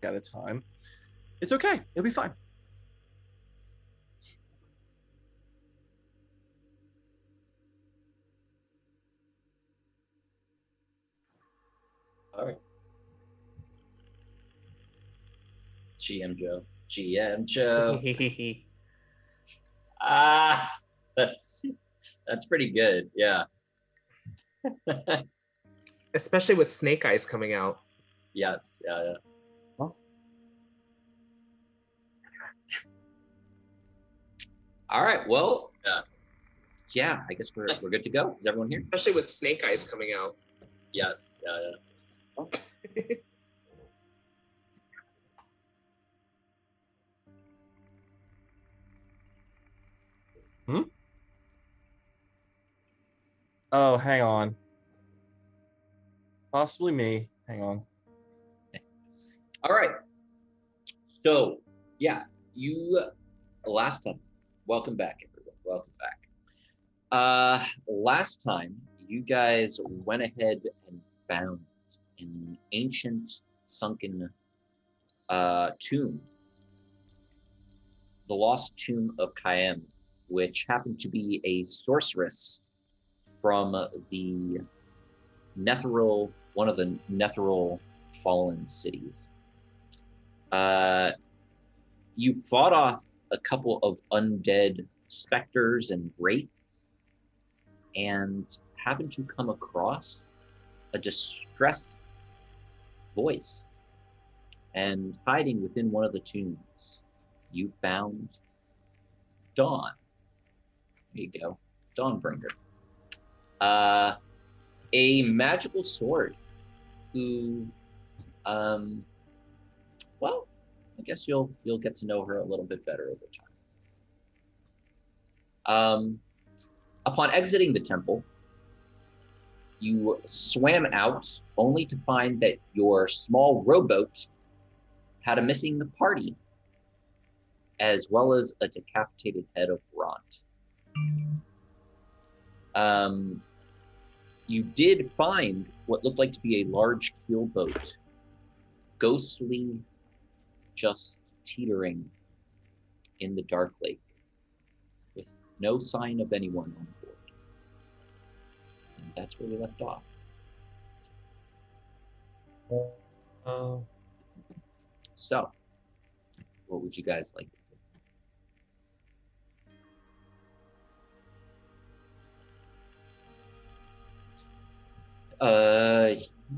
at a time. It's okay. It'll be fine. All right. GM Joe. GM Joe. That's pretty good. Yeah. Especially with Snake Eyes coming out. Yes. Yeah. Well. All right. Well. Yeah. I guess we're good to go. Is everyone here? Especially with Snake Eyes coming out. Yes. Yeah. Oh. Oh, hang on. Possibly me. Hang on. All right. So, yeah, last time, welcome back, everyone. Welcome back. Last time, you guys went ahead and found an ancient sunken tomb, the lost tomb of Khaim, which happened to be a sorceress from the Netheril, one of the Netheril fallen cities. You fought off a couple of undead specters and wraiths, and happened to come across a distressed voice. And hiding within one of the tombs, you found Dawn. There you go, Dawnbringer. A magical sword who, well, I guess you'll get to know her a little bit better over time. Upon exiting the temple, you swam out only to find that your small rowboat had a missing party, as well as a decapitated head of Ront. You did find what looked like to be a large keelboat, ghostly, just teetering in the dark lake, with no sign of anyone on board. And that's where we left off. So, what would you guys like to do?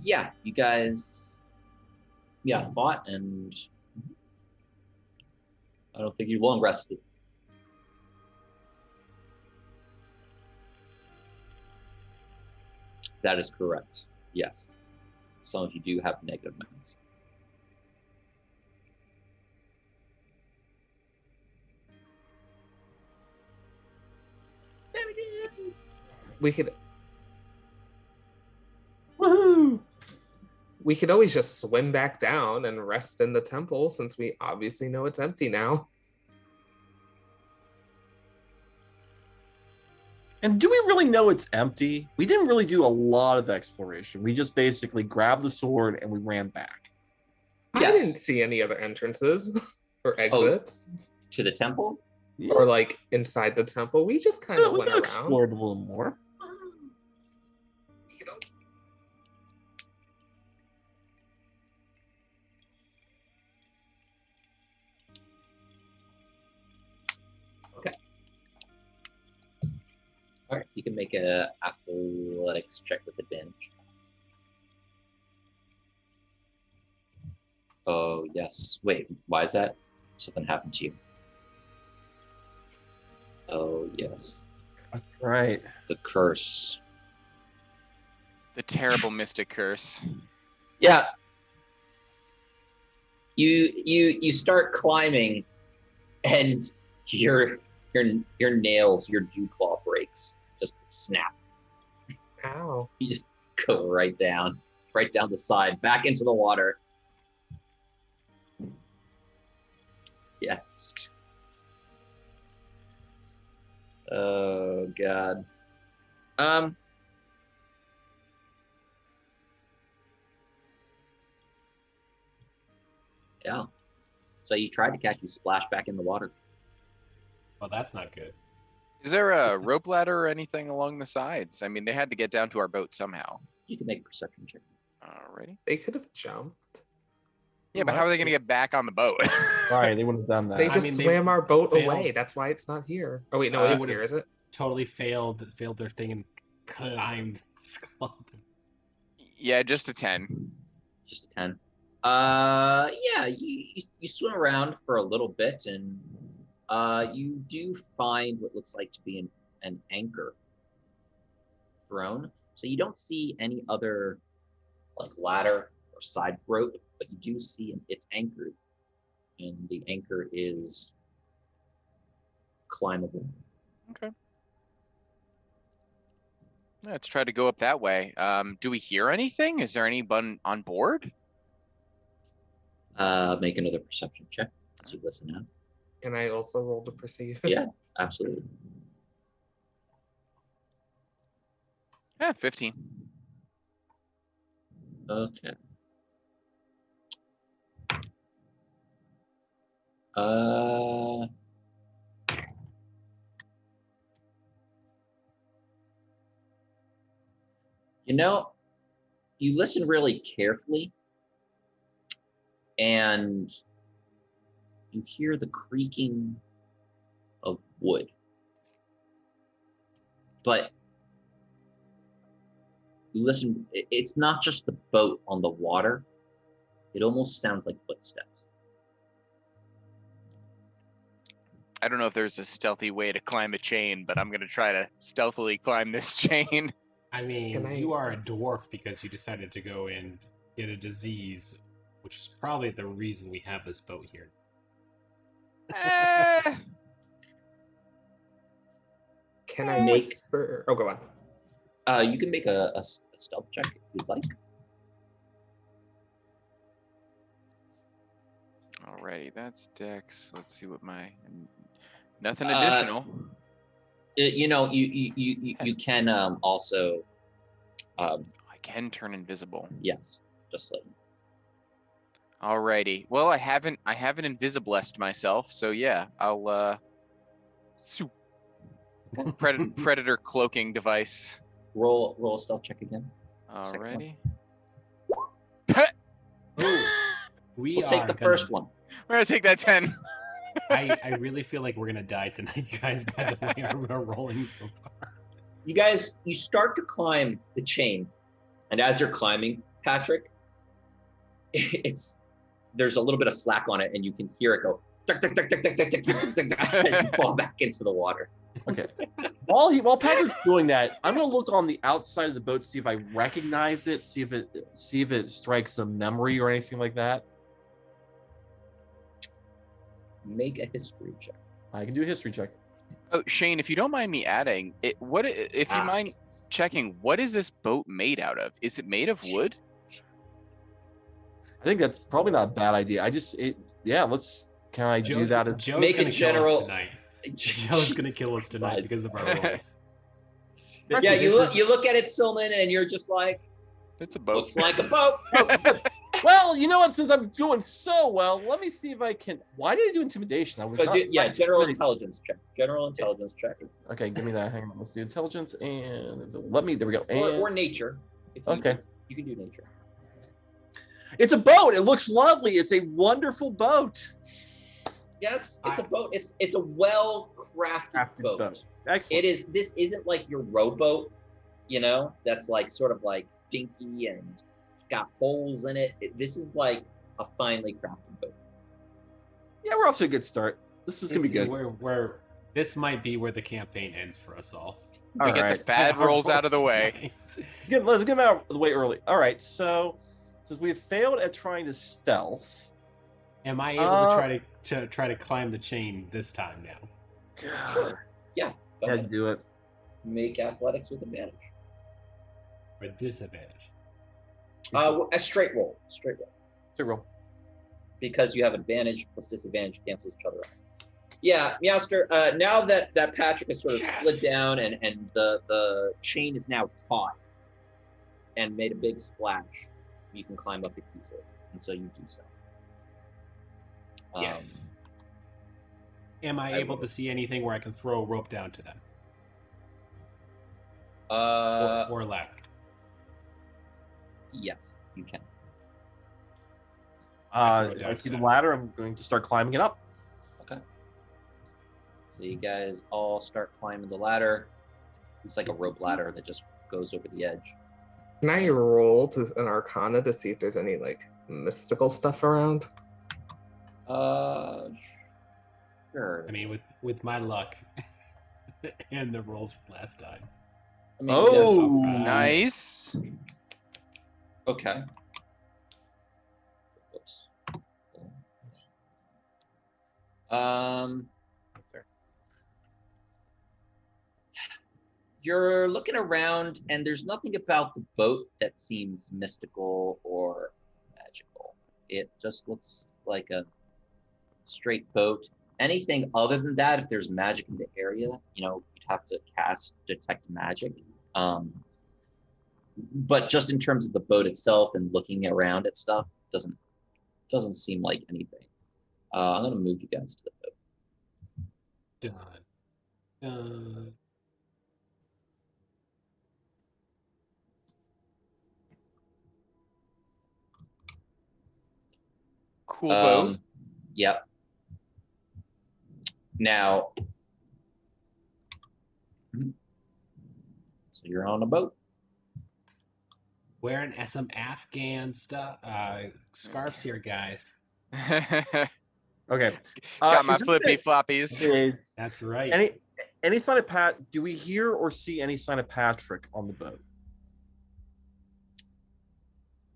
Yeah, you guys, fought, and I don't think you long rested. That is correct. Yes. Some of you do have negative minds. We could Woohoo! We could always just swim back down and rest in the temple, since we obviously know it's empty now. And do we really know it's empty? We didn't really do a lot of exploration. We just basically grabbed the sword and we ran back. I didn't see any other entrances or exits. To the temple? Yeah. Or like inside the temple. We just kind of went around. Explored a little more. All right, you can make an athletics check with advantage. Oh, yes. Wait, why is that? Something happened to you. Oh, yes. That's right. The curse. The terrible mystic curse. Yeah. You start climbing, and your nails, your dew claw breaks. Just snap. Ow. You just go right down the side, back into the water. Yes. Oh God. Yeah. So you tried to catch, you splash back in the water. Well, that's not good. Is there a rope ladder or anything along the sides? I mean, they had to get down to our boat somehow. You can make a perception check. Alrighty. They could have jumped. Yeah, but how are they going to get back on the boat? Right, they wouldn't have done that. They just swam our boat failed. away. That's why it's not here. Oh wait, no, They it is would've- here, is it? Totally failed their thing and climbed skeleton. Yeah, just a 10. Just a 10. Yeah, you swim around for a little bit, and you do find what looks like to be an anchor thrown. So you don't see any other like ladder or side rope, but you do see it's anchored, and the anchor is climbable. Okay. Let's try to go up that way. Do we hear anything? Is there anyone on board? Make another perception check as you listen out. And I also rolled to perceive. Yeah, absolutely. Yeah, 15. Okay. You listen really carefully, and you hear the creaking of wood. But you listen, it's not just the boat on the water. It almost sounds like footsteps. I don't know if there's a stealthy way to climb a chain, but I'm going to try to stealthily climb this chain. I mean, Can I- you are a dwarf because you decided to go and get a disease, which is probably the reason we have this boat here. Eh, Can I Make- whisper? Oh, go on. You can make a stealth check if you'd like. Alrighty, that's Dex. Let's see what my... Nothing additional. You can also, I can turn invisible. yes, just like Alrighty. Well, I haven't invisiblessed myself, so yeah, I'll predator cloaking device. roll a stealth check again. Alrighty. We We'll take are the gonna- first one. We're gonna take that 10. I really feel like we're gonna die tonight, guys. By the way, we're rolling so far. You start to climb the chain, and as you're climbing, Patrick, there's a little bit of slack on it, and you can hear it go tick, tick, tick, tick, tick, tick, tick, tick, tick, tick, as you fall back into the water. Okay. While Patrick's doing that, I'm gonna look on the outside of the boat, see if I recognize it, see if it strikes a memory or anything like that. Make a history check. I can do a history check. Oh, Shane, if you don't mind me adding, if you mind checking, what is this boat made out of? Is it made of wood? I think that's probably not a bad idea. Can I do that? Joe's Make a gonna kill general- us tonight. Joe's gonna kill us tonight Christ. because of our rolls. Yeah, you look at it, Silman, and you're just like, It's a boat. looks like a boat. Well, you know what? Since I'm doing so well, let me see if I can. Why did I do intimidation? I was So not. general intelligence check. General intelligence check. Okay, give me that. Hang on. Let's do intelligence and there we go. And Or nature. If you Okay. You can do nature. it's a boat. It looks lovely. It's a wonderful boat. Yeah, it's a boat. It's a well-crafted Crafted boat. boat. Excellent. It is. This isn't like your rowboat, that's like sort of like dinky and got holes in it. This is like a finely crafted boat. Yeah, we're off to a good start. This is gonna be good. This might be where the campaign ends for us all. We All get right. the bad Our rolls out of the rolls way. tonight. Let's get them out of the way early. All right. So since we've failed at trying to stealth, Am I able to try to climb the chain this time now? Sure. Yeah. Go yeah, ahead. do it. Make athletics with advantage. Or disadvantage? A straight roll. Straight roll. Straight roll. Because you have advantage plus disadvantage cancels each other out. Yeah, Meowster, now that Patrick has sort of slid down and the chain is now taut and made a big splash, you can climb up easily. And so you do so. Yes. Am I able to see anything where I can throw a rope down to them? Or a ladder? Yes, you can. If I see the ladder, I'm going to start climbing it up. Okay. So you guys all start climbing the ladder. It's like a rope ladder that just goes over the edge. Can I roll to an Arcana to see if there's any like mystical stuff around? Sure. I mean, with my luck and the rolls from last time. I mean, Oh, Nice. Okay. Oops. You're looking around, and there's nothing about the boat that seems mystical or magical. It just looks like a straight boat. Anything other than that, if there's magic in the area, you'd have to cast Detect Magic. But just in terms of the boat itself and looking around at stuff, doesn't seem like anything. I'm gonna move you guys to the boat. Done. Cool boat. Yep. Now, so you're on a boat. Wearing some Afghan stuff, scarves here, guys. Okay. Got my is this flippy floppies. That's right. Any sign of Pat? Do we hear or see any sign of Patrick on the boat?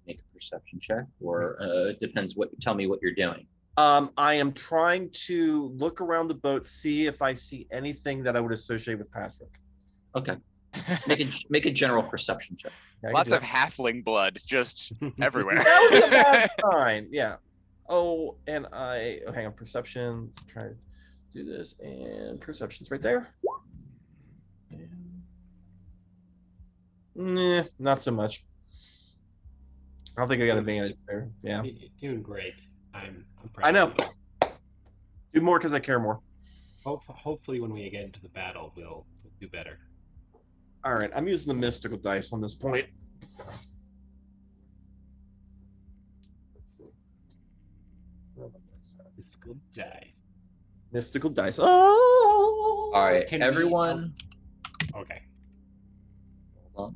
Make a perception check, or it depends. Tell me what you're doing. I am trying to look around the boat, see if I see anything that I would associate with Patrick. Okay. Make a general perception check. Yeah, Lots of halfling blood just everywhere. That would be a bad sign. Yeah. Oh, and hang on, perception. Let's try to do this. And perception's right there. Nah, not so much. I don't think I got advantage there. Yeah. You're doing great. I'm proud. I know. of you. Do more because I care more. Hopefully, when we get into the battle, we'll do better. All right, I'm using the mystical dice on this point. Let's see. Mystical dice. Mystical dice. Oh! All right, Can everyone. Okay. Hold on.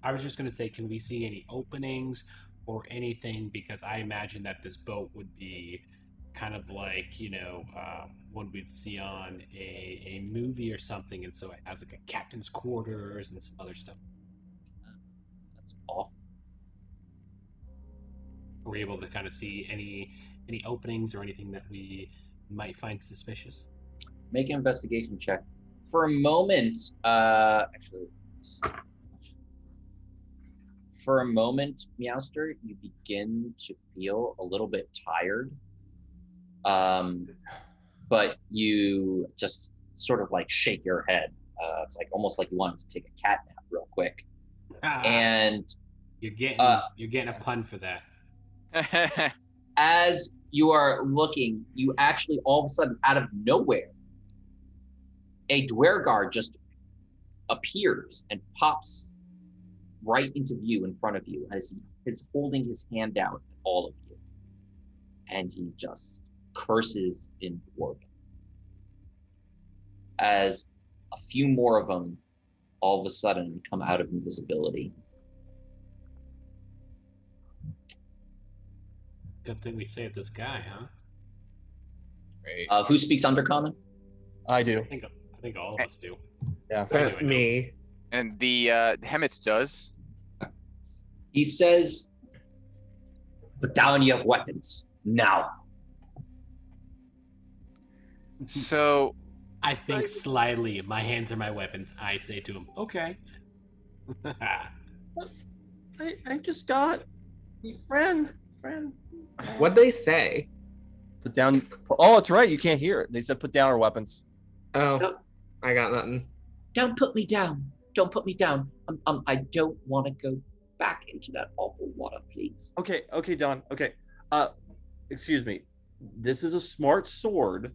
I was just going to say, can we see any openings or anything? Because I imagine that this boat would be kind of like, one we'd see on a movie or something. And so it has like a captain's quarters and some other stuff. That's off. Are we able to kind of see any openings or anything that we might find suspicious? Make an investigation check. For a moment, for a moment, Meowster, you begin to feel a little bit tired. But you just sort of like shake your head. It's like almost like you wanted to take a cat nap real quick. And you're getting a pun for that. as you are looking, you actually all of a sudden, out of nowhere, a Dwergar just appears and pops right into view in front of you as he is holding his hand out at all of you. And he just curses in Dwarven. As a few more of them all of a sudden come out of invisibility. Good thing we saved this guy, huh? Great. Who speaks Undercommon? I do. I think all of us do. Yeah. That's me. And the Hemitz does. He says, "Put down your weapons now." So I think slyly, my hands are my weapons. I say to him, okay. I just got a friend. What'd they say? Put down. Oh, that's right. You can't hear it. They said put down our weapons. Oh, No. I got nothing. Don't put me down. Don't put me down. I don't want to go back into that awful water, please. Okay, Don. Okay. Excuse me. this is a smart sword.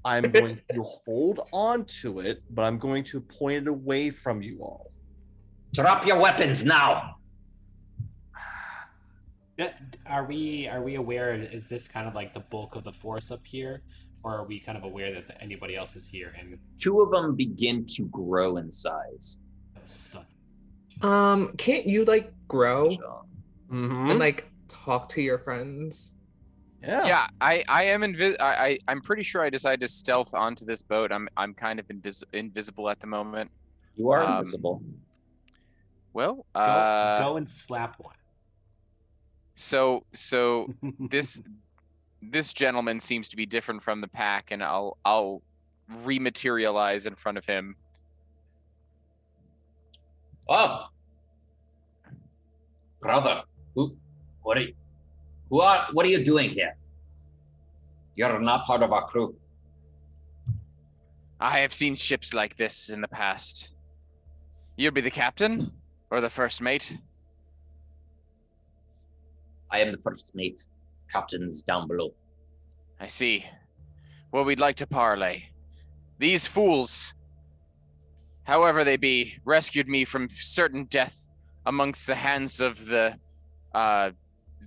I'm going to hold on to it, but I'm going to point it away from you all. Drop your weapons now. Are we aware? Is this kind of like the bulk of the force up here, or are we kind of aware that anybody else is here? And 2 of them begin to grow in size. Can't you like grow Mm-hmm. and like talk to your friends? Yeah, I am I'm pretty sure I decided to stealth onto this boat. I'm kind of invisible at the moment. You are invisible. Well, go and slap one. So this gentleman seems to be different from the pack, and I'll rematerialize in front of him. Oh, brother, what are you doing here? You're not part of our crew. I have seen ships like this in the past. You'll be the captain or the first mate? I am the first mate. Captain's down below. I see. Well, we'd like to parley. These fools, however they be, rescued me from certain death amongst the hands of the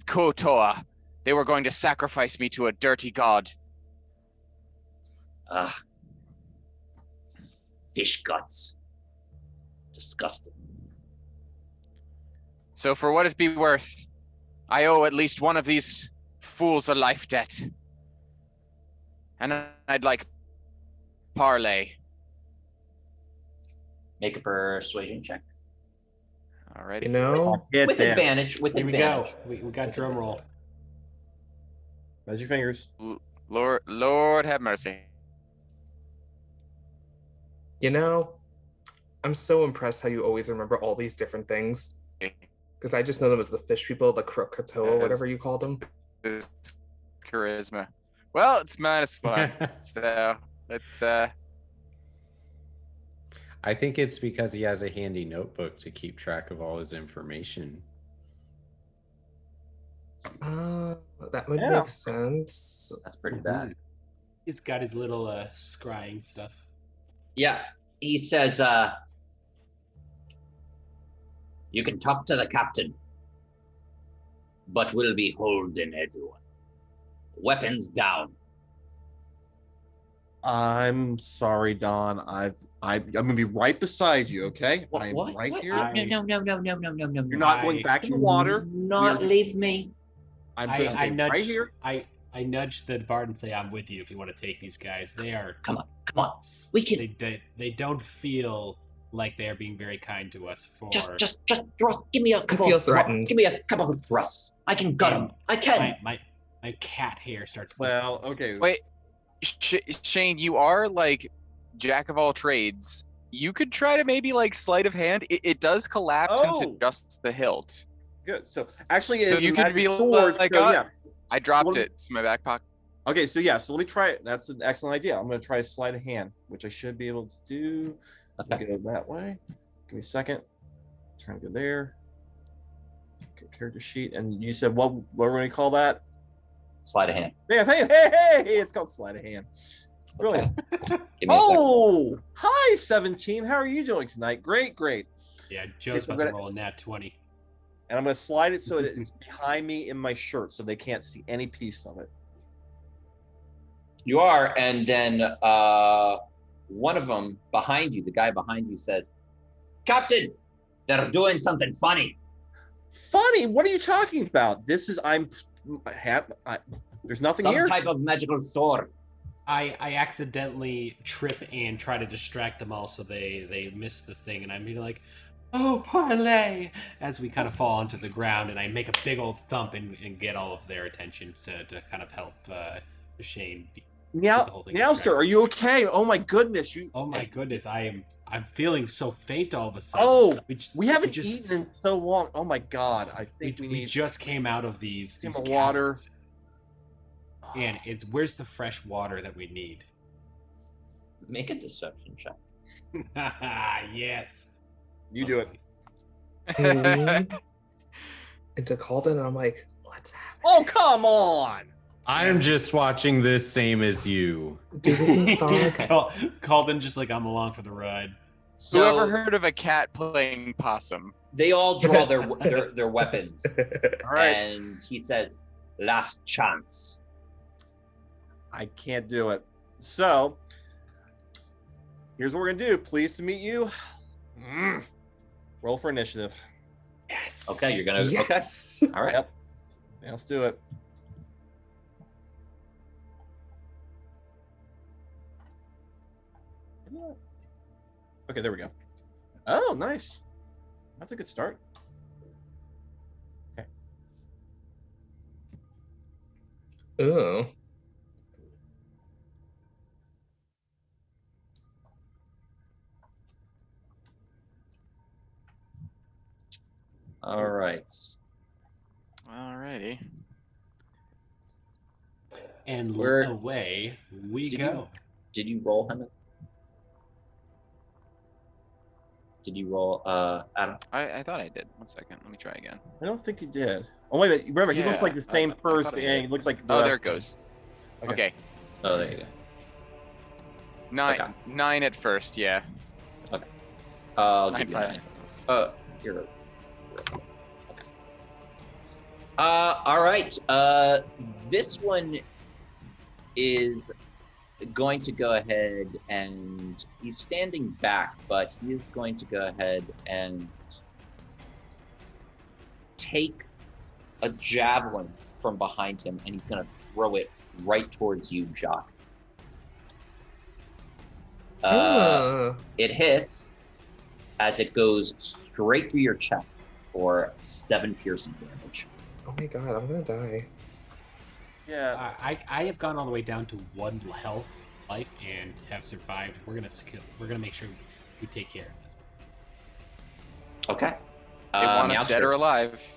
Kotoa. They were going to sacrifice me to a dirty god. Fish guts. Disgusting. So for what it be worth, I owe at least one of these fools a life debt. And I'd like parley. Make a persuasion check. Alrighty. You know? With advantage. With Here advantage. we go. We got drum roll. Raise your fingers. Lord have mercy. You know, I'm so impressed how you always remember all these different things. Because I just know them as the fish people, the Krokotoa, whatever you call them. It's charisma. Well, it's -1. So let's I think it's because he has a handy notebook to keep track of all his information. That would make sense. That's pretty bad. He's got his little scrying stuff. Yeah. He says, you can talk to the captain, but we'll be holding everyone. Weapons down. I'm sorry, Don. I'm gonna be right beside you, okay? I'm What? right here. No. You're not going back in the water. Not leave me. I'm gonna stay right here. I nudged the bard and say, "I'm with you if you want to take these guys. They are Come on. We can They don't feel like they are being very kind to us. For just thrust. Give me a couple. feel of threatened. Give me a couple of thrusts. I can gut them. I can. My cat hair starts. Well, okay. wait. Shane, you are like jack of all trades. You could try to maybe like sleight of hand. It does collapse into just the hilt. Good. So actually, So it's you a could magic be sword, like, so, yeah. I dropped Well, it. It's in my back pocket. Okay, so yeah, so let me try it. That's an excellent idea. I'm gonna try a sleight of hand, which I should be able to do. Okay. Go that way. Give me a second. Trying to go there. Okay, character sheet, and you said what we're gonna call that? Sleight of hand. Yeah, hey! It's called sleight of hand. It's brilliant. Give me a second. Oh, hi, 17. How are you doing tonight? Great. Yeah, Joe's about to roll a nat 20. And I'm gonna slide it so that it's behind me in my shirt, so they can't see any piece of it. You are, and then one of them behind you, the guy behind you says, "Captain, they're doing something funny." Funny? What are you talking about? There's nothing Some here. type of magical sword. I accidentally trip and try to distract them all, so they miss the thing, and I'm like, "Oh, parlay!" as we kind of fall onto the ground, and I make a big old thump and get all of their attention to kind of help Shane. Meowster, are you okay? Oh my goodness, Oh my goodness, I'm feeling so faint all of a sudden. Oh, we haven't eaten in so long. Oh my god, I think we just came out of these water. caverns. And where's the fresh water that we need? Make a deception check. Yes. You do it. Into Calden, and I'm like, what's happening? Oh, come on! I'm just watching this same as you. Do we fog? Calden just like I'm along for the ride. So Whoever heard of a cat playing possum? they all draw their weapons, All right. and he says, "Last chance." I can't do it. So, here's what we're gonna do. Pleased to meet you. Roll for initiative. Yes. Okay, you're gonna. Yes. Okay, all right. Yep. Yeah, let's do it. Okay, there we go. Oh, nice. That's a good start. Okay. Oh. All right. Alrighty. And We're- away we Did go. Did you roll him? Did you roll Adam? I thought I did. 1 second. Let me try again. I don't think you did. Oh wait a minute. Remember, he looks Yeah, like the same I thought I person, did. and he looks like. Oh, there it goes. Okay. Okay. Oh, there you go. 9 Okay. 9 at first, yeah. I'll 9 give you 5. 9. You're okay. All right. This one is going to go ahead, and he's standing back, but he is going to go ahead and take a javelin from behind him, and he's going to throw it right towards you, Jacques. It hits as it goes straight through your chest for 7 piercing damage. Oh my god, I'm gonna die. Yeah. I have gone all the way down to 1 life and have survived. We're gonna make sure we take care of this. Okay. They want us dead Meowster. or alive.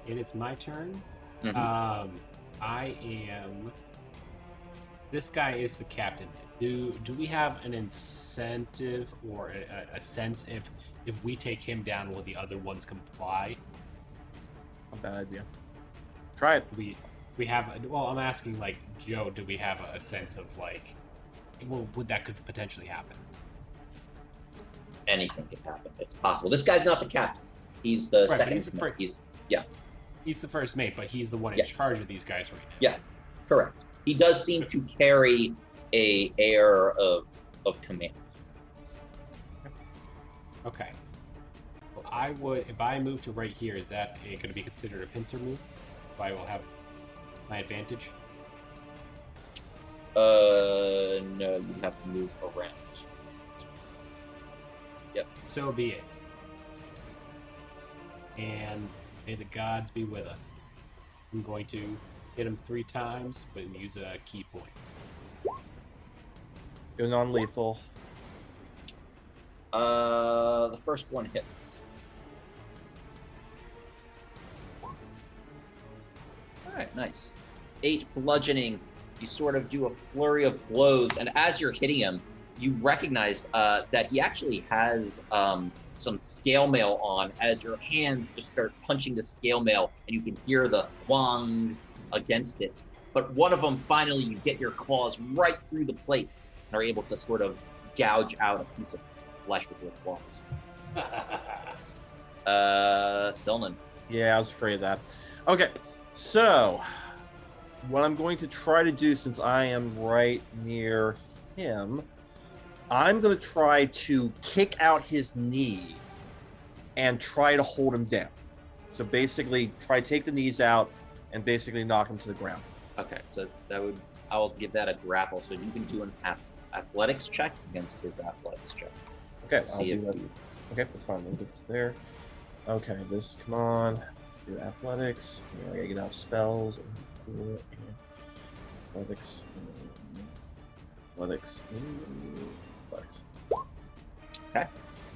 And it's my turn. Mhm. I am. This guy is the captain. Do we have an incentive or a sense if we take him down, will the other ones comply? Not a bad idea. Try it. We have. Well, I'm asking like Joe. Do we have a sense of like, well, would that could potentially happen? Anything can happen. It's possible. This guy's not the captain. He's the Right, but second. he's the mate. first- He's the first mate, but he's the one in Yes. charge of these guys right now. Yes, correct. He does seem to carry a air of command. Okay. Well, I would, if I move to right here, is that going to be considered a pincer move? So I will have my advantage. No, you have to move around. So be it. And may the gods be with us. I'm going to hit him 3 times, but use a key point. Go non-lethal. The first one hits. All right, nice. 8 bludgeoning. You sort of do a flurry of blows, and as you're hitting him, you recognize that he actually has some scale mail on as your hands just start punching the scale mail, and you can hear the thwang against it. But one of them, finally, you get your claws right through the plates and are able to sort of gouge out a piece of flesh with your claws. Silnan. Yeah, I was afraid of that. Okay, so what I'm going to try to do, since I am right near him, I'm going to try to kick out his knee and try to hold him down. So basically, try to take the knees out and basically knock him to the ground. Okay, so I will give that a grapple. So you can do an athletics check against his athletics check. Okay, I'll See do if that. Okay, that's fine. We'll get to there. Okay, this, come on. Let's do athletics. I gotta get out spells. Athletics. Athletics. Athletics.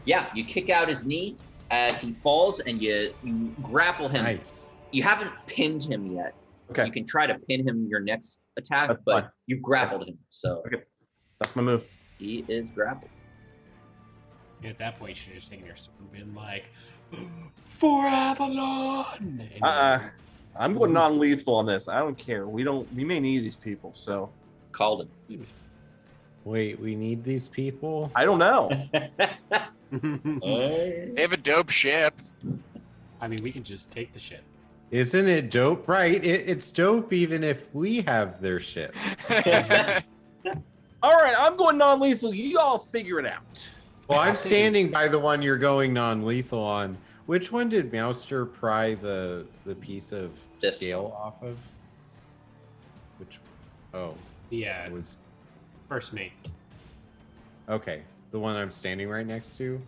Yeah, you kick out his knee as he falls, and you grapple him. Nice. You haven't pinned him yet. Okay, You can try to pin him your next attack, That's but fine. you've grappled him, so Okay. that's my move. he is grappled. And at that point, you should have just taken your sword and been like, "For Avalon!" And I'm going non-lethal on this. I don't care. We may need these people, so Called Wait, we need these people? I don't know. him. They have a dope ship. I mean, we can just take the ship. Isn't it dope? Right. It's dope even if we have their ship. All right, I'm going non-lethal. You all figure it out. Well, I'm standing by the one you're going non-lethal on. Which one did Mouster pry the piece of This scale off of? Which? Oh, Yeah, it was first mate. okay. The one I'm standing right next to.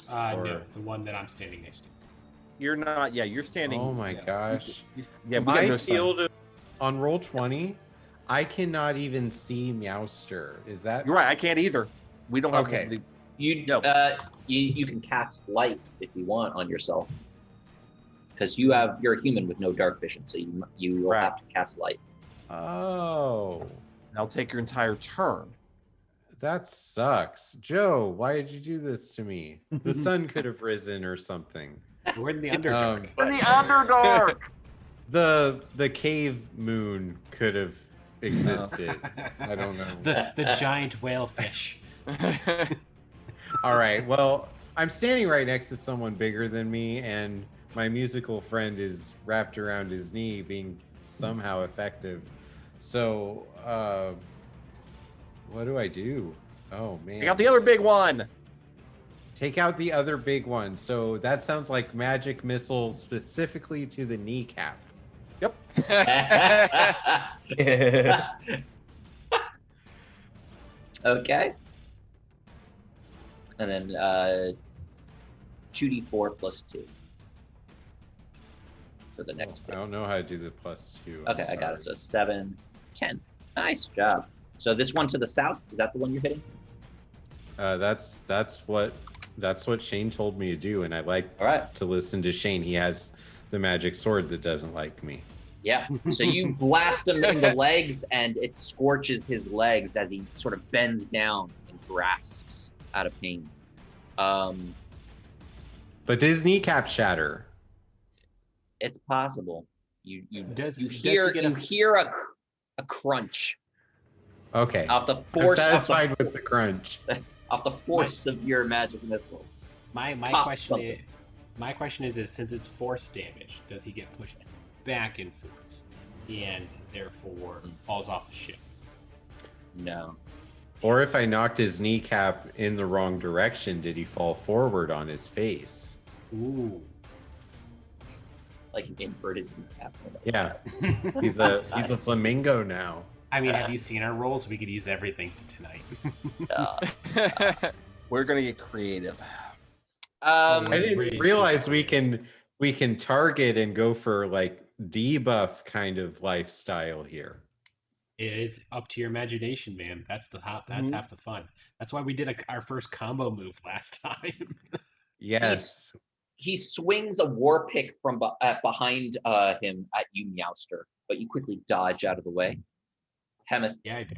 No, Or- the one that I'm standing next to. You're not. Yeah, you're standing. Oh my gosh! Yeah, we got My no sun. field of, on roll 20, I cannot even see Mouster. Is that You're right. I can't either. We don't have Okay. the. You No. you can cast light if you want on yourself, because you're a human with no dark vision, so you will Right. have to cast light. Oh, I'll take your entire turn. that sucks. Joe, why did you do this to me? The sun could have risen or something. We're in the It's- Underdark. In the Underdark. The cave moon could have existed. I don't know. the giant whale fish. All right. Well, I'm standing right next to someone bigger than me, and my musical friend is wrapped around his knee, being somehow effective. So, what do I do? Oh man! I got the other big one. Take out the other big one. So that sounds like magic missile specifically to the kneecap. Okay. And then 2d4 plus 2 for the next I one. don't know how to do the +2. Okay, I got it. So it's 7, 10. Nice job. So this one to the south, is that the one you're hitting? That's what Shane told me to do, and I like All right. to listen to Shane. He has the magic sword that doesn't like me. Yeah. So you blast him in the legs, and it scorches his legs as he sort of bends down and grasps out of pain. But does kneecap shatter? It's possible. You Does you he hear get you a- hear a crunch Okay. off the I'm force satisfied with the crunch. off the force of your magic missile. My Pop question is, something. my question is since it's force damage, does he get pushed back and forth, and therefore falls off the ship? No. Or if I knocked his kneecap in the wrong direction, did he fall forward on his face? Ooh. Like an inverted kneecap. Yeah. He's a flamingo now. I mean, have you seen our rolls? We could use everything tonight. We're gonna get creative. I Um, didn't Really realize super we can target and go for like debuff kind of lifestyle here. It is up to your imagination, man. That's Mhm. half the fun. That's why we did our first combo move last time. Yes. he swings a war pick from behind him at you, Meowster, but you quickly dodge out of the way. Hemeth, Yeah, I do.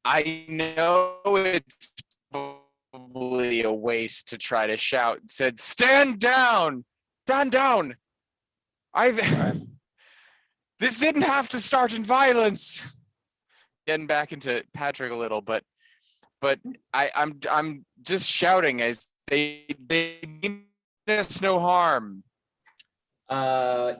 I know it's probably a waste to try to shout and said, "Stand down! Stand down! This didn't have to start in violence." Getting back into Patrick a little, but I'm just shouting as they mean us no harm.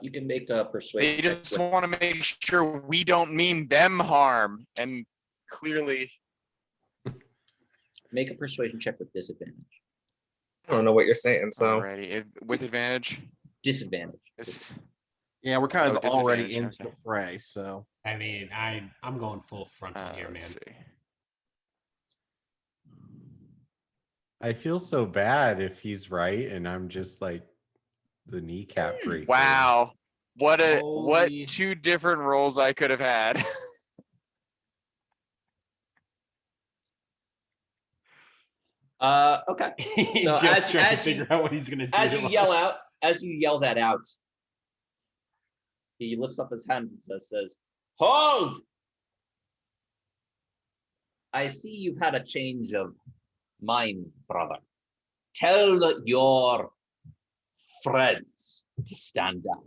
you can make a persuasion. They check just with- want to make sure we don't mean them harm, and clearly. make a persuasion check with disadvantage. I don't know what you're saying, so Alrighty, with advantage. Disadvantage. This is- Yeah, we're kind of Oh, already disadvantage, into okay. the fray, so I mean, I'm going full frontal here, man. let's see. I feel so bad if he's right and I'm just like the kneecap breaker. Wow, what Holy- two different roles I could have had. Okay. He's So just trying to as you- figure out what he's gonna do. As to you yell us. out, as you yell that out, he lifts up his hand and says, "Hold! I see you've had a change of mind, brother. Tell your friends to stand down.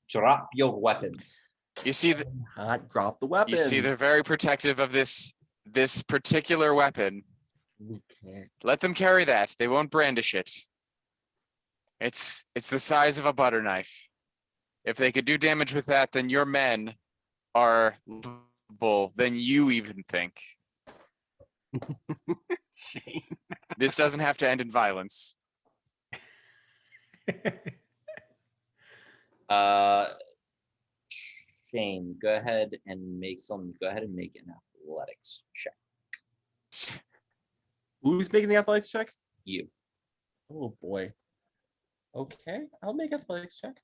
Drop your weapons. You see, Not drop the weapon. you see, they're very protective of this particular weapon. We can't. Let them carry that. They won't brandish it. It's the size of a butter knife. If they could do damage with that, then your men are capable than you even think. Shane. This doesn't have to end in violence. Shane, go ahead and make an athletics check. Who's making the athletics check? You. Oh boy. Okay, I'll make athletics check.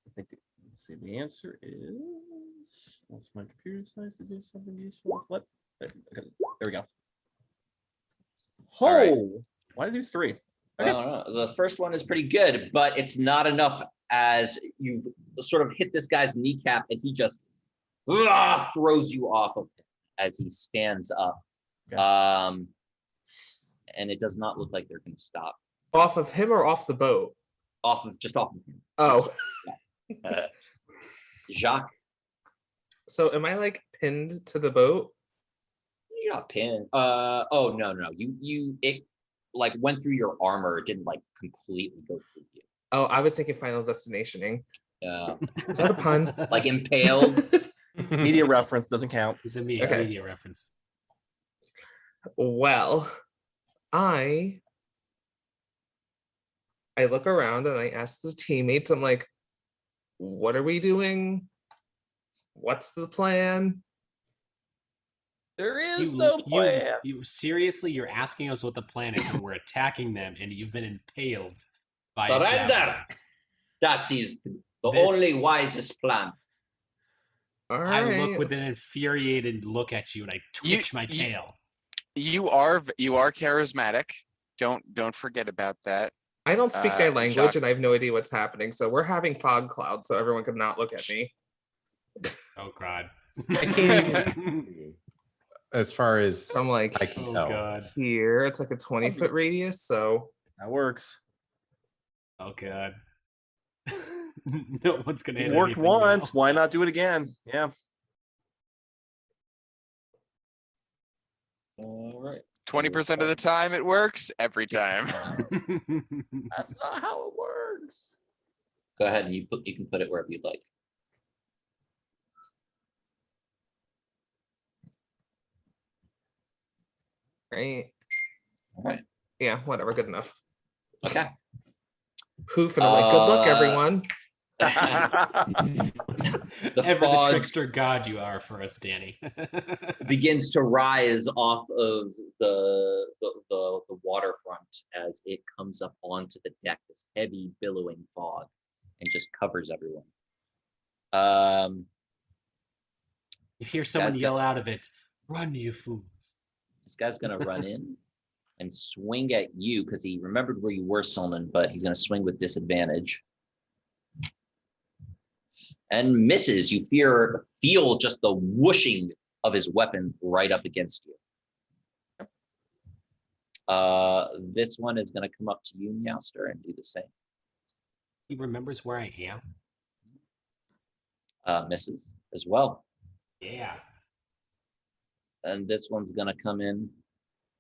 I think let's see. The answer is. Once my computer decides to do something useful. There we go. Oh, All right. Why did I do 3? I don't know. The first one is pretty good, but it's not enough as you sort of hit this guy's kneecap and he just throws you off of him as he stands up. Okay. And it does not look like they're going to stop. Off of him or off the boat? Off of him. Oh. Jacques, So am I like pinned to the boat? you're not pinned. Oh no. It like went through your armor. It didn't like completely go through you. Oh, I was thinking Final Destinationing. Is that a pun? Like impaled. Media reference doesn't count. It's a media Okay. reference. Well, I look around and I ask the teammates, I'm like, what are we doing? What's the plan? There is no plan. You seriously, you're asking us what the plan is, and we're attacking them, and you've been impaled by a Surrender. javelin. That is the This- only wisest plan. All I right. look with an infuriated look at you, and I twitch my tail. You are charismatic. Don't forget about that. I don't speak their language Jacques. and I have no idea what's happening. So we're having fog clouds so everyone could not look at me. Oh God. I can't as far as So I'm like I can Oh tell. God. here. It's like a 20-foot radius. So That works. Oh God. No one's gonna hit It worked anything once. now. Why not do it again? Yeah. All right. 20% of the time it works. Every time. That's not how it works. Go ahead and you can put it wherever you'd like. right. All right. Yeah, whatever, good enough. Okay. Poof, and I'm like, good luck, Uh, everyone. Ever the fog trickster god you are for us, Danny. begins to rise off of the waterfront as it comes up onto the deck, this heavy billowing fog, and just covers everyone. You hear someone Guys, yell out of it, "Run, you fools!" This guy's gonna run in and swing at you because he remembered where you were, Solon, but he's gonna swing with disadvantage. And misses. You feel just the whooshing of his weapon right up against you. This one is going to come up to you, Meowster, and do the same. He remembers where I am. Misses as well. Yeah. And this one's going to come in,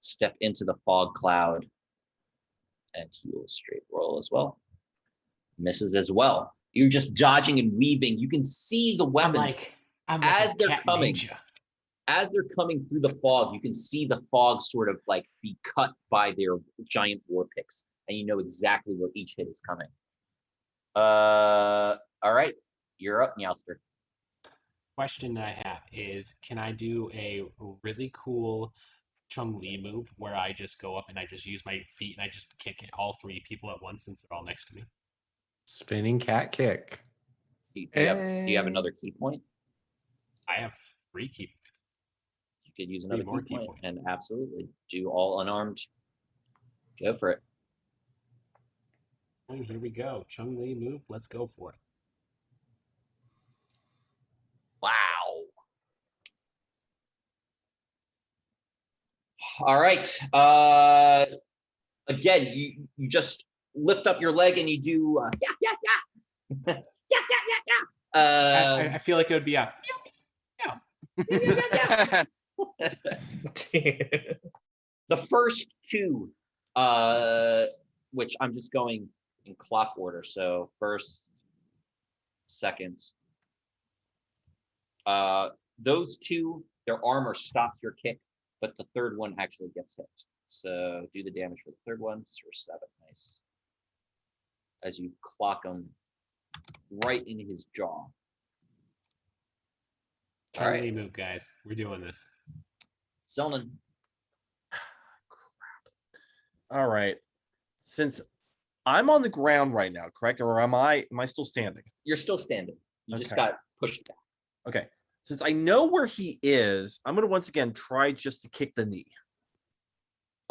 step into the fog cloud, and he will straight roll as well. Misses as well. You're just dodging and weaving. You can see the weapons. I'm like as a they're cat coming. ninja. As they're coming through the fog, you can see the fog sort of like be cut by their giant war picks, and you know exactly where each hit is coming. All right, you're up, Meowster. Question I have is, can I do a really cool Chung Li move where I just go up and I just use my feet and I just kick all 3 people at once since they're all next to me? Spinning cat kick. Do you have another key point? I have 3 key points. You could use 3 another more key key point points. and absolutely do all unarmed. Go for it. Oh, here we go. Chung Li move. Let's go for it. Wow. All right. Again, you just lift up your leg and you do yeah. Yeah. I feel like it would be a meow. The first two, which I'm just going in clock order. So first, second. Those two, their armor stops your kick, but the third one actually gets hit. So do the damage for the third one. It's for 7. Nice. As you clock him right in his jaw. Totally move, guys. We're doing this. Selnan. All right. Since I'm on the ground right now, correct? Or am I still standing? You're still standing. You just Okay. got pushed back. Okay. Since I know where he is, I'm gonna once again try just to kick the knee.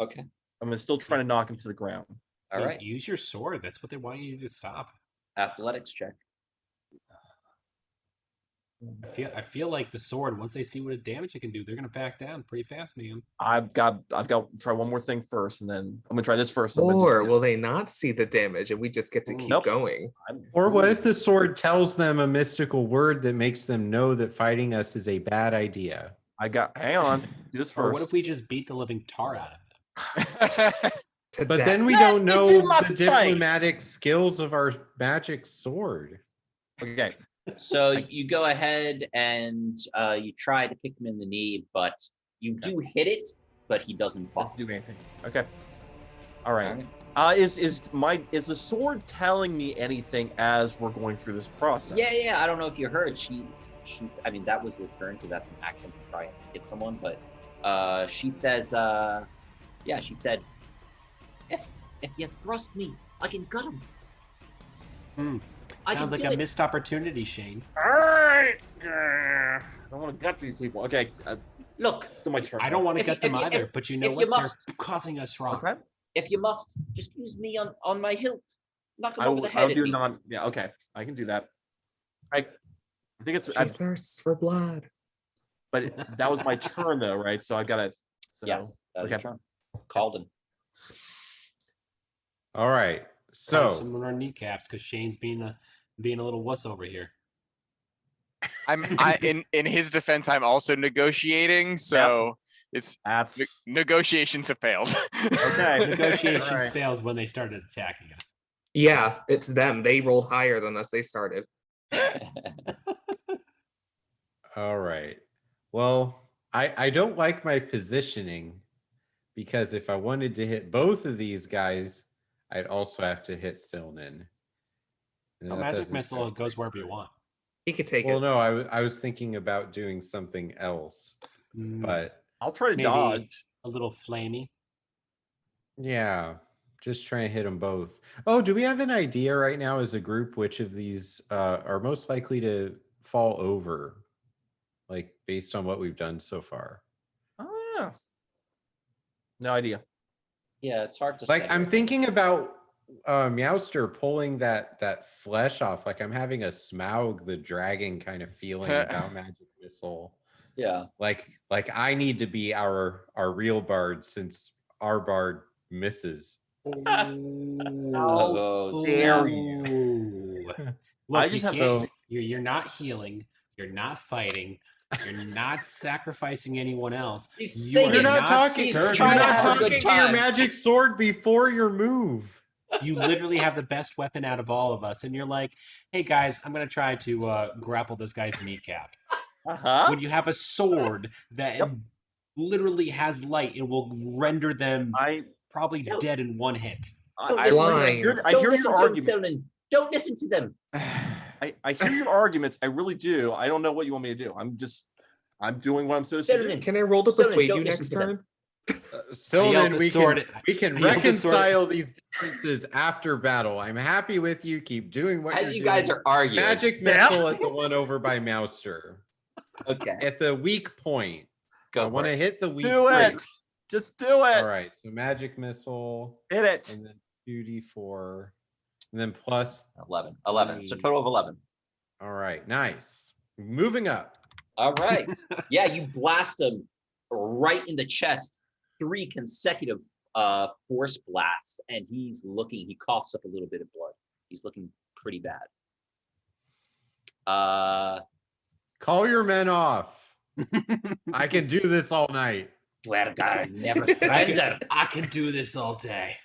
Okay. I'm gonna still try to knock him to the ground. All right. Use your sword. That's what they want you to stop. Athletics check. I feel like the sword, once they see what damage it can do, they're gonna back down pretty fast, man. I've got to try one more thing first, and then I'm gonna try this first. and I'm Or gonna will they not see the damage and we just get to keep Nope. going? Or what if the sword tells them a mystical word that makes them know that fighting us is a bad idea? hang on. Let's do this Or first. what if we just beat the living tar out of them? But then we That don't is know not the the fight. diplomatic skills of our magic sword. Okay. So you go ahead and you try to kick him in the knee, but you do hit it, but he doesn't fall. Doesn't do anything. Okay. All right. Alright. Is the sword telling me anything as we're going through this process? Yeah. I don't know if you heard. She's. I mean, that was your turn because that's an action to try and hit someone. But she says, she said, if you thrust me, I can gut him. Sounds like a missed opportunity, Shane. All right. I don't want to gut these people. Okay. Look, It's still my turn. I don't want to If gut you- them if you- either, but you know if what? you must- They're causing us wrong. Okay. if you must, just use me on my hilt. Knock him I over will, the head. I'll at do least. non. Yeah. Okay. I can do that. I think it's. She thirsts for blood. But that was my turn though, right? So I gotta. So, Yes, that is your okay. turn. Called him. All right. So So some of our kneecaps because Shane's being a little wuss over here. In his defense, I'm also negotiating, so it's That's negotiations have failed. okay. Negotiations All right. failed when they started attacking us. Yeah, it's them. They rolled higher than us. They started. all right. Well, I don't like my positioning because if I wanted to hit both of these guys, I'd also have to hit Silnan. And A that magic doesn't missile sound goes very wherever you good. want. He could take Well, it. no, I was thinking about doing something else, but I'll try to Maybe dodge. a little flamey. yeah, just try and hit them both. Oh, do we have an idea right now as a group which of these are most likely to fall over, like based on what we've done so far? Ah. No idea. Yeah, it's hard to Like say. I'm thinking about Meowster pulling that flesh off. Like I'm having a Smaug the dragon kind of feeling about magic missile. Yeah. Like I need to be our real bard since our bard misses. Oh, dare you. I Look, just you have- can't, you're not healing. You're not fighting. You're not sacrificing anyone else. He's You singing. are You're not not talking. serving You're trying to not have a good talking to your time. magic sword before your move. You literally have the best weapon out of all of us, and you're like, "Hey guys, I'm gonna try to grapple this guy's kneecap." Uh-huh. When you have a sword that Yep. literally has light, it will render them I probably No. dead in one hit. Don't I, listen to Blind. them. I Don't hear listen your to them, argument. Silnan. Don't listen to them. I hear your arguments. I really do. I don't know what you want me to do. I'm doing what I'm supposed to do. Silnan, Can I roll to Silnan, persuade don't you listen next to them. turn? Sylvan, the we sword- can I yelled the sword- reconcile these differences after battle. I'm happy with you. Keep doing what As you're you doing. guys are arguing. Magic missile at the one over by Mouster. Okay. At the weak point. I Go for want to it. hit the weak Do point. it. Just do it. All right. So magic missile Hit it. and then 2d4 and then plus. 11. 11. So total of 11. All right. Nice. Moving up. All right. Yeah, you blast him right in the chest. 3 consecutive force blasts, and he's looking. He coughs up a little bit of blood. He's looking pretty bad. Call your men off. I can do this all night. Dwergar never surrender. I can do this all day.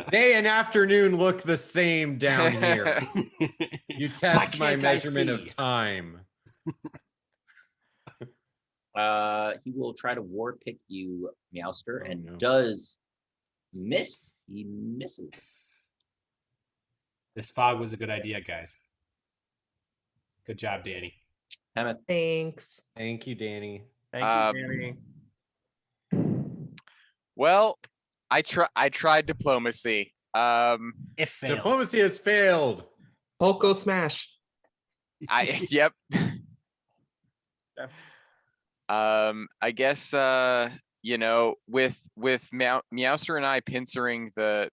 Day and afternoon look the same down here. You test my can't I measurement of see? time. He will try to war pick you, Meowster, Oh, and no. does miss. He misses. This fog was a good idea, guys. Good job, Danny. Hemeth, Thanks. Thank you, Danny. Thank you, Danny. Well, I tried diplomacy. It failed. Diplomacy has failed. Polko smash. Yep. Yeah. I guess with Meowster and I pincering the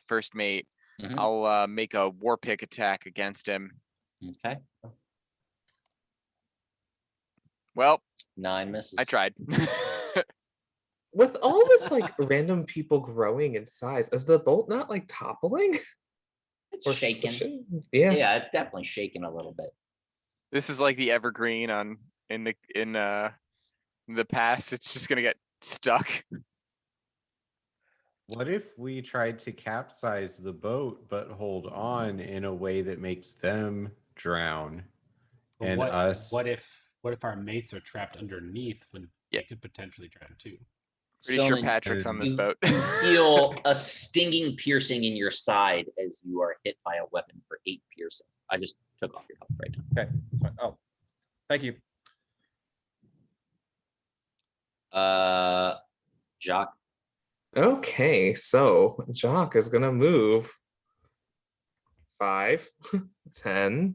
first mate, Mhm. I'll make a war pick attack against him. okay. Well, 9 misses. I tried. With all this like random people growing in size, is the boat not like toppling? It's Or shaking. squishing? Yeah. Yeah, it's definitely shaking a little bit. This is like the evergreen in the past. It's just gonna get stuck. What if we tried to capsize the boat but hold on in a way that makes them drown? But And us. What if our mates are trapped underneath when Yeah. they could potentially drown too? Pretty sure Solan, Patrick's on this you- boat. You feel a stinging piercing in your side as you are hit by a weapon for 8 piercing. I just took off your health right now. Okay, that's fine. Oh, thank you. Jock. Okay, so Jock is gonna move 5, 10,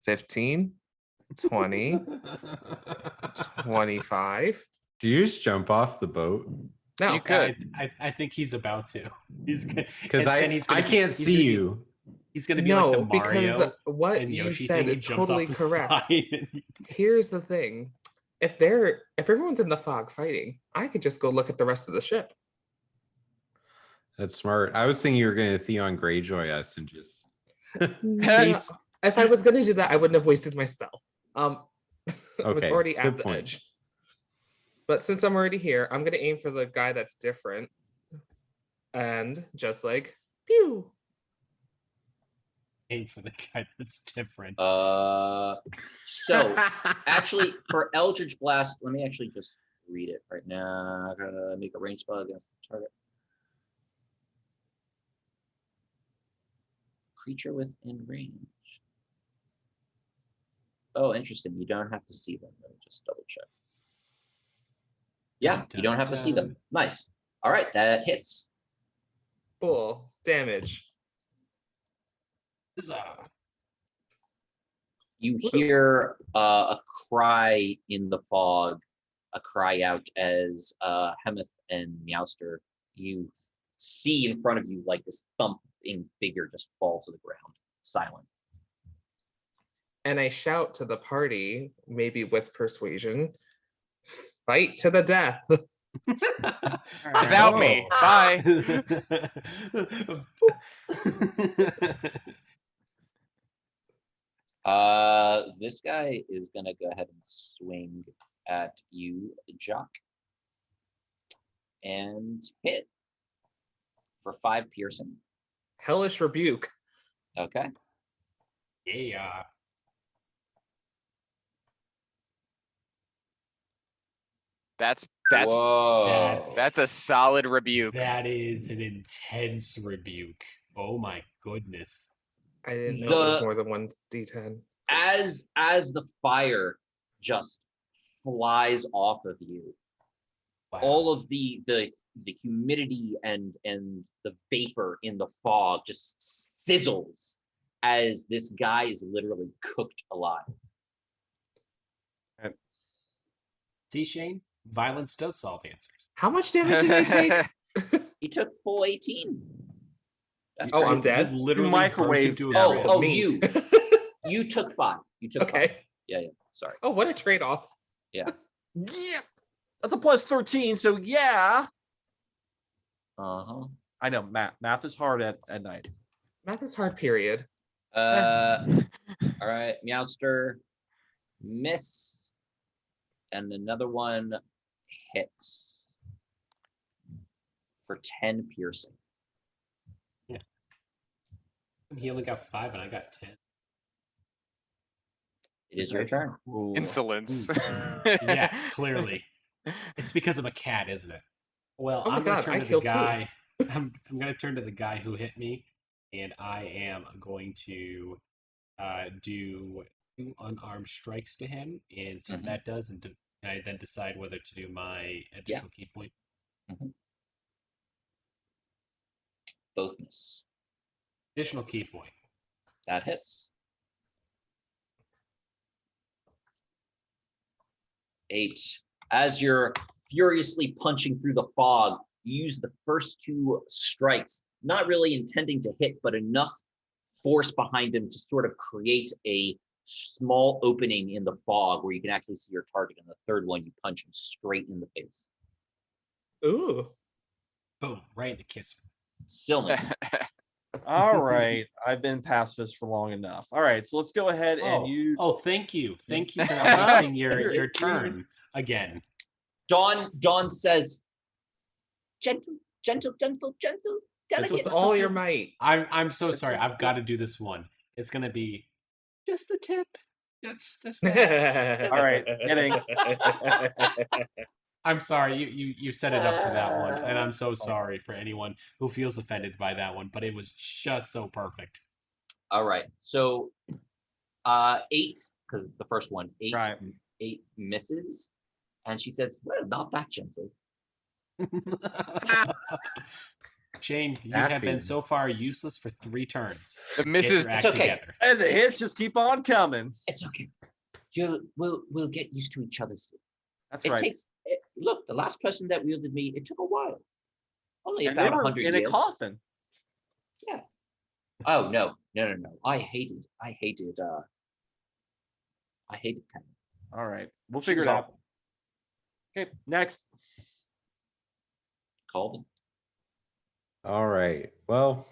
15, 20, 25. Do you just jump off the boat? No, You could. I think he's about to. He's Because and he's gonna I be- can't he's see gonna be- you. He's gonna be no, like the because Mario what and you Yoshi said thing. is He jumps totally off the correct. side. Here's the thing: if everyone's in the fog fighting, I could just go look at the rest of the ship. That's smart. I was thinking you were going to Theon Greyjoy us and just. Yeah, if I was gonna do that, I wouldn't have wasted my spell. I was Okay, already at good the point. edge. But since I'm already here, I'm gonna aim for the guy that's different, and just like pew. Aim for the guy that's different. So actually, for Eldritch Blast, let me actually just read it right now. I'm gonna make a range spell against the target. Creature within range. Oh, interesting. You don't have to see them. Let me just double check. Yeah, you don't have to see them. Nice. All right, that hits. Cool damage. Huzzah. You hear a cry in the fog, a cry out as Hemeth and Meowster, you see in front of you like this thumping figure just fall to the ground, silent. And I shout to the party, maybe with persuasion, fight to the death. Without me. Bye. This guy is gonna go ahead and swing at you, Jock, and hit for 5 piercing. Hellish rebuke. Okay. Yeah. That's Whoa. that's a solid rebuke. That is an intense rebuke. Oh my goodness. I didn't know it was The- more than one D10. as the fire just flies off of you, Wow. all of the humidity and the vapor in the fog just sizzles as this guy is literally cooked alive. See, Shane, violence does solve answers. How much damage did I take? He took full 18. That's Oh, I'm crazy. dead? You literally microwave burnt into that a Oh, grill. oh, Me. you took 5. You took 5. Okay. Yeah. Sorry. Oh, what a trade-off. Yeah. That's a plus 13, so yeah. I know math is hard at night. Math is hard, period. All right, Meowster, miss, and another one hits for 10 piercing. He only got 5 and I got 10. It is your turn. Ooh. Insolence. Yeah, clearly. It's because I'm a cat, isn't it? Well, Oh my I'm going God, to turn I to the killed guy. I'm going to turn to the guy who hit me, and I am going to do 2 unarmed strikes to him and see what that does, and I then decide whether to do my additional key point. Both miss. Additional key point. That hits. 8. As you're furiously punching through the fog, you use the first 2 strikes, not really intending to hit, but enough force behind him to sort of create a small opening in the fog where you can actually see your target. And the third one, you punch him straight in the face. Ooh. Boom, right in the kisser. Silman. All right, I've been pacifist for long enough. All right, so let's go ahead and use. Oh, thank you for not wasting your turn again. Dawn says, gentle, delicate. With all your might. I'm so sorry. I've got to do this one. It's gonna be just the tip. Just that. All right, kidding. I'm sorry. You set it up for that one, and I'm so sorry for anyone who feels offended by that one. But it was just so perfect. All right, so 8, because it's the first one. 8, Right. 8 misses, and she says, "Well, not that gentle." Shane, you have been so far useless for 3 turns. The misses. Get your act It's okay. together. And the hits just keep on coming. It's okay. We'll get used to each other soon. That's It right. takes. Look, the last person that wielded me, it took a while. Only And they about were 100 in years. a coffin. Yeah. Oh no. I hated Penny. All right, we'll She figure was it out. awful. Okay, next. Called. All right. Well,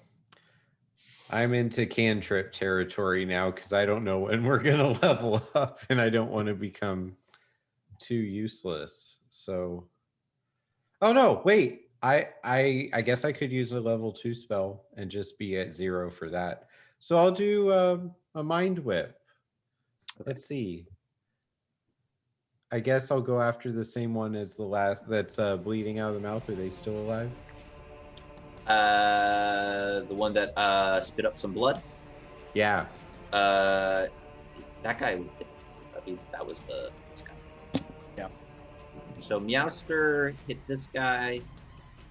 I'm into cantrip territory now because I don't know when we're gonna level up, and I don't want to become too useless. So, oh no, wait. I guess I could use a level 2 spell and just be at 0 for that. So I'll do a mind whip. Let's see. I guess I'll go after the same one as the last that's bleeding out of the mouth. Are they still alive? The one that spit up some blood. Yeah. That guy was. I mean, that was this guy. Yeah. So Meowster hit this guy.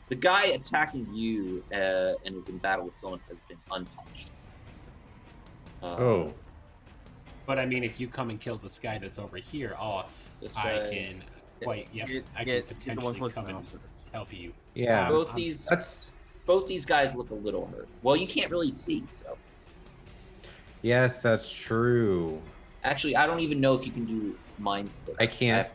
The guy attacking you and is in battle with someone has been untouched. Oh. But I mean, if you come and kill this guy that's over here, This I guy. can quite. Yep, I can Get the potentially one come and foot. help you. Yeah. Both I'm- these That's both these guys look a little hurt. Well, you can't really see, so yes, that's true. actually, I don't even know if you can do mind sliver. I can't.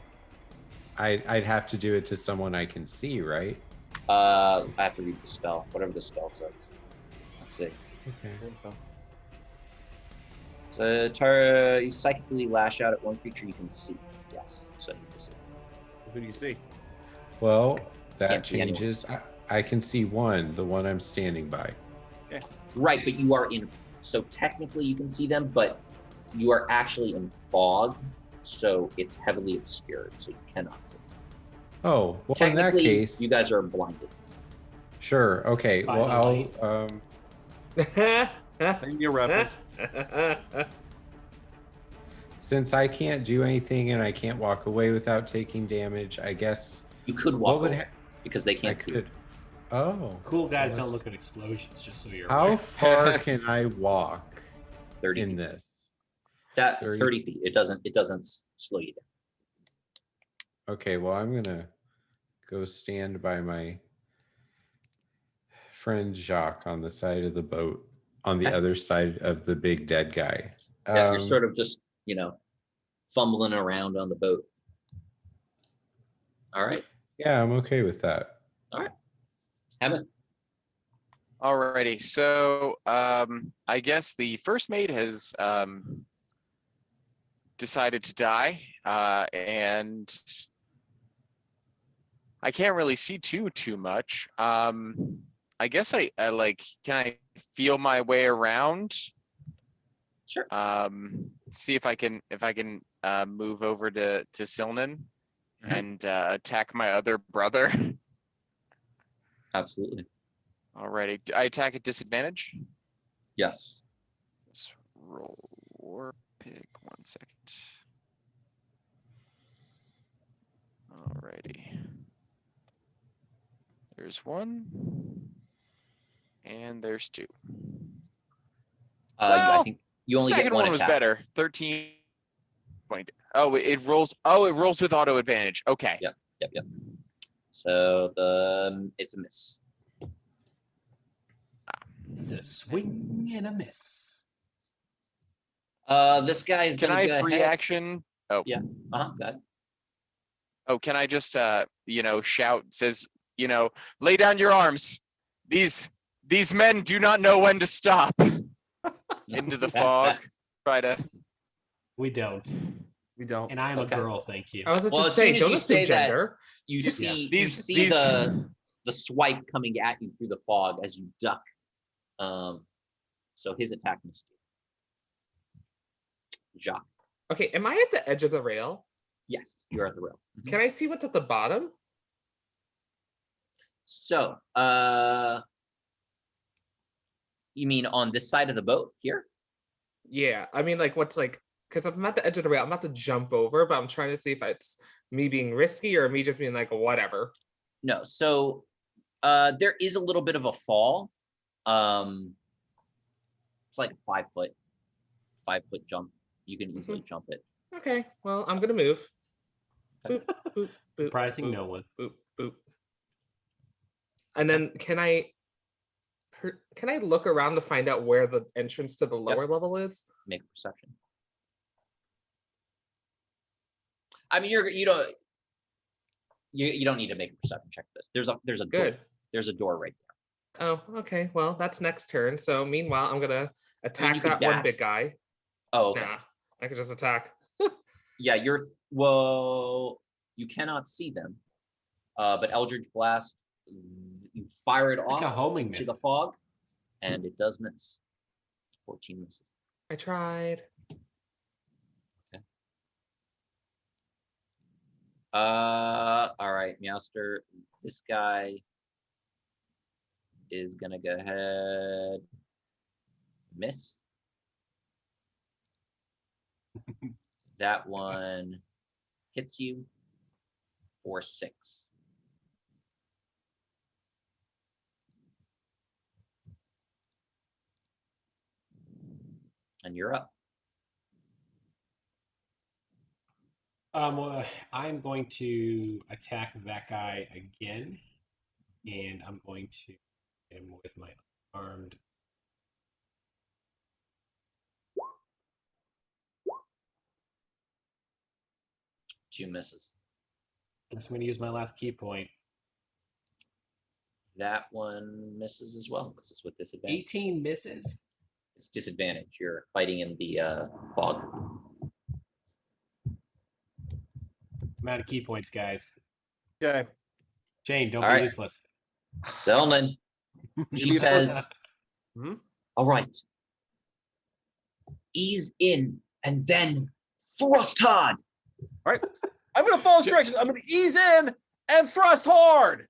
I'd have to do it to someone I can see, right? I have to read the spell, whatever the spell says. Let's see. Okay. So you psychically lash out at one creature you can see. Yes, so you can see. Who do you see? Well, that Can't see anyone. changes. I can see one, the one I'm standing by. Right, but you are in. So technically you can see them, but you are actually in fog, so it's heavily obscured, so you cannot see. Oh, well, in that Technically, case, you guys are blinded. sure. Okay. By Well, the I'll Give me a reference. since I can't do anything and I can't walk away without taking damage, I guess You could what walk would away because they I can't see. could. Oh. Cool guys Well, don't that's- look at explosions, just so you're How aware. far can I walk 30 in feet. this? That 30. 30 feet. It doesn't slow you down. Okay, well, I'm gonna go stand by my friend Jacques on the side of the boat, on the Okay. other side of the big dead guy. Yeah, you're sort of just, fumbling around on the boat. All right. Yeah, I'm okay with that. All right. Hemeth. Alrighty, so I guess the first mate has decided to die, and I can't really see too much. I guess I like, can I feel my way around? Sure. See if I can move over to Silnan and attack my other brother. Absolutely. Alrighty, I attack at disadvantage. Yes. Let's roll war pig. 1 second. Alrighty. There's 1, and there's 2. I think you only second get one was attack. better. 13. 20. Oh, it rolls. Oh, it rolls with auto advantage. Okay. Yep. So it's a miss. It's a swing and a miss. This guy is Can gonna I go free ahead. action? Oh. Yeah. Go ahead. Oh, can I just shout? Says, lay down your arms. These men do not know when to stop. Into the fog. Try to. We don't. We don't. And I am Okay. a girl, thank you. I was about Well, to as soon say, as don't you assume say that, gender. You Yeah. see These- the swipe coming at you through the fog as you duck. So his attack missed you. Jacques. Okay, am I at the edge of the rail? Yes, you're at the rail. Can I see what's at the bottom? So, you mean on this side of the boat here? Yeah, I mean, like, what's like, because if I'm at the edge of the rail, I'm about to jump over, but I'm trying to see if it's me being risky or me just being like, whatever. No. So, there is a little bit of a fall. It's like a 5 foot jump. You can easily jump it. Okay, well, I'm gonna move. Boop, boop, boop, Surprising boop, no one. boop, boop. And then can I look around to find out where the entrance to the lower level is? Make a perception. I mean, you don't need to make a perception check for this. There's a Good. door. There's a door right there. Oh, okay. Well, that's next turn. So meanwhile, I'm gonna attack you could that one dash. big guy. Oh, okay. Nah, I could just attack. Yeah, you cannot see them. But Eldritch Blast, you fire it Like a off homing to missile. the fog, and it does miss. 14 misses. I tried. All right, Meowster. This guy is gonna go ahead. Miss. That one hits you for 6. And you're up. Well, I'm going to attack that guy again, and I'm going to hit him with my armed. 2 misses. Guess I'm going to use my last key point. That one misses as well because it's with disadvantage. 18 misses. It's disadvantage. You're fighting in the fog. I'm out of key points, guys. Okay. Jane, don't All be right. useless. Selman, she says, all right, ease in and then thrust hard. All right. I'm going to follow instructions. I'm going to ease in and thrust hard.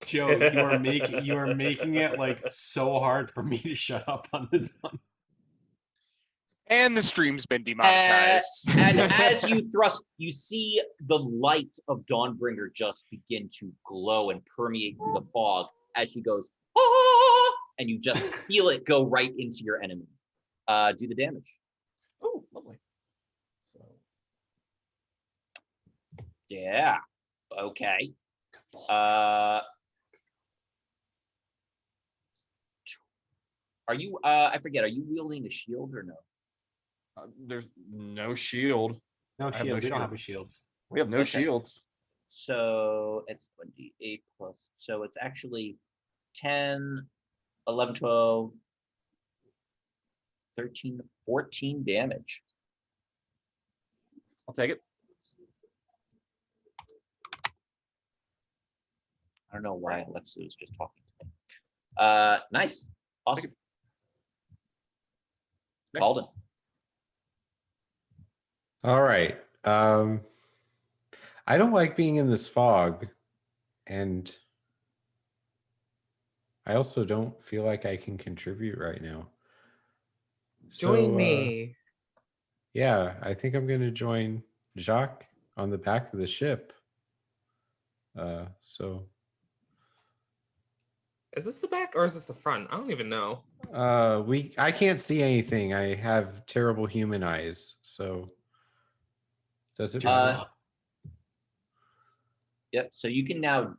Joe, you are making it like so hard for me to shut up on this one. And the stream's been demonetized. And as you thrust, you see the light of Dawnbringer just begin to glow and permeate through the fog as she goes, ah! And you just feel it go right into your enemy. Do the damage. Oh, lovely. So, yeah. Okay. Are you? I forget. Are you wielding a shield or no? there's no shield. No I have shield. no We don't shield. have a shields. We have no Okay. shields. So it's 28 plus. So it's actually 10, 11, 12, 13, 14 damage. I'll take it. I don't know why Alexia was just talking to me. Nice. Awesome. Next. Calden. All right. I don't like being in this fog, and I also don't feel like I can contribute right now. Join me. Yeah, I think I'm going to join Jacques on the back of the ship. So Is this the back or is this the front? I don't even know. I can't see anything. I have terrible human eyes. So does it matter? Yep. So you can now,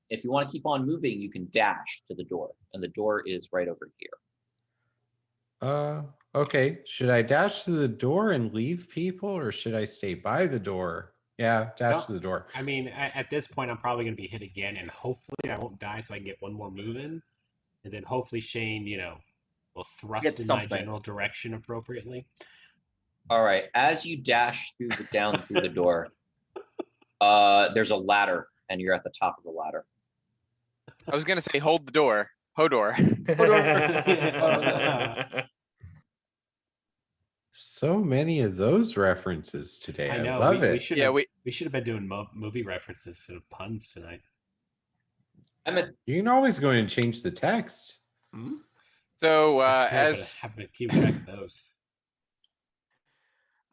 if you want to keep on moving, you can dash to the door, and the door is right over here. Okay. Should I dash to the door and leave people, or should I stay by the door? Yeah, dash to the door. I mean, at this point, I'm probably going to be hit again, and hopefully I won't die so I can get one more move in. And then hopefully Shane, will thrust in my general direction appropriately. All right. As you dash down through the door, there's a ladder, and you're at the top of the ladder. I was gonna say hold the door. Hodor. So many of those references today. I know. love it. We should have been doing movie references instead of puns tonight. You can always go in and change the text. Hmm? So as have to keep track of those.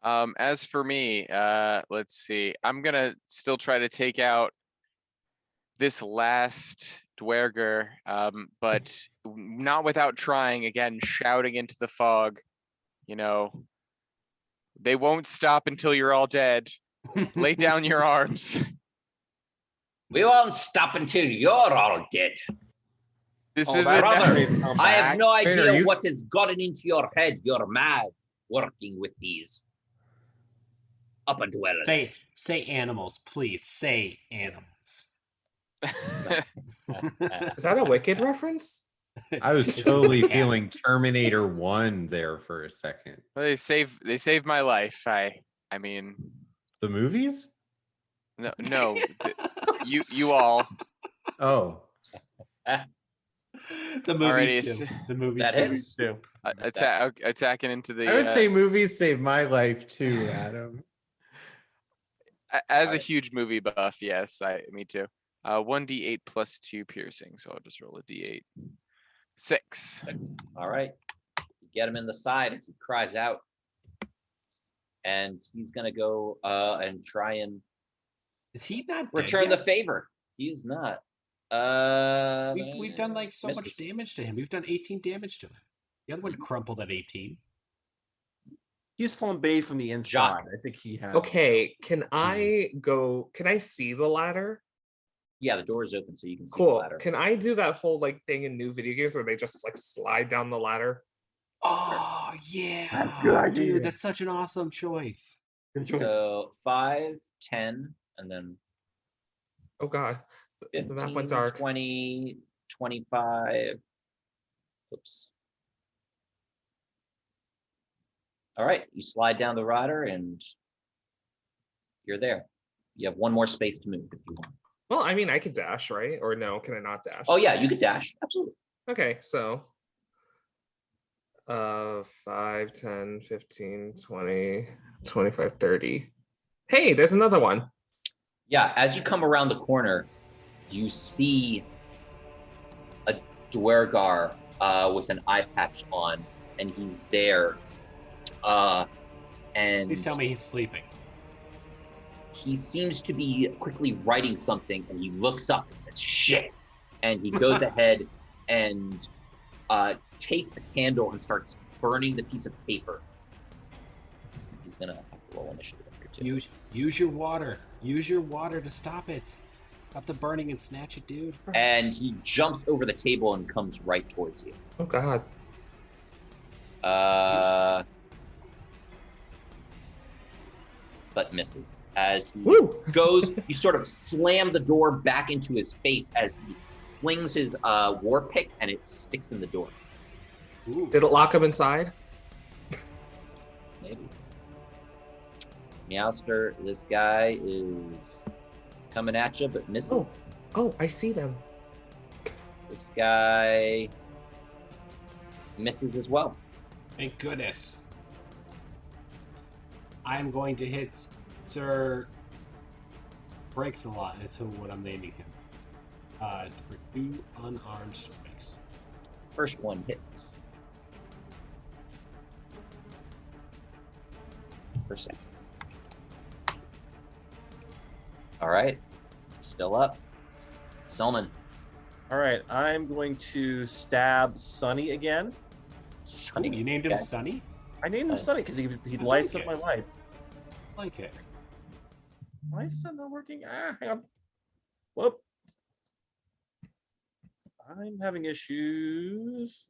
As for me, let's see. I'm gonna still try to take out this last Dwerger, but not without trying. Again, shouting into the fog. They won't stop until you're all dead. Lay down your arms. We won't stop until you're all dead. This is brother. I have no idea you... what has gotten into your head. You're mad working with these upper dwellers. Say animals, please. Say animals. Is that a Wicked reference? I was totally feeling Terminator 1 there for a second. Well, they saved my life. I mean, the movies? No, you all. Oh. The movies too. The movies too. Attacking into the. I would say movies saved my life too, Adam. As a huge movie buff, yes, me too. 1d8 plus 2 piercing, so I'll just roll a d8. 6. All right. You get him in the side as he cries out. And he's going to go and try and... Is he not return the favor? He's not. We've done like so much damage to him. We've done 18 damage to him. The other one crumpled at 18. He's flambéed from the inside. I think he has. Okay, can I see the ladder? Yeah, the door is open so you can see the ladder. Can I do that whole thing in new video games where they just slide down the ladder? Oh yeah. That's good idea. Dude, that's such an awesome choice. Good choice. So 5, 10, and then oh god. 15, the map went dark. 20, 25. Oops. All right, you slide down the ladder and you're there. You have one more space to move if you want. Well, I mean, I could dash, right? Or no, can I not dash? Oh yeah, you could dash. Absolutely. Okay, so 5, 10, 15, 20, 25, 30. Hey, there's another one. Yeah, as you come around the corner, you see a Dwergar with an eye patch on, and he's there. And please tell me he's sleeping. He seems to be quickly writing something, and he looks up and says, "Shit!" And he goes ahead and takes a candle and starts burning the piece of paper. He's gonna have to roll initiative here too. Use your water. Use your water to stop it. Stop the burning and snatch it, dude. And he jumps over the table and comes right towards you. Oh god. but misses. As he Woo! goes, you sort of slam the door back into his face as he flings his war pick, and it sticks in the door. Ooh. Did it lock him inside? Maybe. Meowster, this guy is coming at you, but misses. Oh, I see them. This guy misses as well. Thank goodness. I'm going to hit Sir Breaks a lot. That's what I'm naming him. For 2 unarmed strikes. First one hits. For 6. All right. Still up. Selman. All right, I'm going to stab Sunny again. Sonny. Ooh, you named him Okay. Sunny? I named him Oh. Sunny because he I lights like up my it. life. I like it. Why is that not working? Hang on. Whoop. I'm having issues.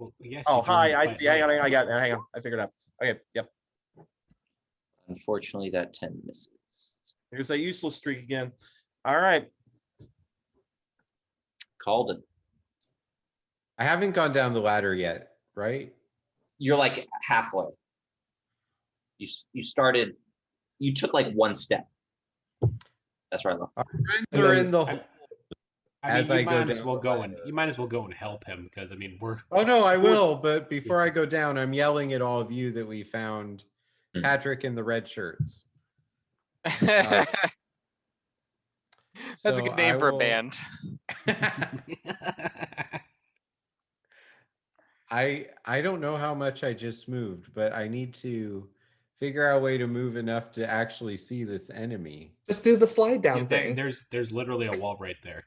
Well, yes. Oh, you drew him hi. to I fight see. Hang on. light. I got it. Hang on. I figured it out. Okay. Yep. Unfortunately, that 10 misses. Here's that useless streak again. All right. Calden. I haven't gone down the ladder yet, right? You're like halfway. You started. You took like one step. That's right. Our friends And are then in the. I mean, As you I go might as down well the go and ladder. you might as well go and help him because I mean we're Oh no, I will. But before I go down, I'm yelling at all of you that we found Mhm. Patrick in the red shirts. That's a So good name I for a will- band. I don't know how much I just moved, but I need to figure out a way to move enough to actually see this enemy. Just do the slide down thing. there's literally a wall right there.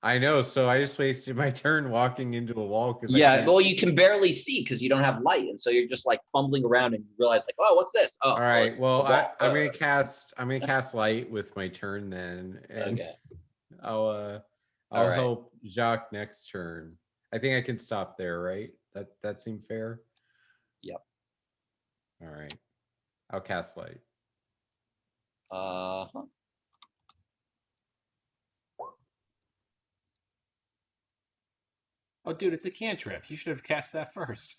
I know, so I just wasted my turn walking into a wall because Yeah. Well, you can barely see because you don't have light, and so you're just like fumbling around, and you realize like, oh, what's this? Oh, All right. it's Well, a wall. I'm gonna cast light with my turn then, and Okay. I'll All right. help Jacques next turn. I think I can stop there, right? That seemed fair. Yep. All right. I'll cast light. Uh-huh. Oh, dude, it's a cantrip. You should have cast that first.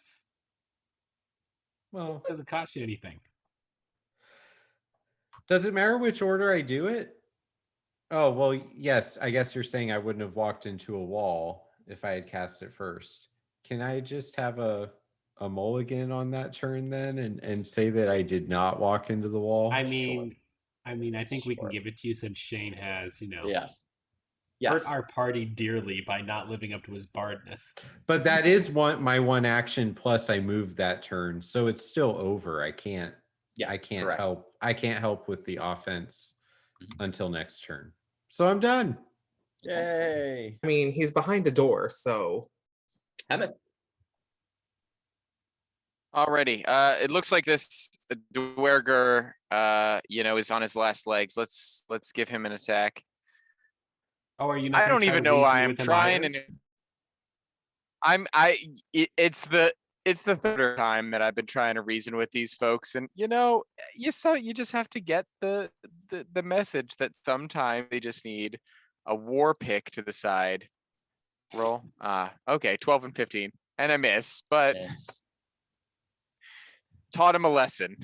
Well, It doesn't cost you anything. does it matter which order I do it? Oh, well, yes. I guess you're saying I wouldn't have walked into a wall if I had cast it first. Can I just have a mulligan on that turn then and say that I did not walk into the wall? I mean, I think we can Sure. give it to you since Shane has, Yes. hurt our party dearly by not living up to his bardness. But that is my one action plus I moved that turn. So it's still over. I can't Yes. help. I can't help with the offense Mhm. until next turn. So I'm done. Yay. I mean, he's behind a door, so Emmett. Alrighty. It looks like this Dwerger, is on his last legs. Let's give him an attack. Oh, are you not? I gonna don't try even to know why reason I'm with him trying, either? and it's the third time that I've been trying to reason with these folks, and you just have to get the message that sometimes they just need a war pick to the side. Roll. Okay, 12 and 15, and I miss, but Yes. taught him a lesson.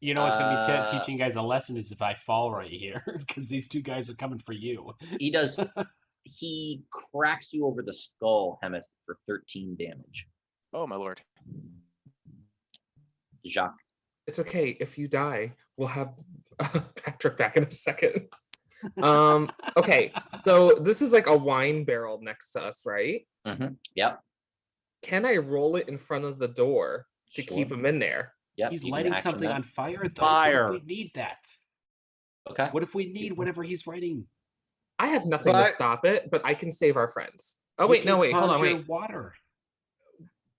You know what's going to be Uh, teaching you guys a lesson is if I fall right here, because these two guys are coming for you. He does. He cracks you over the skull, Hemeth, for 13 damage. Oh my lord. Jacques. it's okay. If you die, we'll have Patrick back in a second. Okay, so this is like a wine barrel next to us, right? Mm-hmm. Yep. Can I roll it in front of the door to Sure. keep him in there? Yep. He's you can lighting action something that. on fire, though. Fire. What if we need that? Okay. What if we need whatever he's writing? I have nothing But- to stop it, but I can save our friends. Oh You wait, can no, wait, hold on, conjure wait. water.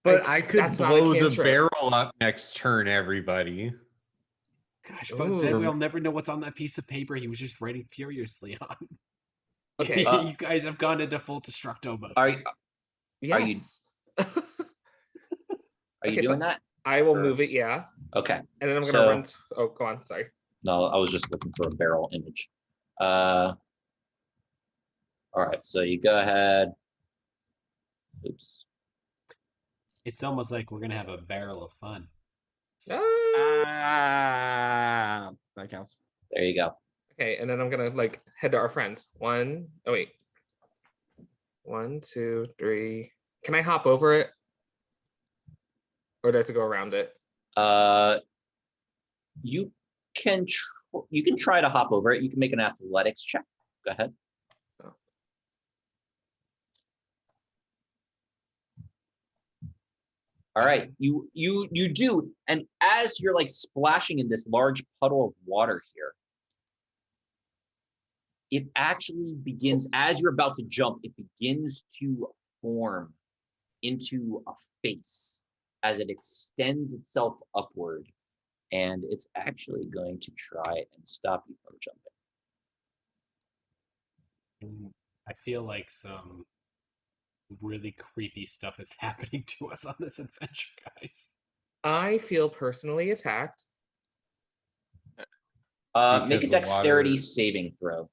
But I could that's not a blow the cantrip. barrel up next turn, everybody. Gosh, but then Ooh. we'll never know what's on that piece of paper he was just writing furiously on. Okay. You guys have gone into full destructo mode. Are you Yes. are you Okay, so- doing that? I will Sure. move it, yeah. Okay. And then I'm gonna So- run. Oh, go on. Sorry. No, I was just looking for a barrel image. All right, so you go ahead. Oops. It's almost like we're gonna have a barrel of fun. Ah! That counts. There you go. Okay, and then I'm gonna like head to our friends. One. Oh wait. 1, 2, 3. Can I hop over it? Or do I have to go around it? You can try to hop over it. You can make an athletics check. Go ahead. Oh. All right, you do, and as you're like splashing in this large puddle of water here, it actually begins, as you're about to jump, it begins to form into a face as it extends itself upward, and it's actually going to try and stop you from jumping. I feel like some really creepy stuff is happening to us on this adventure, guys. I feel personally attacked. Make a the dexterity water- saving throw.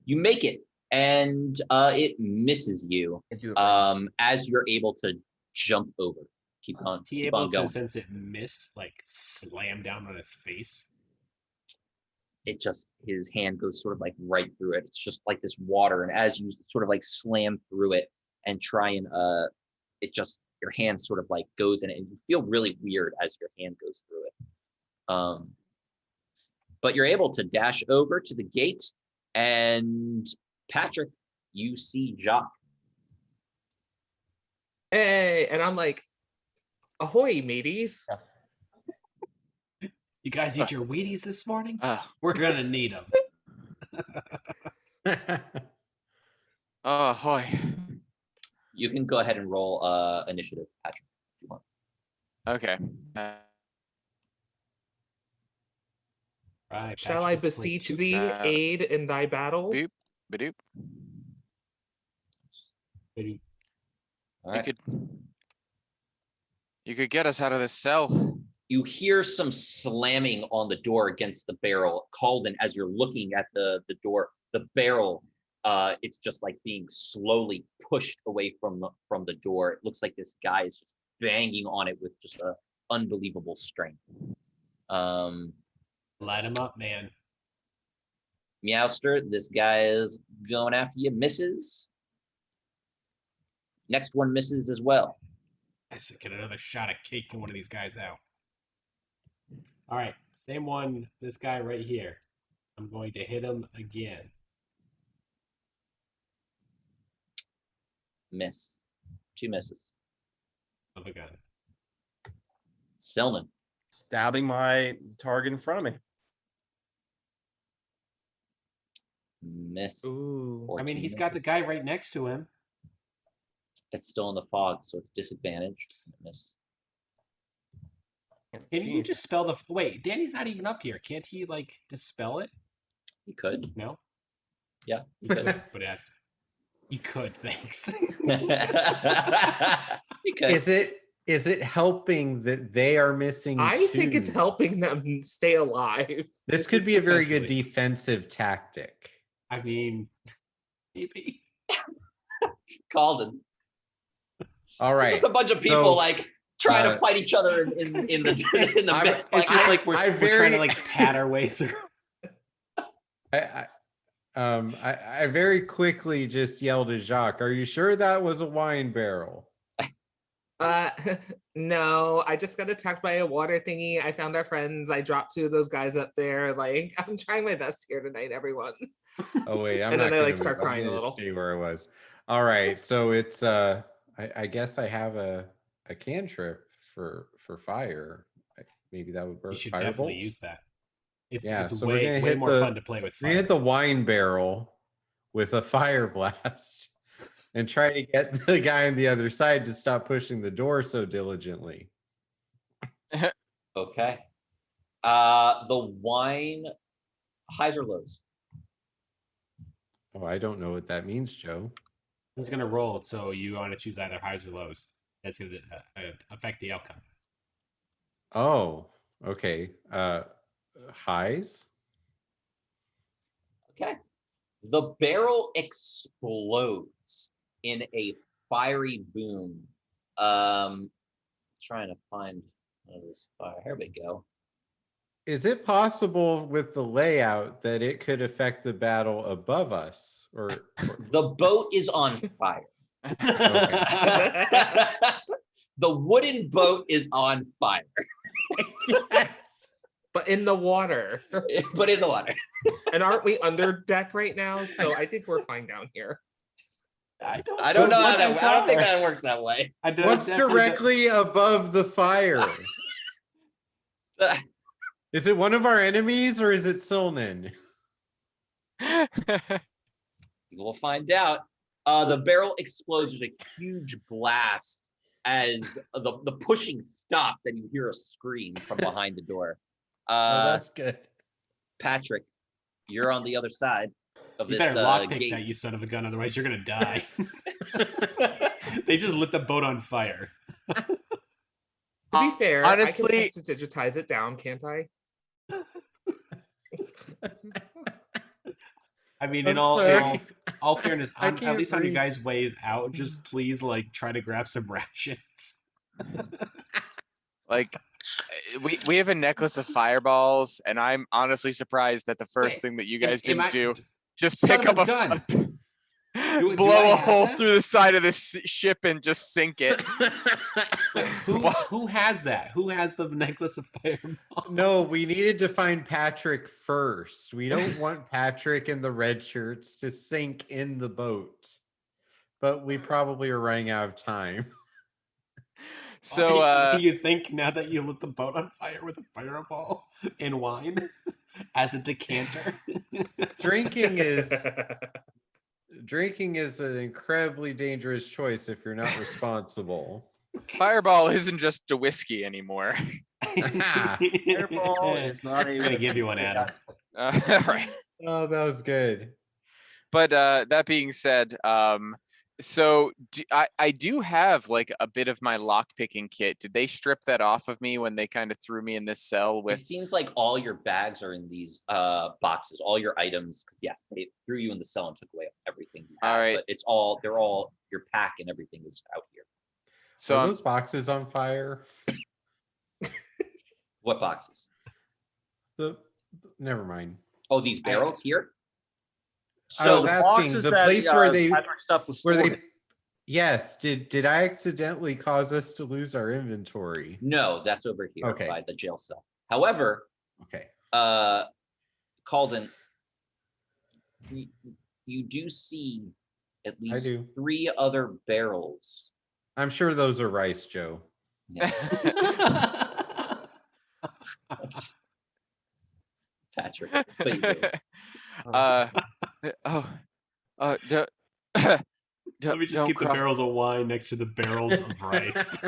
You make it, and it misses you Can't do it right now. as you're able to jump over. Keep on able going. to, since it missed, like slam down on his face. It just, his hand goes sort of like right through it. It's just like this water, and as you sort of like slam through it and try and it just, your hand sort of like goes in it, and you feel really weird as your hand goes through it. But you're able to dash over to the gate, and Patrick, you see Jacques. Hey, and I'm like, ahoy, mateys. You guys eat your Wheaties this morning? Oh, We're gonna need them. boy. You can go ahead and roll initiative, Patrick, if you want. Okay. Right, Shall I Patrick, let's play beseech two- thee, aid in thy battle? Boop. Badoop. All right. You could get us out of this cell. You hear some slamming on the door against the barrel. Calden, as you're looking at the door, the barrel, it's just like being slowly pushed away from the door. It looks like this guy is just banging on it with just a unbelievable strength. Light him up, man. Meowster, this guy is going after you. Misses. Next one misses as well. I should get another shot at caking one of these guys out. All right, same one. This guy right here. I'm going to hit him again. Miss. 2 misses. Of a gun. Selman. Stabbing my target in front of me. Miss. Ooh. I mean, 14 he's got the misses. guy right next to him. It's still in the fog, so it's disadvantaged. Miss. Can't Can see you anything. dispel the? Wait, Danny's not even up here. Can't he like dispel it? He could. No, Yeah, he he could. could, but it has to. He could. Thanks. He could. Is it helping that they are missing I think it's two? helping them stay alive. This could be a very good Potentially. defensive tactic. I mean, maybe. Calden. All right. Just a bunch of people so, like trying to fight each other in the in the I'm- midst. It's just like we're I trying to very- like pat our way through. I very quickly just yelled at Jacques, "Are you sure that was a wine barrel?" No, I just got attacked by a water thingy. I found our friends. I dropped 2 of those guys up there. Like, I'm trying my best here tonight, everyone. Oh wait, I'm And not then I, like, gonna start move. I'm crying a gonna little. Stay where I was. All right, so it's I guess I have a cantrip for fire. Maybe that would work. You should Firebolt? definitely use that. It's Yeah, it's so we're gonna way hit more the- fun to play with We're gonna fire. hit the wine barrel with a fire blast and try to get the guy on the other side to stop pushing the door so diligently. Okay. The wine highs or lows. Oh, I don't know what that means, Joe. It's gonna roll, so you want to choose either highs or lows. That's gonna affect the outcome. Oh, okay. Highs? Okay. The barrel explodes in a fiery boom. Trying to find this fire. Here we go. Is it possible with the layout that it could affect the battle above us? Or The boat is on fire. Okay. The wooden boat is on fire. Yes. But in the water. But in the water. And aren't we under deck right now? So I think we're fine down here. I don't know how that. I don't think that works that way. What's directly above the fire? Is it one of our enemies or is it Solnin? We'll find out. The barrel explodes with a huge blast as the pushing stops and you hear a scream from behind the door. Oh, that's good. Patrick, you're on the other side of You this better lockpick gate. that, you son of a gun, otherwise you're gonna die. They just lit the boat on fire. To be fair, honestly, I can digitize it down, can't I? I mean, I'm in all fairness, I at can't least on your breathe. guys' ways out, just please like try to grab some rations. Like, we have a necklace of fireballs, and I'm honestly surprised that the first thing that you guys didn't do, just Son pick of up a gun. Do blow I a have hole that? through the side of this ship and just sink it. Who has that? Who has the necklace of fireballs? No, we needed to find Patrick first. We don't want Patrick and the red shirts to sink in the boat. But we probably are running out of time. So you think now that you lit the boat on fire with a fireball and wine as a decanter? Drinking is an incredibly dangerous choice if you're not responsible. Fireball isn't just a whiskey anymore. Fireball is not I'm gonna give you one, Adam. Right. Oh, that was good. But that being said, so I do have like a bit of my lock picking kit. Did they strip that off of me when they kind of threw me in this cell It with? seems like all your bags are in these boxes, all your items. Because yes, they threw you in the cell and took away everything you had. All right. But they're all your pack and everything is out here. So Are those boxes on fire? What boxes? Never mind. Oh, these barrels here. I was So asking boxes the that, place where Patrick stuff was where stored they in. Yes, did I accidentally cause us to lose our inventory? no, that's over here Okay. by the jail cell. However, Okay. Calden, you do see at least do. 3 other barrels. I'm sure those are rice, Joe. Yeah, Patrick. But you do. Let me just keep the barrels of wine next to the barrels of rice.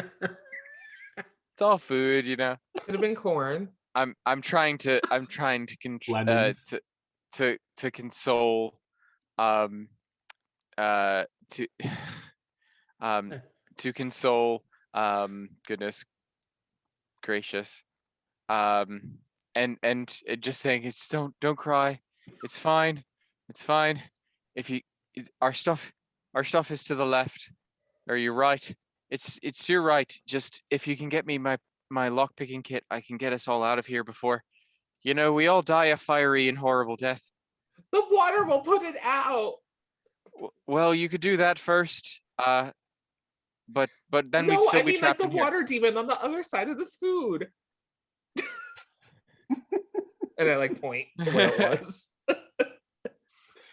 It's all food, you know. Could have been corn. I'm trying to Lemons. to console to to console goodness gracious and just saying it's don't cry, it's fine, if you our stuff is to the left, or you're right, it's to your right. Just if you can get me my lockpicking kit, I can get us all out of here before, you know, we all die a fiery and horrible death. The water will put it out. Well, you could do that first, but then No, we'd still I be mean trapped like in the here. water demon on the other side of this food. And I like point to where it was.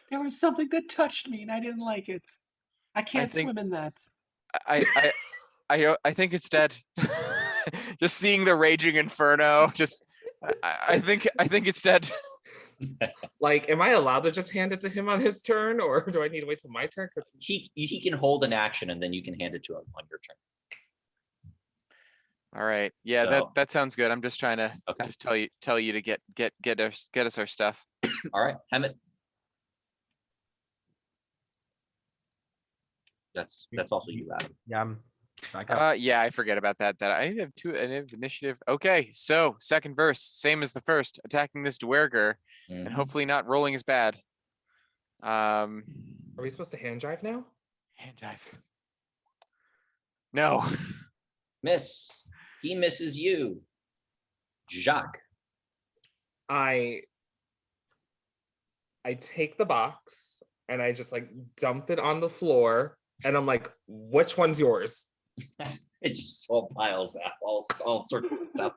There was something that touched me and I didn't like it. I can't think- swim in that. I think it's dead. Just seeing the raging inferno, just I think it's dead. Like, am I allowed to just hand it to him on his turn, or do I need to wait till my turn? Because He can hold an action and then you can hand it to him on your turn. All right, yeah, So- that sounds good. I'm just trying to Okay. just tell you to get us our stuff. All right, Hammett. That's also you, Adam. Yeah, I'm back up. Yeah, I forget about that. That I have initiative. Okay, so second verse, same as the first, attacking this dwerger, and hopefully not rolling as bad. Are we supposed to hand drive now? Hand drive. No. Miss. He misses you. Jacques. I take the box and I just like dump it on the floor, and I'm like, which one's yours? It just all piles out, all sorts of stuff.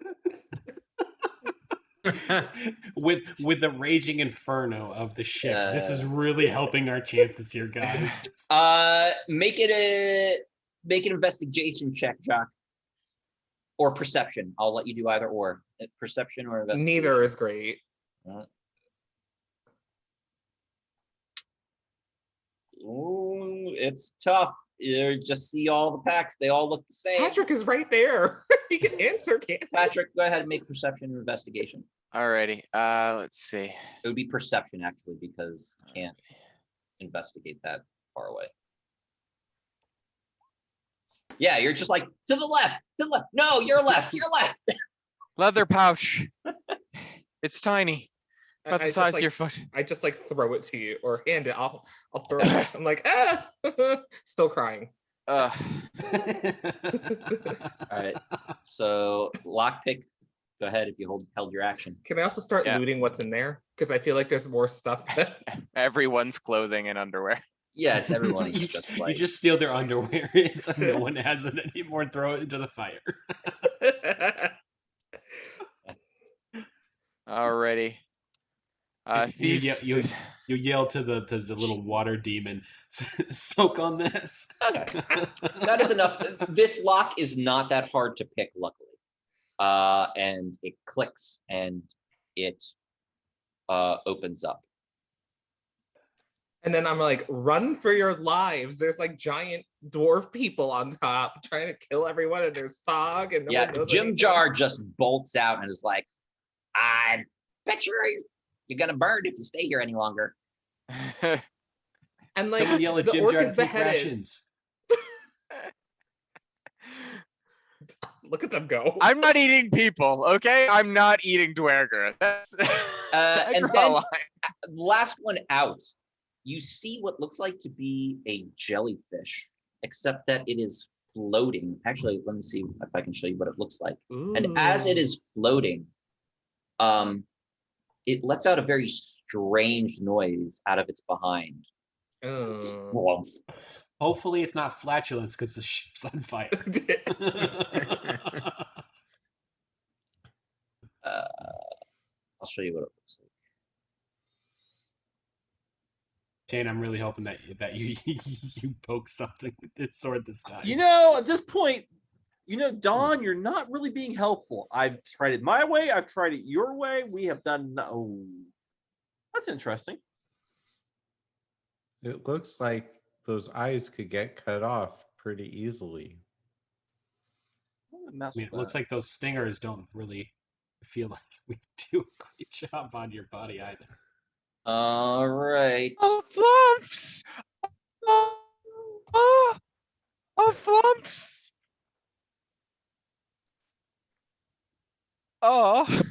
with the raging inferno of the ship, this is really helping our chances here, guys. Make an investigation check, Jacques, or perception. I'll let you do either or. Perception or investigation. Neither is great. Ooh, it's tough. You just see all the packs. They all look the same. Patrick is right there. He can answer, can't he? Patrick, go ahead and make perception or investigation. Alrighty. Let's see. It would be perception, actually, because you can't investigate that far away. Yeah, you're just like, to the left, to the left. No, you're left, you're left. Leather pouch. It's tiny. About the size of your foot. I just like throw it to you or hand it. I'll throw it. I'm like, still crying. All right. So lockpick, go ahead if you held your action. Can I also start looting what's in there? Because I feel like there's more stuff. Everyone's clothing and underwear. Yeah, it's everyone. You just steal their underwear, so no one has it anymore. Throw it into the fire. Alrighty. Thieves. You yell to the little water demon, soak on this. Okay. That is enough. This lock is not that hard to pick, luckily. And it clicks and it opens up. And then I'm like, run for your lives. There's like giant dwarf people on top trying to kill everyone, and there's fog. And no one knows Jim anything. Jar just bolts out and is like, I bet you're gonna burn if you stay here any longer. And like, someone yell at the Jim orc Jar is to take beheaded. rations. Look at them go. I'm not eating people, okay? I'm not eating dwerger. That's I And draw a then line. last one out, you see what looks like to be a jellyfish, except that it is floating. Actually, let me see if I can show you what it looks like. And as it is floating, it lets out a very strange noise out of its behind. Hopefully it's not flatulence because the ship's on fire. I'll show you what it looks like. Shane, I'm really hoping that you poke something with this sword this time. At this point, Don, you're not really being helpful. I've tried it my way. I've tried it your way. We have done no. That's interesting. It looks like those eyes could get cut off pretty easily. I mean, it looks like those stingers don't really feel like we do a great job on your body either. All right. Oh, flumps! Oh, flumps! Oh.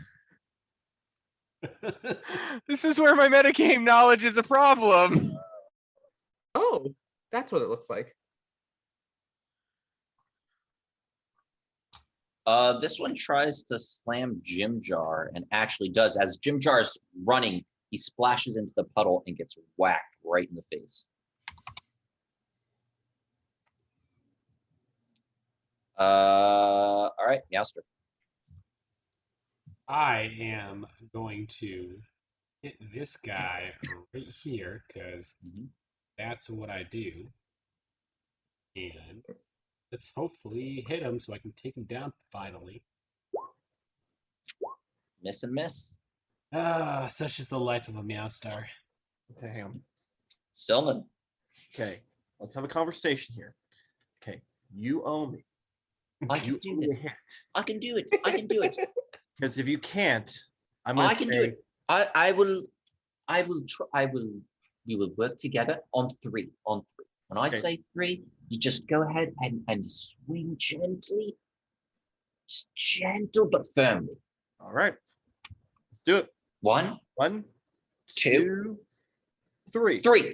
This is where my metagame knowledge is a problem. Oh, that's what it looks like. This one tries to slam Jim Jar and actually does. As Jim Jar is running, he splashes into the puddle and gets whacked right in the face. All right, Yowster. I am going to hit this guy right here because that's what I do. And let's hopefully hit him so I can take him down finally. Miss and miss. Such is the life of a Meowstar. Damn. Silman. Okay, let's have a conversation here. Okay, you owe me. I can do this. I can do it. I can do it. Because if you can't, I'm gonna do it. I will try. We will work together on three. On three. When I Okay. say 3, you just go ahead and swing gently. Just gentle but firmly. All right. Let's do it. 1, 1, 2, 2, 3. 3.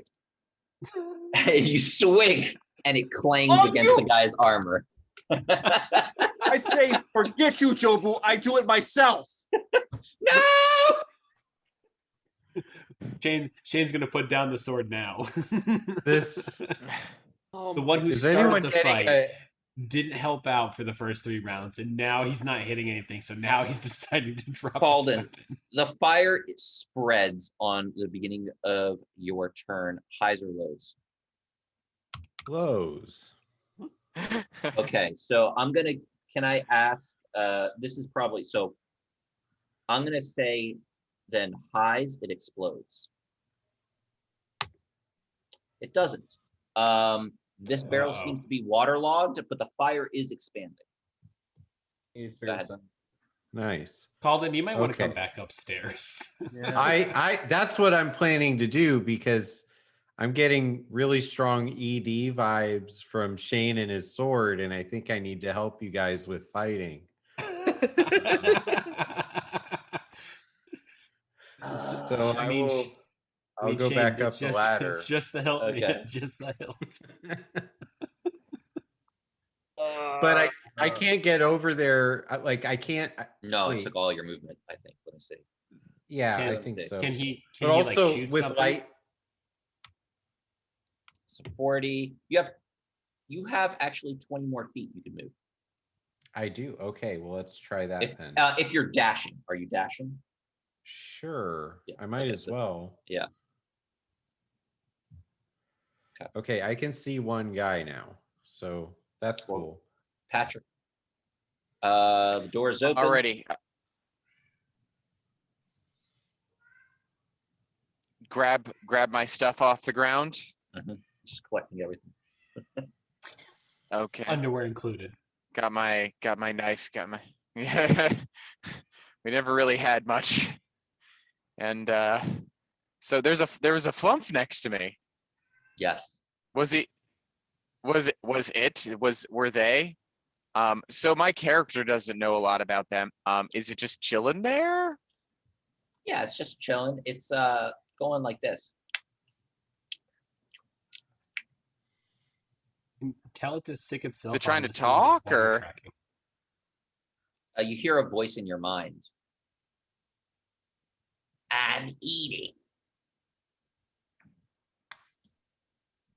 And you swing, and it clangs Oh, against the guy's armor. I say, forget you, Jobu. I do it myself. No! Shane's gonna put down the sword now. This The one who is started anyone the getting fight didn't help out for the first 3 rounds, and now he's not hitting anything. So now he's deciding to drop his Paulden, weapon. the fire spreads on the beginning of your turn. Highs or lows? lows? Okay, so can I ask, this is probably, so I'm gonna say then highs, it explodes. It doesn't. This barrel Uh-oh. seems to be waterlogged, but the fire is expanding. You need to Go figure ahead. this out. Nice. Paulden, you might want to come Okay. back upstairs. Yeah. I that's what I'm planning to do because I'm getting really strong ED vibes from Shane and his sword, and I think I need to help you guys with fighting. So I I mean, will. I I'll mean, go Shane, back up it's the just, ladder. It's just the hilt, Okay. man. Just the hilt. But I can't get over there. Like I can't. No, it wait. took all your movement, I think. Let me see. Yeah, Can- I think so. Can he? But Can he also like shoot with something? light. So 40. You have actually 20 more feet you can move. I do. Okay, well let's try that If then. if you're dashing, are you dashing? Sure. Yeah, I might okay, as so- well. yeah. Okay, I can see one guy now. So that's Cool. cool. Patrick. The door is open. Already. Grab my stuff off the ground. Just collecting everything. Okay. Underwear included. Got my knife. Got my. We never really had much, and so there was a flump next to me. Yes. Were they? So my character doesn't know a lot about them. Is it just chilling there? Yeah, it's just chilling. It's going like this. Tell it to sick itself. Is it trying on to listening talk, while we're or- tracking. You hear a voice in your mind. I'm eating.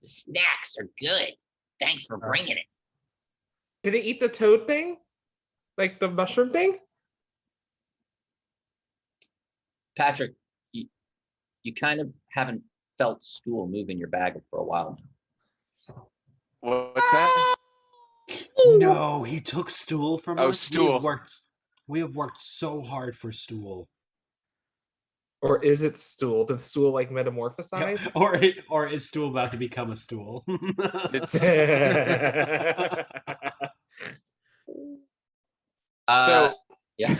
The snacks are good. Thanks for bringing it. Did it eat the toad thing? Like the mushroom thing? Patrick, you kind of haven't felt stool move in your bag for a while now. What's that? No, he took stool from Oh, us. stool. We have worked so hard for stool. Or is it stool? Did stool like metamorphosize? Or is stool about to become a stool? It's so. Yeah.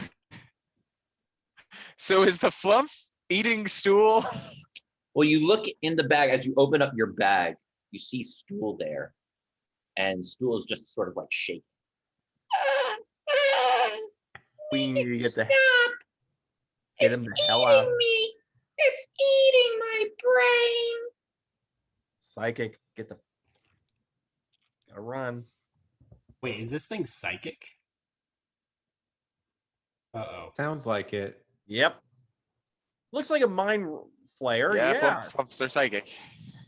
So is the flump eating stool? Well, you look in the bag as you open up your bag, you see stool there, and stool is just sort of like shaking. We need to get the Stop! get him the hell out. Me. It's eating my brain. Psychic. Get the. Gotta run. Wait, is this thing psychic? Uh-oh. Sounds like it. Yep. Looks like a mind flayer. Yeah. Flumps are psychic.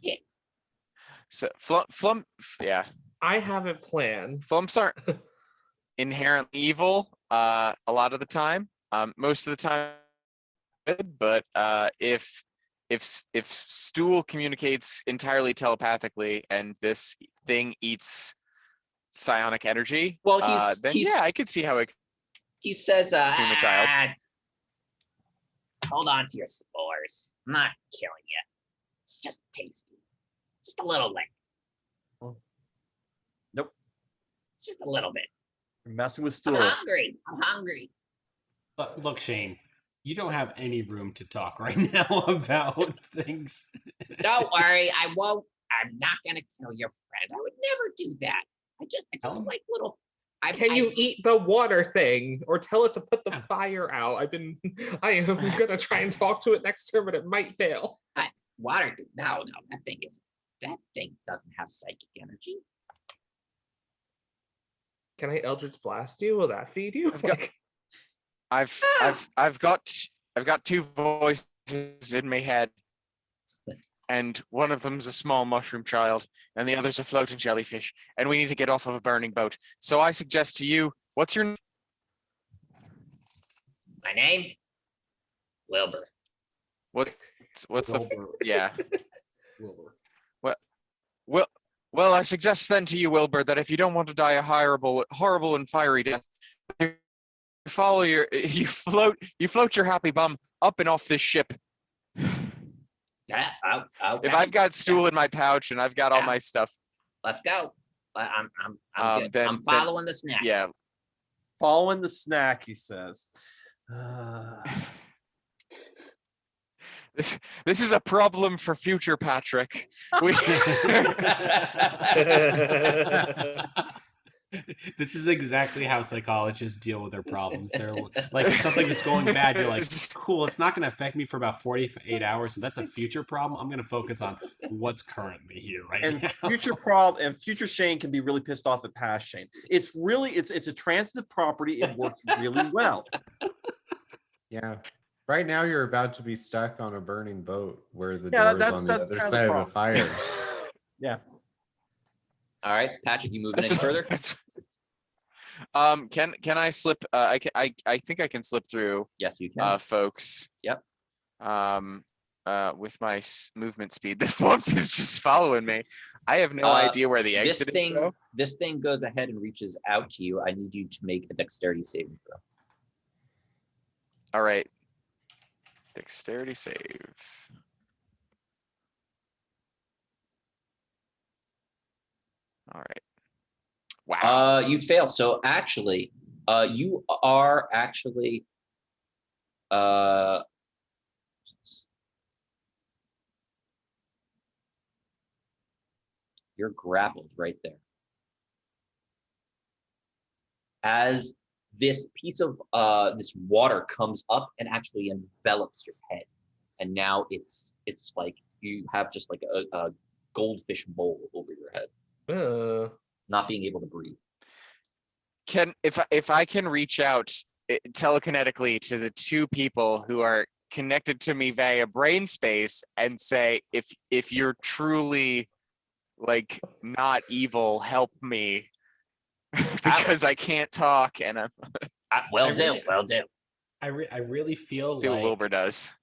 Yeah. So yeah. I have a plan. Flumps aren't inherently evil a lot of the time. Most of the time good, but if stool communicates entirely telepathically and this thing eats psionic energy, Well, then he's yeah, I could see how it he says, Doom a child. Hold on to your spores. I'm not killing you. It's just tasty. Just a little bit. Nope. Just a little bit. You're messing with I'm stool. hungry. I'm hungry. Look, Shane, you don't have any room to talk right now about things. Don't worry. I won't I'm not gonna kill your friend. I would never do that. I just like little. Can you eat the water thing or tell it to put the fire out? I am gonna try and talk to it next turn, but it might fail. Water? No, that thing doesn't have psychic energy. Can I Eldritch Blast you? Will that feed you? I've got two voices in my head, and one of them's a small mushroom child, and the other's a floating jellyfish, and we need to get off of a burning boat. So I suggest to you, what's your name? My name? Wilbur. What's Wilbur. yeah? Wilbur. Well, I suggest then to you, Wilbur, that if you don't want to die a horrible and fiery death, you float your happy bum up and off this ship. Okay. If I've got stool in my pouch and I've got all my stuff, let's go. I'm good. I'm following the snack. Yeah, Following the snack, he says. This is a problem for future Patrick. This is exactly how psychologists deal with their problems. They're like, if something that's going bad, you're like, cool, it's not going to affect me for about 48 hours. So that's a future problem. I'm going to focus on what's currently here And now. future Shane can be really pissed off at past Shane. It's a transitive property. It works really well. Yeah. Right now, you're about to be stuck on a burning boat where the Yeah, door's on the other side of the fire. Yeah. All right, Patrick, you moving any further? Can I slip? I think I can slip through. Yes, you can. Folks. Yep. With my movement speed, this wolf is just following me. I have no idea where the exit is. Though. This thing goes ahead and reaches out to you. I need you to make a dexterity saving throw. All right. Dexterity save. All right. Wow. You failed. So actually, you are actually you're grappled right there. As this piece of this water comes up and actually envelops your head, and now it's like you have just like a goldfish bowl over your head, not being able to breathe. If I can reach out telekinetically to the two people who are connected to me via brain space and say, if you're truly like not evil, help me. Because I can't talk, and I'm. Will do. I really feel See like what Wilbur does.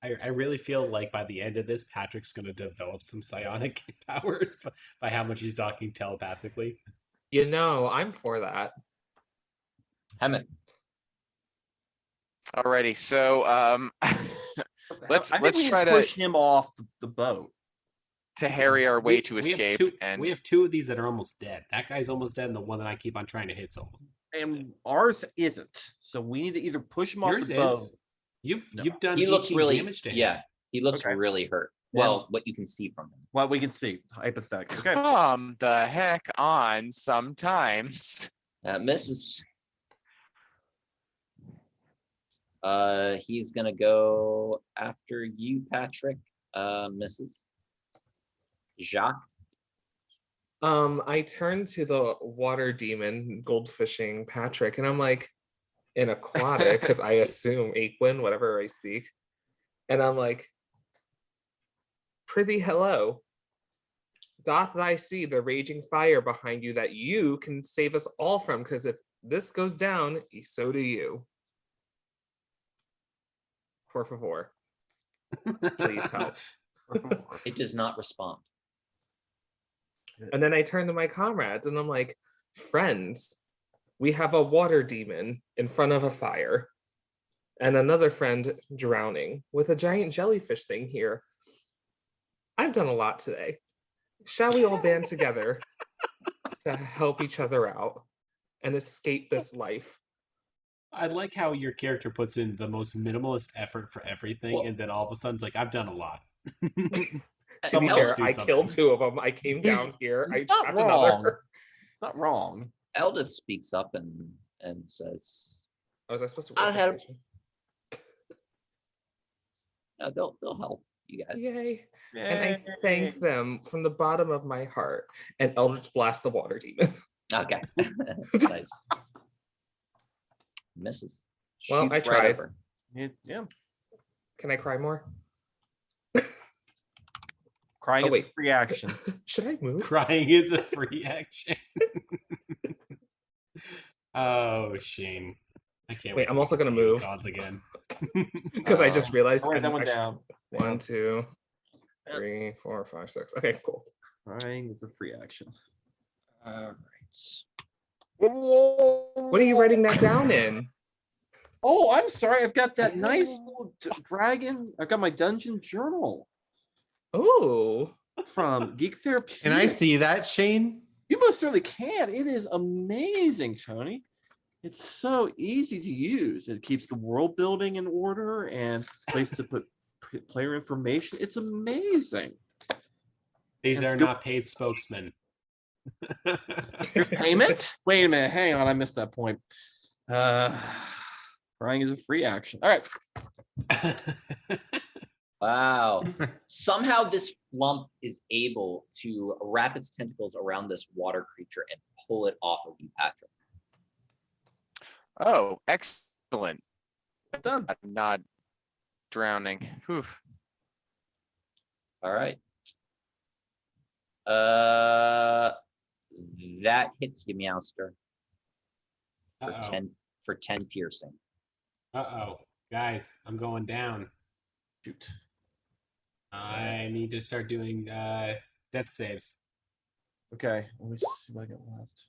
I really feel like by the end of this, Patrick's going to develop some psionic powers by how much he's talking telepathically. I'm for that. Hemeth. Alrighty, so let's try to push him off the boat. To harry our way to escape. We have two of these that are almost dead. That guy's almost dead, and the one that I keep on trying to hit's almost. And ours isn't. So we need to either push him off the boat. You've done. He looks really damage to him. Yeah. He looks really hurt. Well, what you can see from him. What we can see, hypothetically. Okay. Come the heck on sometimes. Misses. He's gonna go after you, Patrick. Misses. Jacques. I turn to the water demon goldfishing Patrick, and I'm like, in aquatic, because I assume Aquin, whatever I speak. And I'm like, prithee hello. Doth thy see the raging fire behind you that you can save us all from? Because if this goes down, so do you. Por favor. Please help. It does not respond. And then I turn to my comrades and I'm like, friends, we have a water demon in front of a fire and another friend drowning with a giant jellyfish thing here. I've done a lot today. Shall we all band together to help each other out and escape this life? I like how your character puts in the most minimalist effort for everything, and then all of a sudden it's like, I've done a lot. To be Eldritch fair, do I something. killed 2 of them. I came He's- down here. I he's not trapped wrong. another. It's not wrong. Eldritch speaks up and says, Oh, was I supposed to I'll roll help. persuasion? no, they'll help you guys. Yay. And I Yay. thank them from the bottom of my heart. And Eldritch blasts the water demon. Okay. Nice. Misses. Well, Shoots I tried. over. Yeah. Can I cry more? Crying Oh, is wait. a free action. Should I move? Crying is a free action. Oh, Shane. I can't Wait, wait. I'm till we also can gonna see you in move. Gods again. Because I just realized. I'll write that I'm one actually- down. 1, 2, 3, 4, 5, 6. Okay, cool. Crying is a free action. All right. What are you writing that down in? Oh, I'm sorry. I've got that nice little dragon. I've got my dungeon journal Oh, from Geek Therapeutics. Can I see that, Shane? You most certainly can. It is amazing, Tony. It's so easy to use. It keeps the world building in order and place to put player information. It's amazing. These Let's are go. not paid spokesmen. Payment? Wait a minute. Hang on. I missed that point. Crying is a free action. All right. Wow. Somehow this lump is able to wrap its tentacles around this water creature and pull it off of you, Patrick. Oh, excellent. Done. I'm not drowning. Whew. All right. That hits you, Meowster, for Uh-oh. 10 piercing. Uh-oh. Guys, I'm going down. Shoot. I need to start doing death saves. Okay. Let me see what I got left.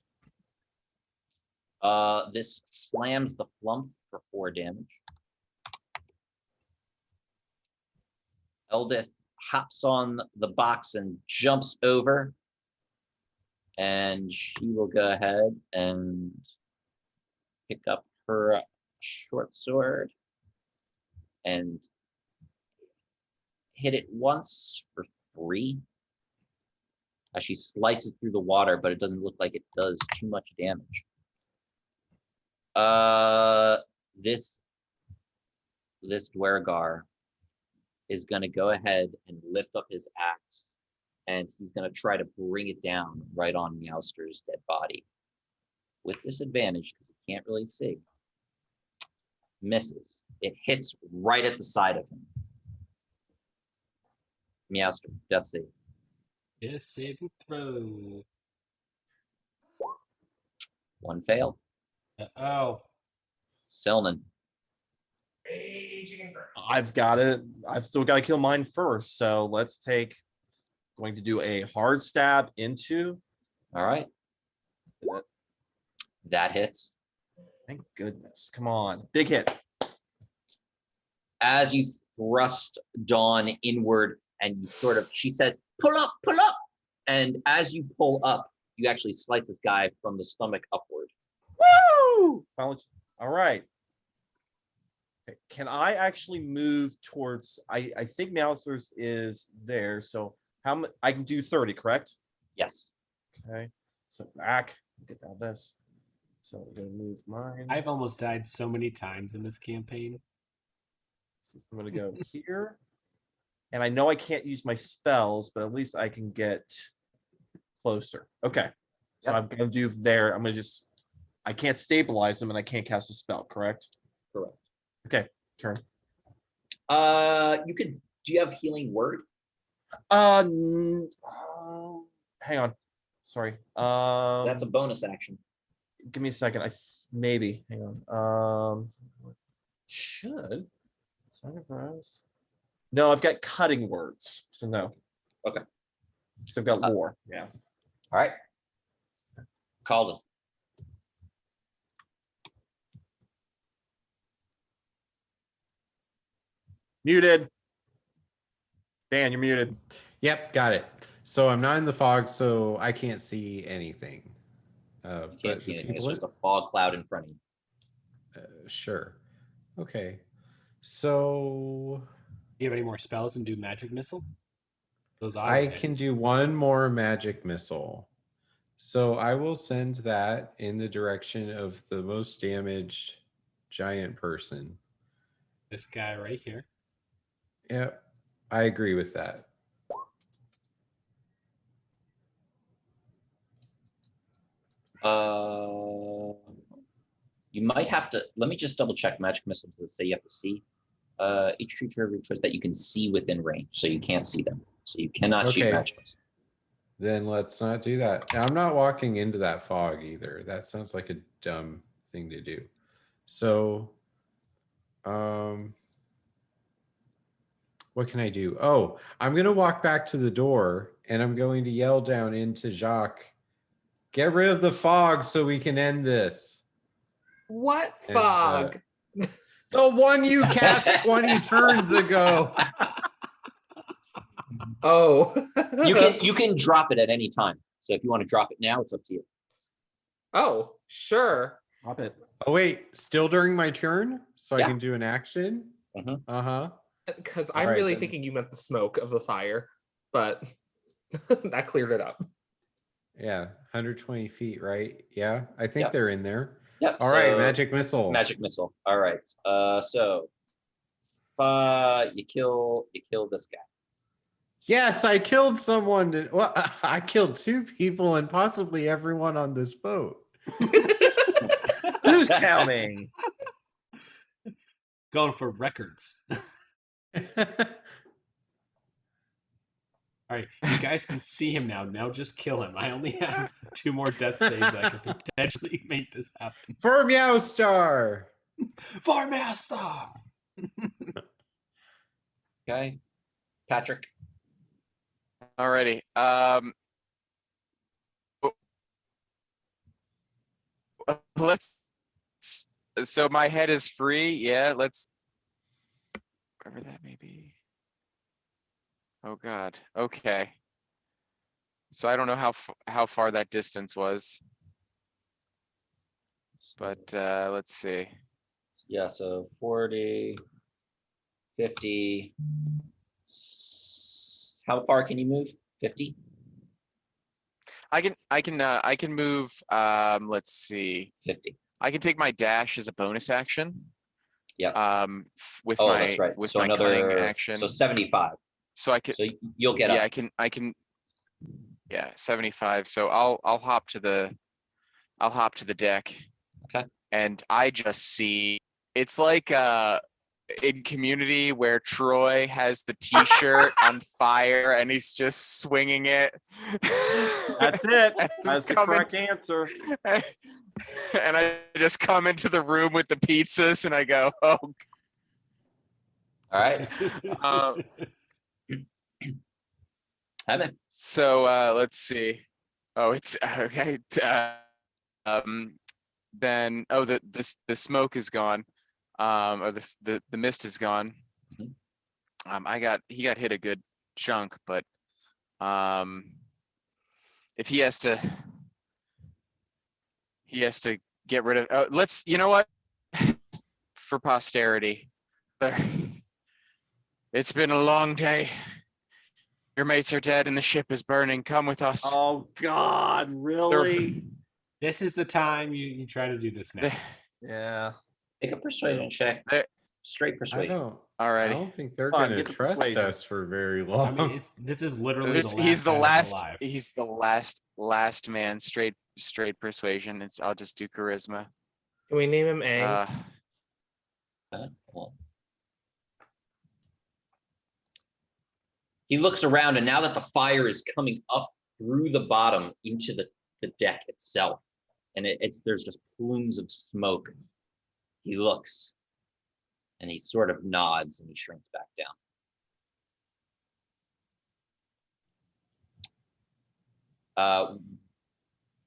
This slams the flump for 4 damage. Eldith hops on the box and jumps over. And she will go ahead and pick up her short sword and hit it once for 3. As she slices through the water, but it doesn't look like it does too much damage. This Dwergar is going to go ahead and lift up his axe, and he's going to try to bring it down right on Meowster's dead body with disadvantage because he can't really see. Misses. It hits right at the side of him. Meowster, death save. Death saving throw. 1 failed. Uh-oh. Selnan. I've still got to kill mine first. So let's going to do a hard stab into. All right. That hits. Thank goodness. Come on. Big hit. As you thrust Dawn inward and you she says, pull up. And as you pull up, you actually slice this guy from the stomach upward. Woo! All right. Okay. Can I actually move towards, I think Mouser's is there. So how much, I can do 30, correct? Yes. Okay. So back, get out this. So we're going to move mine. I've almost died so many times in this campaign. So I'm going to go here. And I know I can't use my spells, but at least I can get closer. Okay. So Yep. I'm going to do there. I'm going to I can't stabilize them and I can't cast a spell, correct? Correct. Okay. Turn. Do you have healing word? Hang on. Sorry. That's a bonus action. Give me a second. Maybe. Hang on. Should. Sign of Rise. No, I've got cutting words. So no. Okay. So I've got lore. Yeah. All right. Calden. Muted. Dan, you're muted. Yep, got it. So I'm not in the fog, so I can't see anything. You but can't see the anything. It's people just a fog cloud in front of you. Sure. Okay. So Do you have any more spells and do magic missile? Those I auto can hit. do one more magic missile. So I will send that in the direction of the most damaged giant person. This guy right here. Yep. I agree with that. You might have to. Let me just double check magic missile to say you have to see. Each creature of your choice that you can see within range, so you can't see them. So you cannot shoot Okay. magic missile. Then let's not do that. And I'm not walking into that fog either. That sounds like a dumb thing to do. So, what can I do? Oh, I'm going to walk back to the door and I'm going to yell down into Jacques, get rid of the fog so we can end this. What And, fog? the one you cast 20 turns ago. Oh. You can drop it at any time. So if you want to drop it now, it's up to you. Oh, sure. Drop it. Oh, wait, still during my turn? So Yeah. I can do an action? Mhm. Uh-huh. Because All I'm right, really then. thinking you meant the smoke of the fire, but that cleared it up. Yeah, 120 feet, right? Yeah, I think Yep. they're in there. Yep. All right, magic missile. Magic missile. All right. So you kill this guy. Yes, I killed someone. Well, I killed 2 people and possibly everyone on this boat. Who's counting? Going for records. All right, you guys can see him now. Now just kill him. I only have 2 more death saves. I can potentially make this happen. For Meowstar. For Master. Okay. Patrick. Alrighty. Let's. So my head is free. Yeah. Let's. Wherever that may be. Oh God. Okay. So I don't know how far that distance was, but let's see. Yeah, so 40, 50. How far can you move? 50? I can move. Let's see. 50. I can take my dash as a bonus action. Yeah. With Oh, my that's right. with So my cunning another action. So 75. So I could. So you'll get Yeah, up. I can. Yeah, 75. So I'll hop to the deck. Okay. And I just see it's like in Community where Troy has the T-shirt on fire and he's just swinging it. That's it. And That's the correct answer. And I just come into the room with the pizzas and I go, oh. All right. So let's see. Oh, it's okay. Then the smoke is gone. Or the mist is gone. Mhm. He got hit a good chunk, but if he has to get rid of you know what? For posterity. It's been a long day. Your mates are dead and the ship is burning. Come with us. Oh God, really? This is the time you try to do this now. Yeah. Make a persuasion check. Straight I persuasion. don't Alrighty. think they're Fine, going to get the trust persuasion. us for very long. I mean, this is literally the last He's the guy last. alive. He's the last man. Straight persuasion. I'll just do charisma. Can we name him Aang? Hold on. He looks around, and now that the fire is coming up through the bottom into the deck itself, and there's just plumes of smoke, he looks, and he sort of nods, and he shrinks back down.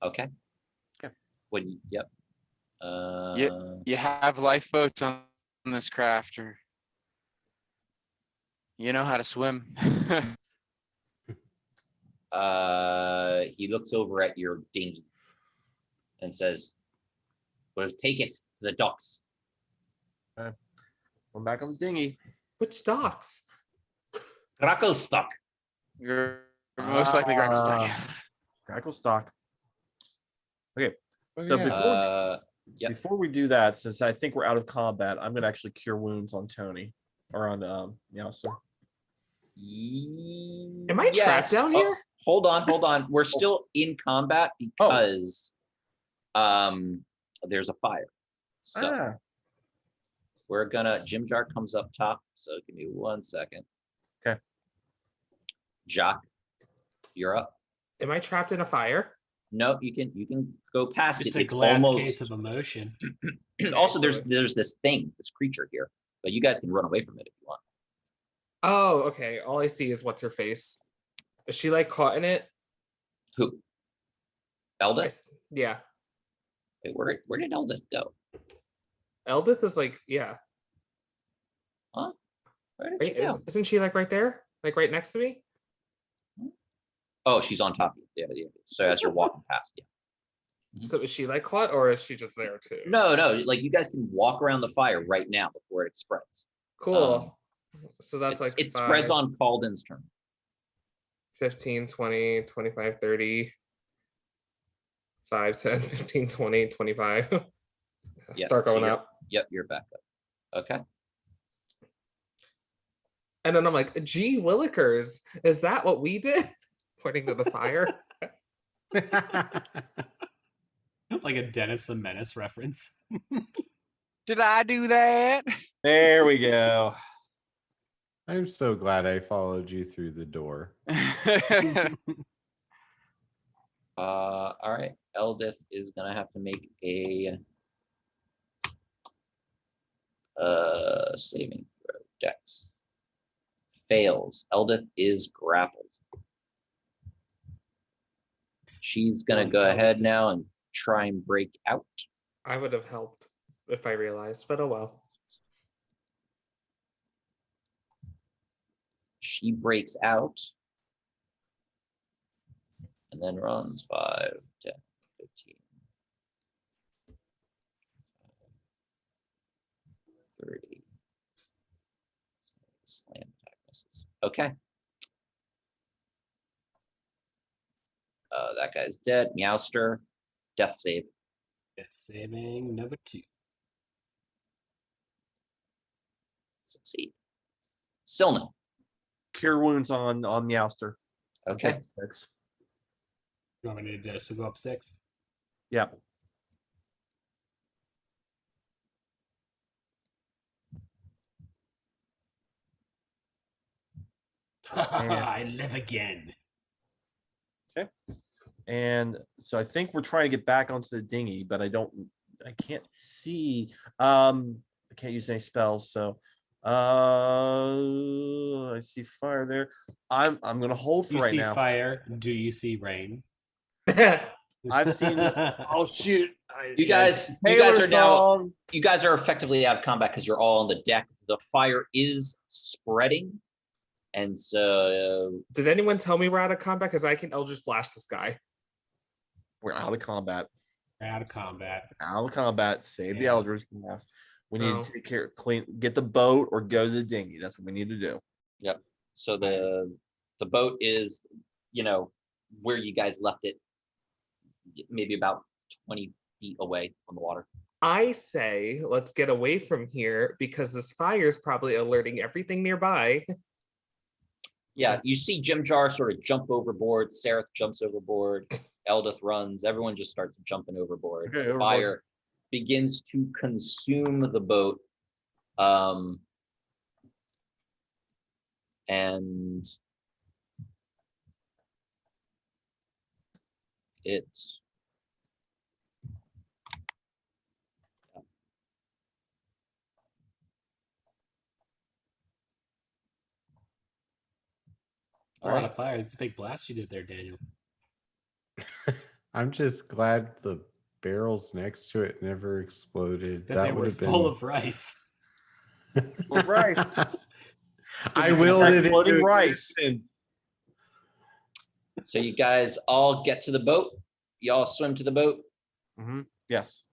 Okay. Okay. Yep. You have lifeboats on this craft, or you know how to swim. He looks over at your dinghy and says, "We'll take it to the docks." I'm back on the dinghy. Which docks? Krakelstock. You're most likely going to stack. Crackle stock. Okay. Oh, So yeah. Yep. before we do that, since I think we're out of combat, I'm gonna actually cure wounds on Tony or on Meowster. Am I trapped down here? Hold on. We're still in combat because there's a fire. So we're gonna Jim Jar comes up top. So give me 1 second. Okay. Jock, you're up. Am I trapped in a fire? No, you can go past Just it. a It's glass almost case of emotion. also there's this creature here, but you guys can run away from it if you want. Oh, okay. All I see is what's her face. Is she like caught in it? Who? Eldith? Yeah. Wait, where did Eldith go? Eldith is like, yeah. Huh? Where did Right? she go? Isn't she like right there? Like right next to me? Oh, she's on top of you. Yeah. So as you're walking past, yeah. So is she like caught or is she just there too? No, like you guys can walk around the fire right now before it spreads. Cool. So that's like it spreads on Calden's turn. 15, 20, 25, 30, 5, 10, 15, 20, 25. Yeah, Start going so up. Yep, you're back up. Okay. And then I'm like, gee, Willikers, is that what we did? Pointing to the fire. Like a Dennis the Menace reference. Did I do that? There we go. I'm so glad I followed you through the door. All right. Eldith is gonna have to make a saving throw. Dex fails. Eldith is grappled. She's gonna go ahead now and try and break out. I would have helped if I realized, but oh well. She breaks out and then runs 5, 10, 15, 30. Slam attack misses. Okay. That guy's dead. Meowster, death save. Death saving number 2. Succeed. Silna. Cure wounds on Meowster. Okay. Take 6. You want me to just go up 6? Yeah. I live again. Okay. And so I think we're trying to get back onto the dinghy, but I can't see. I can't use any spells, so I see fire there. I'm gonna hold for You right see now. fire. Do you see rain? I've seen oh shoot. You guys are now you guys are effectively out of combat because you're all on the deck. The fire is spreading. And so did anyone tell me we're out of combat? Because I can Eldritch Blast this guy. We're out of combat. Out of combat. Out of combat. Save the Yeah. Eldritch Blast. We need to take care, get the boat or go to the dinghy. That's what we need to do. Yep. So the boat is, where you guys left it, maybe about 20 feet away on the water. I say let's get away from here because this fire is probably alerting everything nearby. Yeah, you see Jim Jar sort of jump overboard. Sereth jumps overboard. Eldith runs. Everyone just starts jumping overboard. Okay, The fire begins to consume the boat. And it's A lot of fire. It's a big blast you did there, Daniel. I'm just glad the barrels next to it never exploded. That they would were have been full of rice. Full of rice. I willed it Floating into rice. existence. So you guys all get to the boat. Y'all swim to the boat. Mm-hmm. Yes.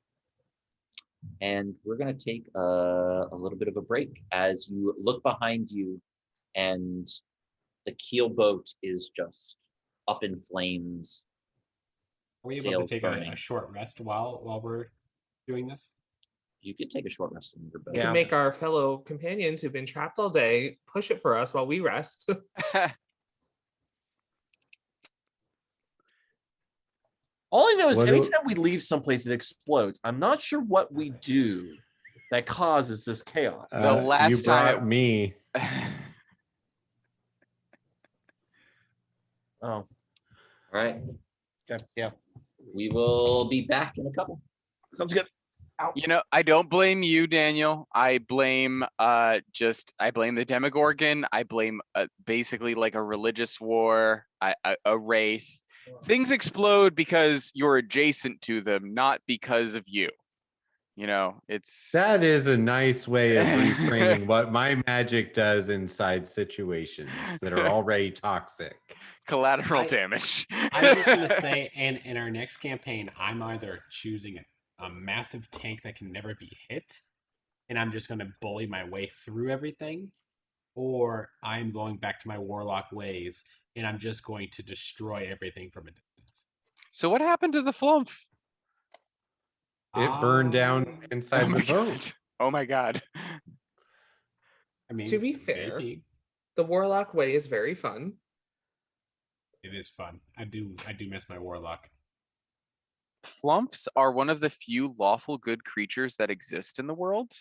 And we're going to take a little bit of a break as you look behind you and the keel boat is just up in flames. Are we able to Sails take burning. a short rest while we're doing this? You could take a short rest in your boat. We can make our fellow companions who've been trapped all day push it for us while we rest. All I know is What do- anytime we leave someplace, it explodes. I'm not sure what we do that causes this chaos. The last you brought time- me. Oh, All right. okay, yeah, We will be back in a couple. sounds good. You know, I don't blame you, Daniel. I blame the Demogorgon. I blame basically like a religious war, a wraith. Things explode because you're adjacent to them, not because of you. You know, it's That is a nice way of reframing what my magic does inside situations that are already toxic. collateral I- damage. I'm just gonna say, in our next campaign, I'm either choosing a massive tank that can never be hit, and I'm just gonna bully my way through everything, or I'm going back to my warlock ways, and I'm just going to destroy everything from a distance. So what happened to the flump? It burned down Um, inside the boat. God. Oh my god. I mean, To be fair, maybe. the Warlock way is very fun. It is fun. I do miss my warlock. Flumps are one of the few lawful good creatures that exist in the world.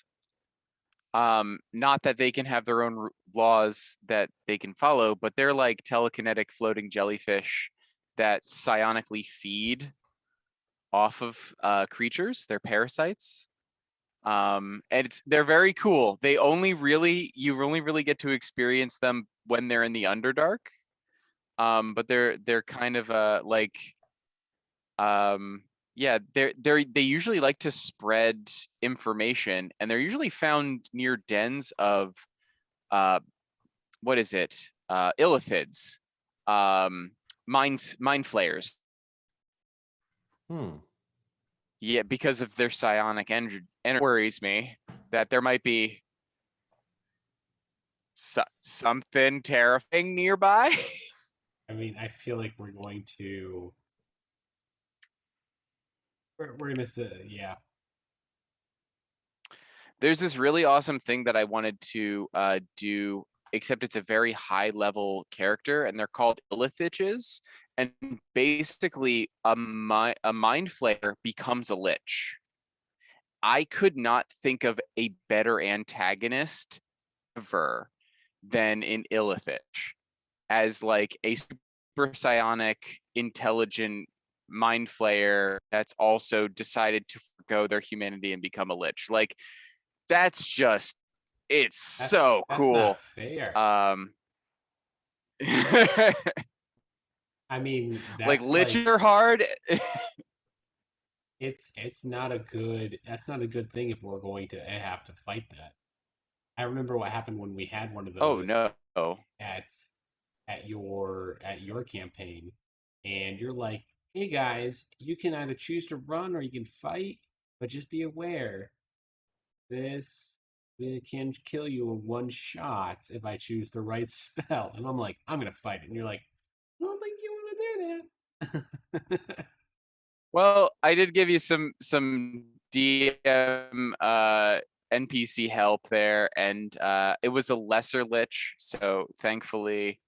Not that they can have their own laws that they can follow, but they're like telekinetic floating jellyfish that psionically feed off of creatures. They're parasites. And they're very cool. You only really get to experience them when they're in the Underdark. But they're kind of yeah, they usually like to spread information, and they're usually found near dens of what is it? Illithids, mind flayers. Yeah, because of their psionic energy, and it worries me that there might be something terrifying nearby. I mean, I feel like we're going to. We're gonna say, yeah. There's this really awesome thing that I wanted to do, except it's a very high level character, and they're called Illithiches. And basically, a mind flayer becomes a lich. I could not think of a better antagonist ever than an Illithich, as like a super psionic, intelligent mind flayer that's also decided to forgo their humanity and become a lich. Like, that's just, it's so That's cool. not fair. I mean, like that's lich are hard. It's not a good. That's not a good thing if we're going to have to fight that. I remember what happened when we had one of those. Oh no. At your campaign, and you're like, hey guys, you can either choose to run or you can fight, but just be aware, this can kill you in one shot if I choose the right spell. And I'm like, I'm gonna fight it, and you're like, I don't think you want to do that. Well, I did give you some DM NPC help there, and it was a lesser lich, so thankfully.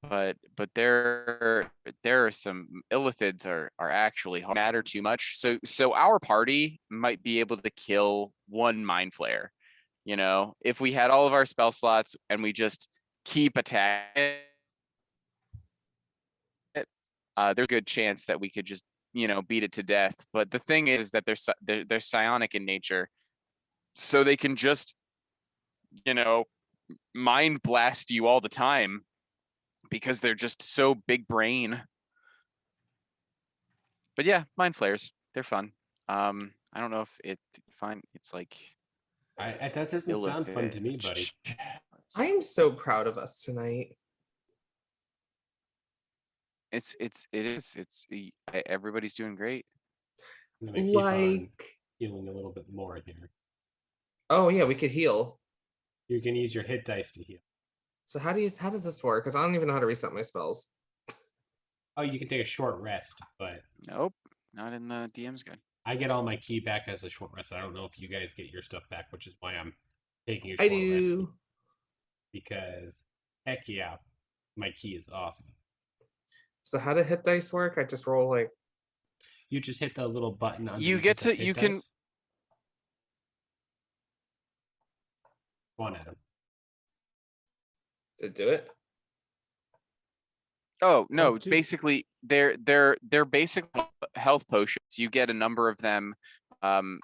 But there are some illithids are actually hard, matter too much. So our party might be able to kill one mind flayer. You know, if we had all of our spell slots and we just keep attacking it, there's a good chance that we could just, you know, beat it to death. But the thing is that they're psionic in nature, so they can just, you know, mind blast you all the time because they're just so big brain. But yeah, mind flares, they're fun. I don't know if it's like That doesn't sound fun to me, buddy. I am so proud of us tonight. Everybody's doing great. I'm gonna keep on Like, healing a little bit more here. oh yeah, we could heal. You can use your hit dice to heal. So how does this work? Because I don't even know how to reset my spells. Oh, you can take a short rest, but Nope, not in the DM's guide. I get all my key back as a short rest. I don't know if you guys get your stuff back, which is why I'm taking a I short rest. do. Because heck yeah, my key is awesome. So how do hit dice work? I just roll like You just hit the little button on You get to you can Go on, Adam. to do it. Oh no, dude. basically they're basic health potions. You get a number of them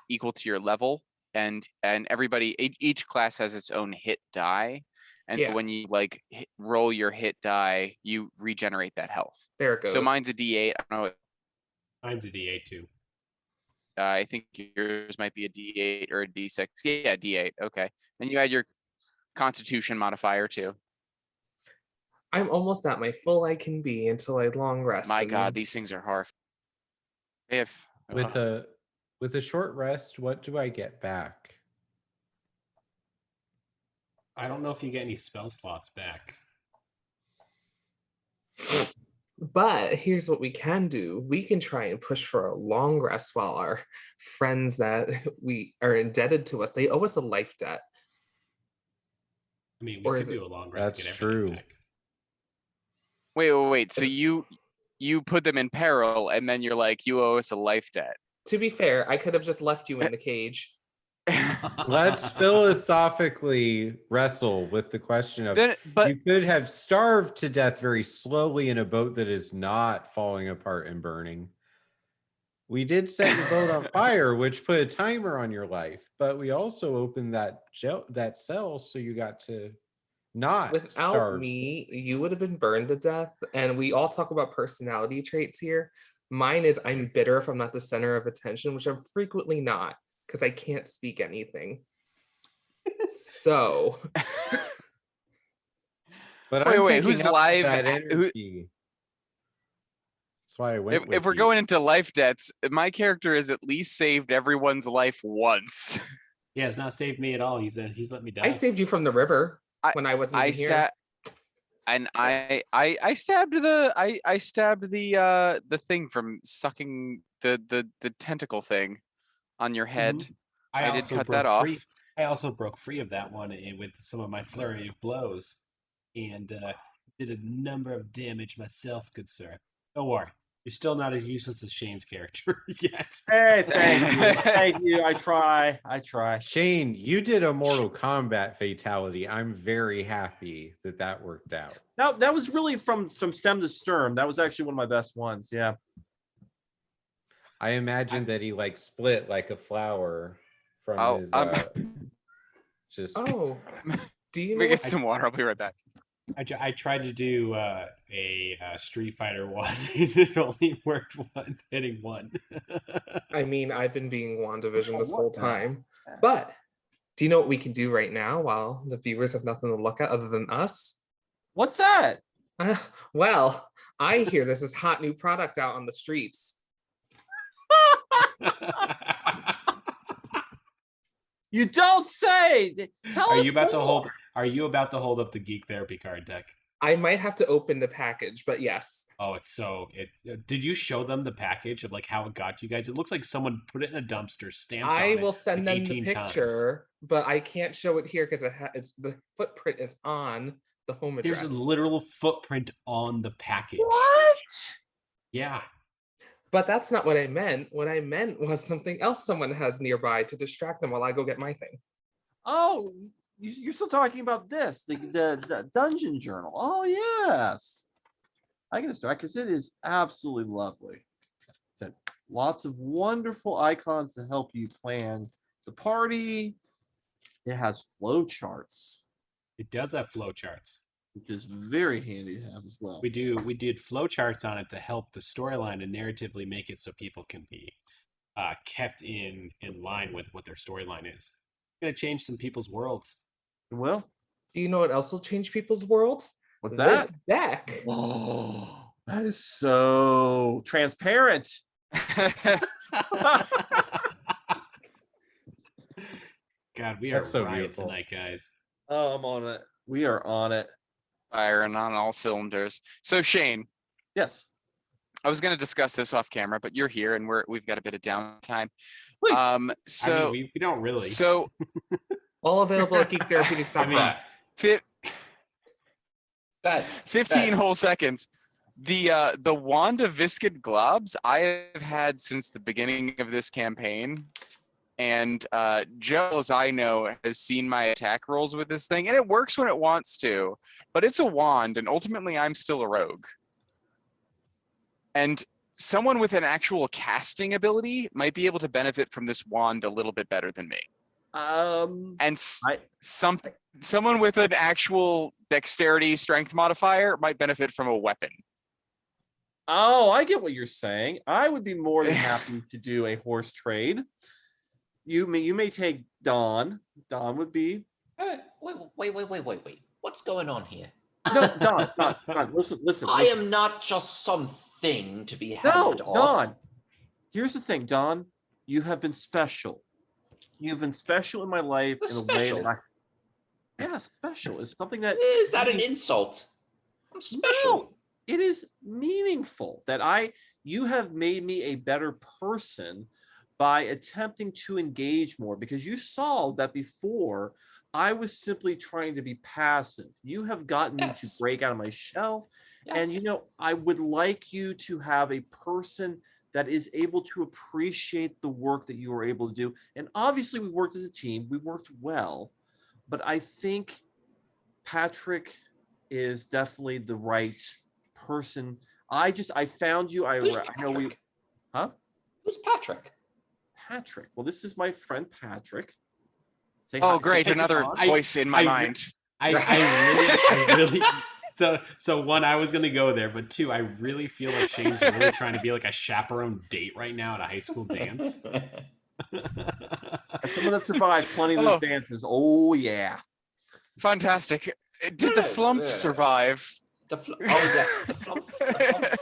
equal to your level, and everybody each class has its own hit die. And Yeah. when you like roll your hit die, you regenerate that health. There it goes. So mine's a D8. I don't know. Mine's a D8 too. I think yours might be a D8 or a D6. Yeah, D8. Okay. And you add your Constitution modifier too. I'm almost at my full I can be until I long rest. My and God, then- these things are hard. If With a short rest, what do I get back? I don't know if you get any spell slots back. But here's what we can do. We can try and push for a long rest while our friends that we are indebted to us, they owe us a life debt. I mean, Or we is could it- do a long rest. That's Get everything true. back. wait. So you put them in peril, and then you're like, you owe us a life debt. To be fair, I could have just left you in the cage. Let's philosophically wrestle with the question of But you could have starved to death very slowly in a boat that is not falling apart and burning. We did set your boat on fire, which put a timer on your life, but we also opened that cell so you got to not Without starve. me, you would have been burned to death. And we all talk about personality traits here. Mine is I'm bitter if I'm not the center of attention, which I'm frequently not because I can't speak anything. So But Wait, I'm wait, picking who's up on live? that Who- energy. That's why I went with if we're you. going into life debts, my character has at least saved everyone's life once. He has not saved me at all. He's let me die. I saved you from the river I- when I wasn't I even here. sat and I stabbed the thing from sucking the tentacle thing on your head. I did also cut broke that off. free. I also broke free of that one with some of my flurry of blows, and did a number of damage myself, good sir. Don't worry, you're still not as useless as Shane's character yet. Hey, thank you. Thank you. I try. Shane, you did a Mortal Kombat fatality. I'm very happy that worked out. Now that was really from stem to stern. That was actually one of my best ones. Yeah. I imagine that he like split like a flower from Oh, his just Oh, do you Let know me get what some water. I'll be right back. I tried to do a Street Fighter one, and it only worked hitting one. I mean, I've been being WandaVision this What whole the time. heck? But do you know what we can do right now while the viewers have nothing to look at other than us? What's that? Well, I hear this is hot new product out on the streets. You don't say. Tell Are us you about to more. hold? Are you about to hold up the Geek Therapy card deck? I might have to open the package, but yes. Oh, it's so. Did you show them the package of like how it got to you guys? It looks like someone put it in a dumpster, stamped I on it, will send like them the 18 times. picture, but I can't show it here because it's the footprint is on the home address. There's a literal footprint on the package. What? Yeah. But that's not what I meant. What I meant was something else someone has nearby to distract them while I go get my thing. Oh, you're still talking about this, the dungeon journal. Oh, yes. I can start because it is absolutely lovely. It's lots of wonderful icons to help you plan the party. It has flow charts, It does have flowcharts. which is very handy to have as well. We did flowcharts on it to help the storyline and narratively make it so people can be kept in line with what their storyline is. It's gonna change some people's worlds. Well, Do you know what else will change people's worlds? what's that? This deck. Oh, that is so transparent. God, we That's are so riot beautiful. tonight, guys. Oh, I'm on it. We are on it. firing on all cylinders. So Shane, Yes. I was going to discuss this off camera, but you're here and we've got a bit of downtime. Please. I mean, we don't really. So All available at geektherapeutics.com. I mean, 15 whole seconds. The wand of viscid globs I have had since the beginning of this campaign, and Joe, as I know, has seen my attack rolls with this thing, and it works when it wants to, but it's a wand, and ultimately I'm still a rogue. And someone with an actual casting ability might be able to benefit from this wand a little bit better than me. And someone with an actual dexterity strength modifier might benefit from a weapon. Oh, I get what you're saying. I would be more than happy to do a horse trade. You may take Don. Don would be. Wait. What's going on here? No, Don. Listen. I am not just something to be handed off. Don. Here's the thing, Don. You have been special. You've been special in my life in a way that special is something that Is that an insult? I'm special. No, it is meaningful that you have made me a better person by attempting to engage more, because you saw that before I was simply trying to be passive. You have gotten me to break out of my shell. Yes. And I would like you to have a person that is able to appreciate the work that you were able to do. And obviously we worked as a team, we worked well, but I think Patrick is definitely the right person. I found you. I know we, huh? Who's Patrick? Patrick. Well, this is my friend Patrick. Say Oh, hi, great! say Another hi. voice in my mind. I really. So one, I was gonna go there, but two, I really feel like Shane's really trying to be like a chaperone date right now at a high school dance. Someone that survived plenty of those dances. Oh yeah. Fantastic. Did the flump survive? The flump. The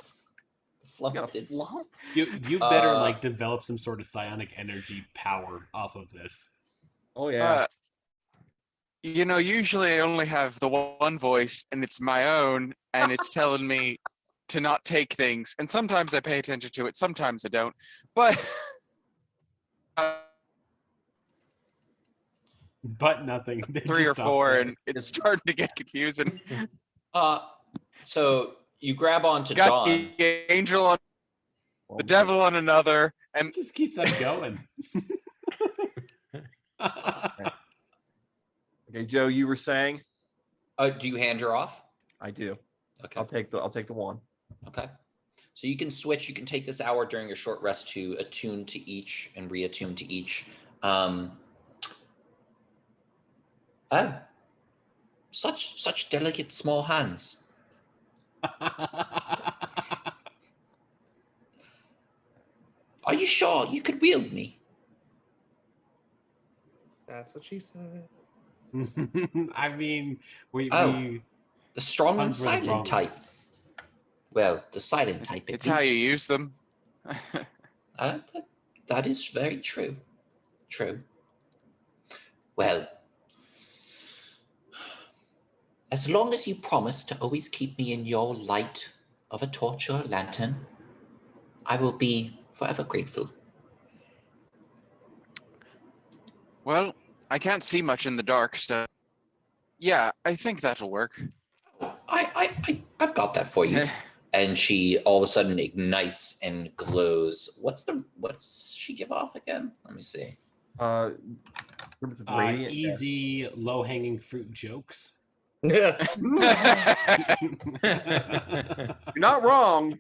flump did. You better develop some sort of psionic energy power off of this. Oh yeah. Usually I only have the one voice, and it's my own, and it's telling me to not take things. And sometimes I pay attention to it, sometimes I don't. But nothing. 3 or 4, and it's starting to get confusing. So you grab onto Got Dawn. the angel on the devil on another, and it just keeps on going. Okay, Joe, you were saying? Do you hand her off? I do. Okay. I'll take the one. Okay. So you can switch. You can take this hour during your short rest to attune to each and reattune to each. Such delicate small hands. Are you sure you could wield me? That's what she said. I mean, the strong and Puns were the silent wrong type. Well, the silent type. it's how you use them. That is very true. True. Well, as long as you promise to always keep me in your light of a torch or a lantern, I will be forever grateful. Well, I can't see much in the dark, so yeah, I think that'll work. I've got that for you. And she all of a sudden ignites and glows. What's she give off again? Let me see. Easy, low-hanging fruit jokes. Yeah. You're not wrong.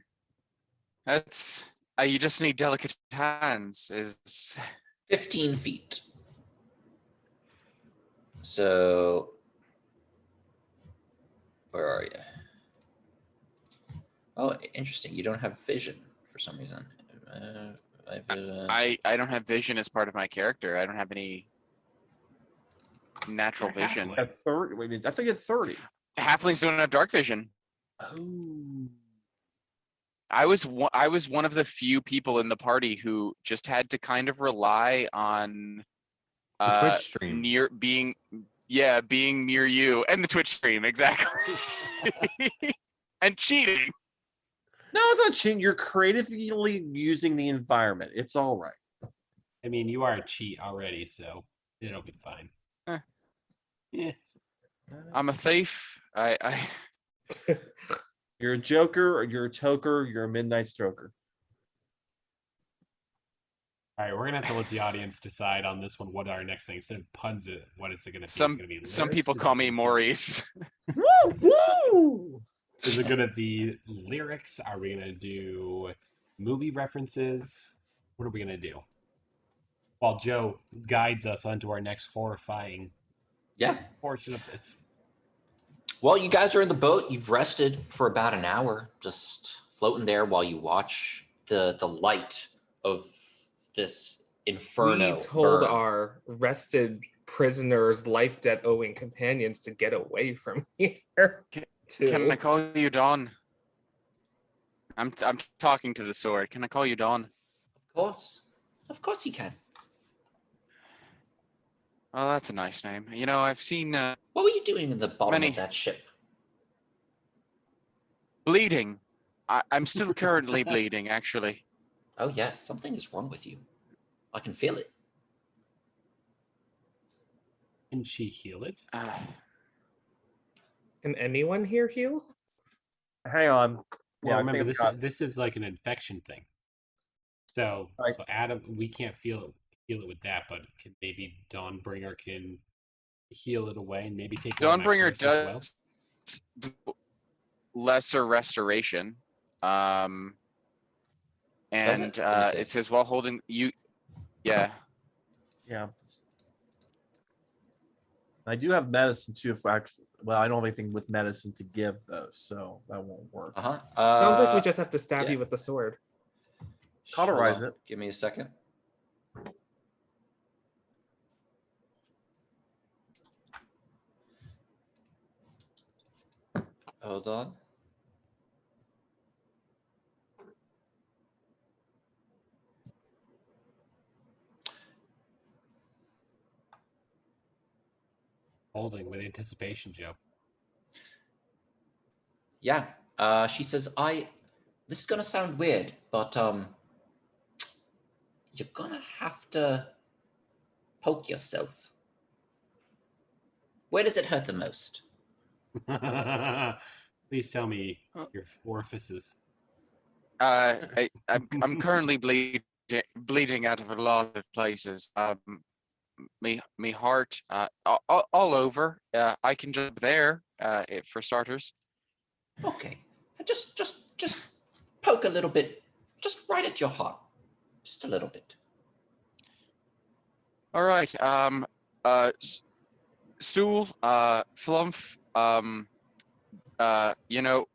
That's you just need delicate hands. Is 15 feet. So, where are you? Oh, interesting. You don't have vision for some reason. I don't have vision as part of my character. I don't have any natural vision. At 30. Wait, I think it's 30. Halflings don't have dark vision. Oh. I was one of the few people in the party who just had to kind of rely on The Twitch stream. Yeah, being near you and the Twitch stream, exactly. And cheating. No, it's not cheating. You're creatively using the environment. It's all right. I mean, you are a cheat already, so it'll be fine. Eh. Yeah. I'm a thief. I You're a joker, or you're a toker, you're a midnight stroker. All right, we're gonna have to let the audience decide on this one. What our next thing instead of puns? What is it gonna be? It's gonna be some lyrics? people Is call it me gonna be- Maurice. Woo! Is it gonna be lyrics? Are we gonna do movie references? What are we gonna do? While Joe guides us onto our next horrifying Yeah. portion of this. Well, you guys are in the boat. You've rested for about an hour, just floating there while you watch the light of this inferno. We told burn. our rested prisoners, life debt owing companions to get away from here. Can I call you Dawn? I'm talking to the sword. Can I call you Dawn? Of course, you can. Oh, that's a nice name. You know, I've seen What were you doing in the bottom Many- of that ship? bleeding. I'm still currently bleeding, actually. Oh yes, something is wrong with you. I can feel it. Can she heal it? Can anyone here heal? Hang on. Well, I remember think this is like an infection thing. So, Right. so Adam, we can't heal it with that, but can maybe Dawnbringer can heal it away and maybe take one of my Dawnbringer curses as well? does lesser restoration. And Does it? Let me see. it says while holding you. Yeah. Yeah. I do have medicine too. If actually, well, I don't have anything with medicine to give those, so that won't work. Sounds like we just have to stab yeah. you with the sword. Cauterize Hold on. it. Give me a second. Hold on. Holding with anticipation, Joe. Yeah. She says, this is gonna sound weird, but you're gonna have to poke yourself. Where does it hurt the most? Please tell me your orifices. I'm currently bleeding out of a lot of places. Me heart, all over. I can jump there, for starters. Okay. Just poke a little bit, just right at your heart. Just a little bit. All right. Stool, Flumph, you know,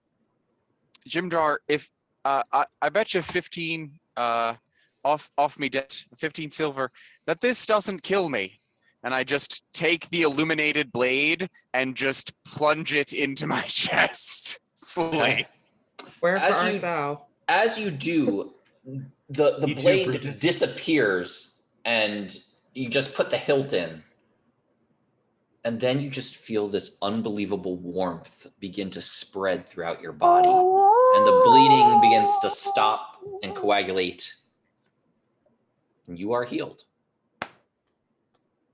Jimdar, if I bet you 15 off me debt, 15 silver, that this doesn't kill me. And I just take the illuminated blade and just plunge it into my chest slowly. Okay. Wherefore As art you- thou? As you do, the You too, blade Brutus. disappears and you just put the hilt in. And then you just feel this unbelievable warmth begin to spread throughout your body. And the bleeding begins to stop and coagulate. And you are healed.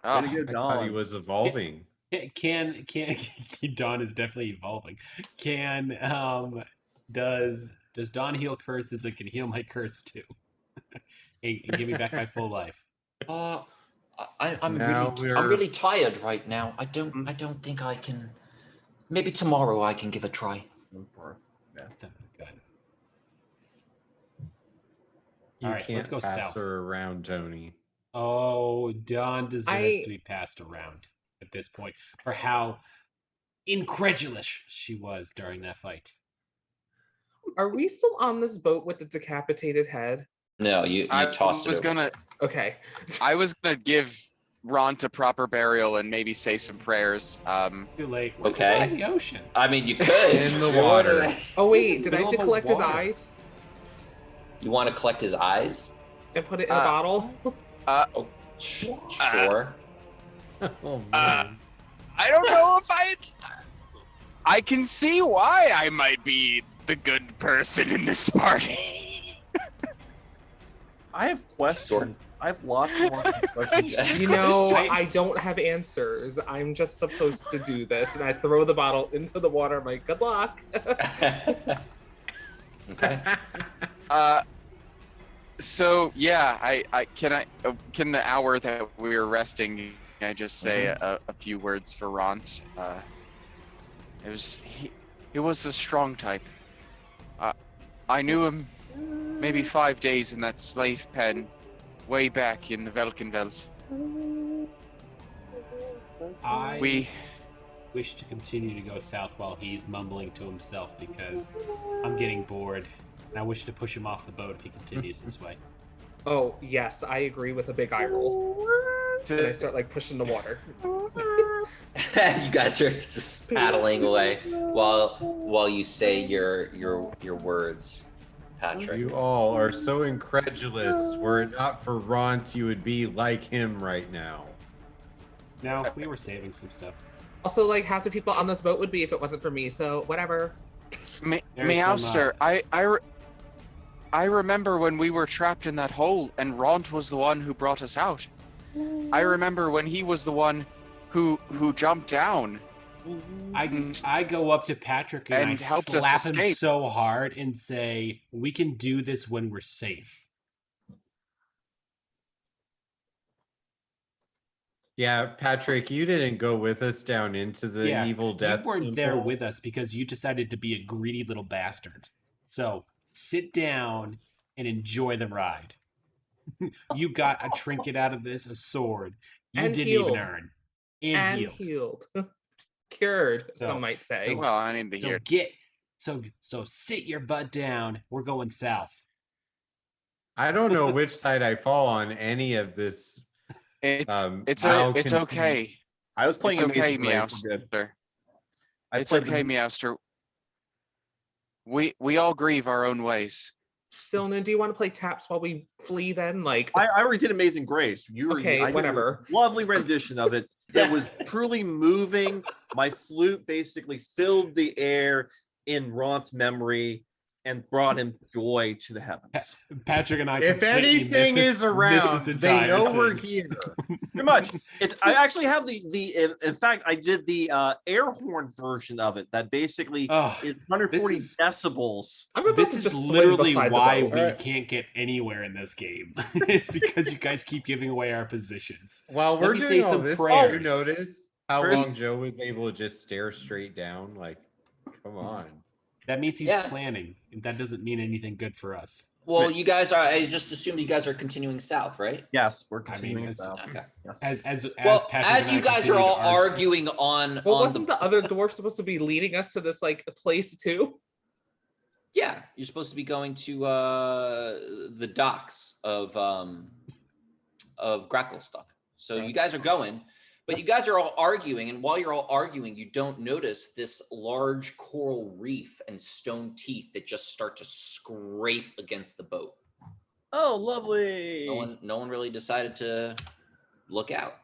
Oh, Way to go, I thought he Dawn. was evolving. Can Dawn is definitely evolving. Does Dawn heal curses and can heal my curse too? Hey, give me back my full life. I'm Now I'm really tired right now. I don't think I can. Maybe tomorrow I can give a try. That's good. You All right, can't let's go pass south. her around, Tony. Oh, Dawn deserves to be passed around at this point for how incredulous she was during that fight. Are we still on this boat with the decapitated head? No, you I tossed it was over. gonna Okay. I was gonna give Ront a proper burial and maybe say some prayers. Too late. We're Okay. in the ocean. I mean, you could. In the water. Oh wait, did I Middle have to of a collect his water. eyes You want to collect his eyes? and put it in a bottle? Sure. Oh man. I don't know if I can see why I might be the good person in this party. I have questions. I have lots and lots of questions. You know, I don't have answers. I'm just supposed to do this, and I throw the bottle into the water. I'm like, good luck. Okay. So yeah, I can the hour that we were resting, I just say a few words for Ront. He was a strong type. I knew him maybe 5 days in that slave pen way back in the Velkenveld. I wish to continue to go south while he's mumbling to himself because I'm getting bored, and I wish to push him off the boat if he continues this way. Oh, yes, I agree with a big eye roll. And I start like pushing the water. You guys are just paddling away while you say your words, Patrick. You all are so incredulous. Were it not for Ront, you would be like him right now. No, we were saving some stuff. Also, like, half the people on this boat would be if it wasn't for me, so whatever. Meowster, I remember when we were trapped in that hole and Ront was the one who brought us out. I remember when he was the one who jumped down. I go up to Patrick and I helped us slap him escape. so hard and say, "We can do this when we're safe." Yeah, Patrick, you didn't go with us down into the evil death. You weren't there temple. with us because you decided to be a greedy little bastard. So sit down and enjoy the ride. You got a trinket out of this, a sword. You And didn't healed. even earn. And healed. Cured, So- some might say. Well, I need to hear. So sit your butt down. We're going south. I don't know which side I fall on any of this. It's I'll it's continue. okay. I was playing It's okay, Amazing Race, we're good. Meowster. I It's played okay, Meowster. We all grieve our own ways. Silnan, do you want to play taps while we flee then? Like, I already did Amazing Grace. Okay, I did a whatever. lovely rendition of it. That was truly moving. My flute basically filled the air in Ront's memory and brought him joy to the heavens. Patrick and I. If completely anything missed is around, this they entire know thing. we're here. Pretty much. I actually have in fact, I did the air horn version of it. That basically Oh, it's 140 this is- decibels. I'm about This to is just swim literally beside the why boat. we can't get anywhere in this game. It's because you guys keep giving away our positions. While Let we're me say doing all some this, prayers. you notice how Very- long Joe was able to just stare straight down? Like, come on. That means he's Yeah. planning, and that doesn't mean anything good for us. Well, you guys are. I just assumed you guys are continuing south, right? Yes, we're I mean, continuing it's- south. Okay. Yes. Well, Patrick as and I you guys continue are to all argue- arguing on, Well, on wasn't the other dwarf supposed to be leading us to this like place too? Yeah, you're supposed to be going to the docks of Gracklestock. So you guys are going, but you guys are all arguing, and while you're all arguing, you don't notice this large coral reef and stone teeth that just start to scrape against the boat. Oh, lovely. No one really decided to look out.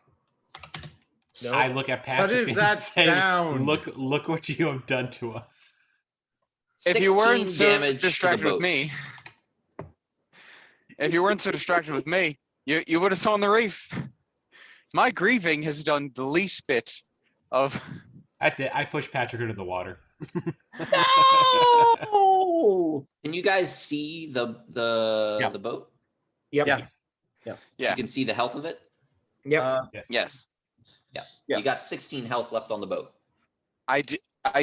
No. I look at Patrick What is and that say, sound? Look what you have done to us. If you weren't 16 so damage to the distracted with boat. me, if you weren't so distracted with me, you would have saw on the reef. My grieving has done the least bit of. That's it. I push Patrick into the water. No! Can you guys see the Yeah. boat? Yep. Yes. Yes. You Yeah. can see the health of it. Yep. Yes. Yes, Yeah. Yes. You got 16 health left on the boat. I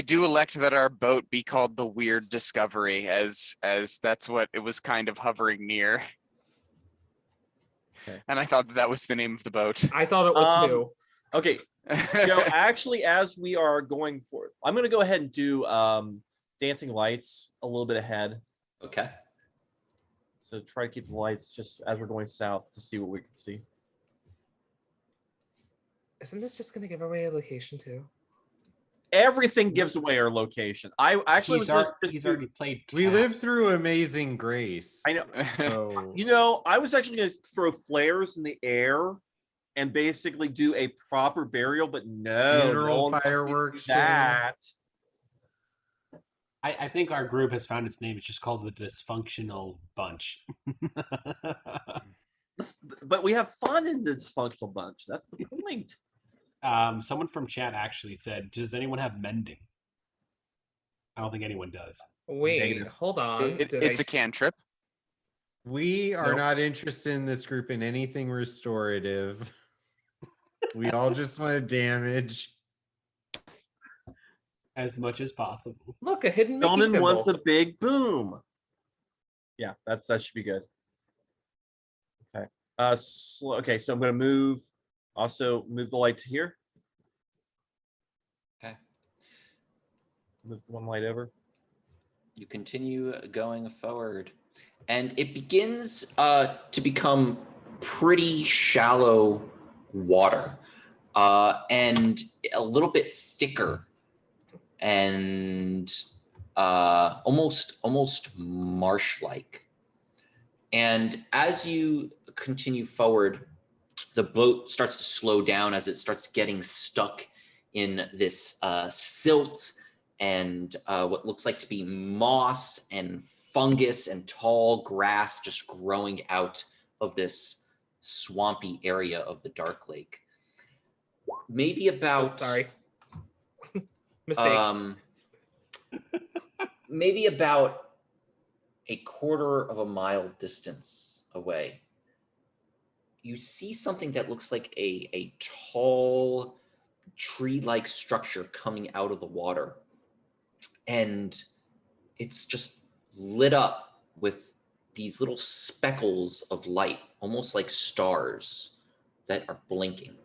do elect that our boat be called the Weird Discovery, as that's what it was kind of hovering near. Okay. And I thought that was the name of the boat. I thought it was too. Okay. So actually, as we are going for, I'm going to go ahead and do dancing lights a little bit ahead. Okay. So try to keep the lights just as we're going south to see what we can see. Isn't this just gonna give away a location too? Everything gives away our location. I actually He's was already played. We lived taps. through Amazing Grace. I know. So You know, I was actually going to throw flares in the air and basically do a proper burial, but no Funeral one wants to do fireworks show. that. I think our group has found its name. It's just called the Dysfunctional Bunch. But we have fun in this dysfunctional bunch. That's the point. Someone from chat actually said, "Does anyone have mending?" I don't think anyone does. Wait, Negative. hold on. It's a cantrip. We are Nope. not interested in this group in anything restorative. We all just want to damage. As much as possible. Look, a hidden Mickey Gentleman symbol. wants a big boom. Yeah, that should be good. Okay. Okay, so I'm gonna move the light to here. Okay. Move one light over. You continue going forward, and it begins to become pretty shallow water, and a little bit thicker, and almost marsh-like. And as you continue forward, the boat starts to slow down as it starts getting stuck in this silt and what looks like to be moss and fungus and tall grass just growing out of this swampy area of the Dark Lake. Maybe about Sorry. Mistake. Maybe about a quarter of a mile distance away, you see something that looks like a tall tree-like structure coming out of the water. And it's just lit up with these little speckles of light, almost like stars that are blinking.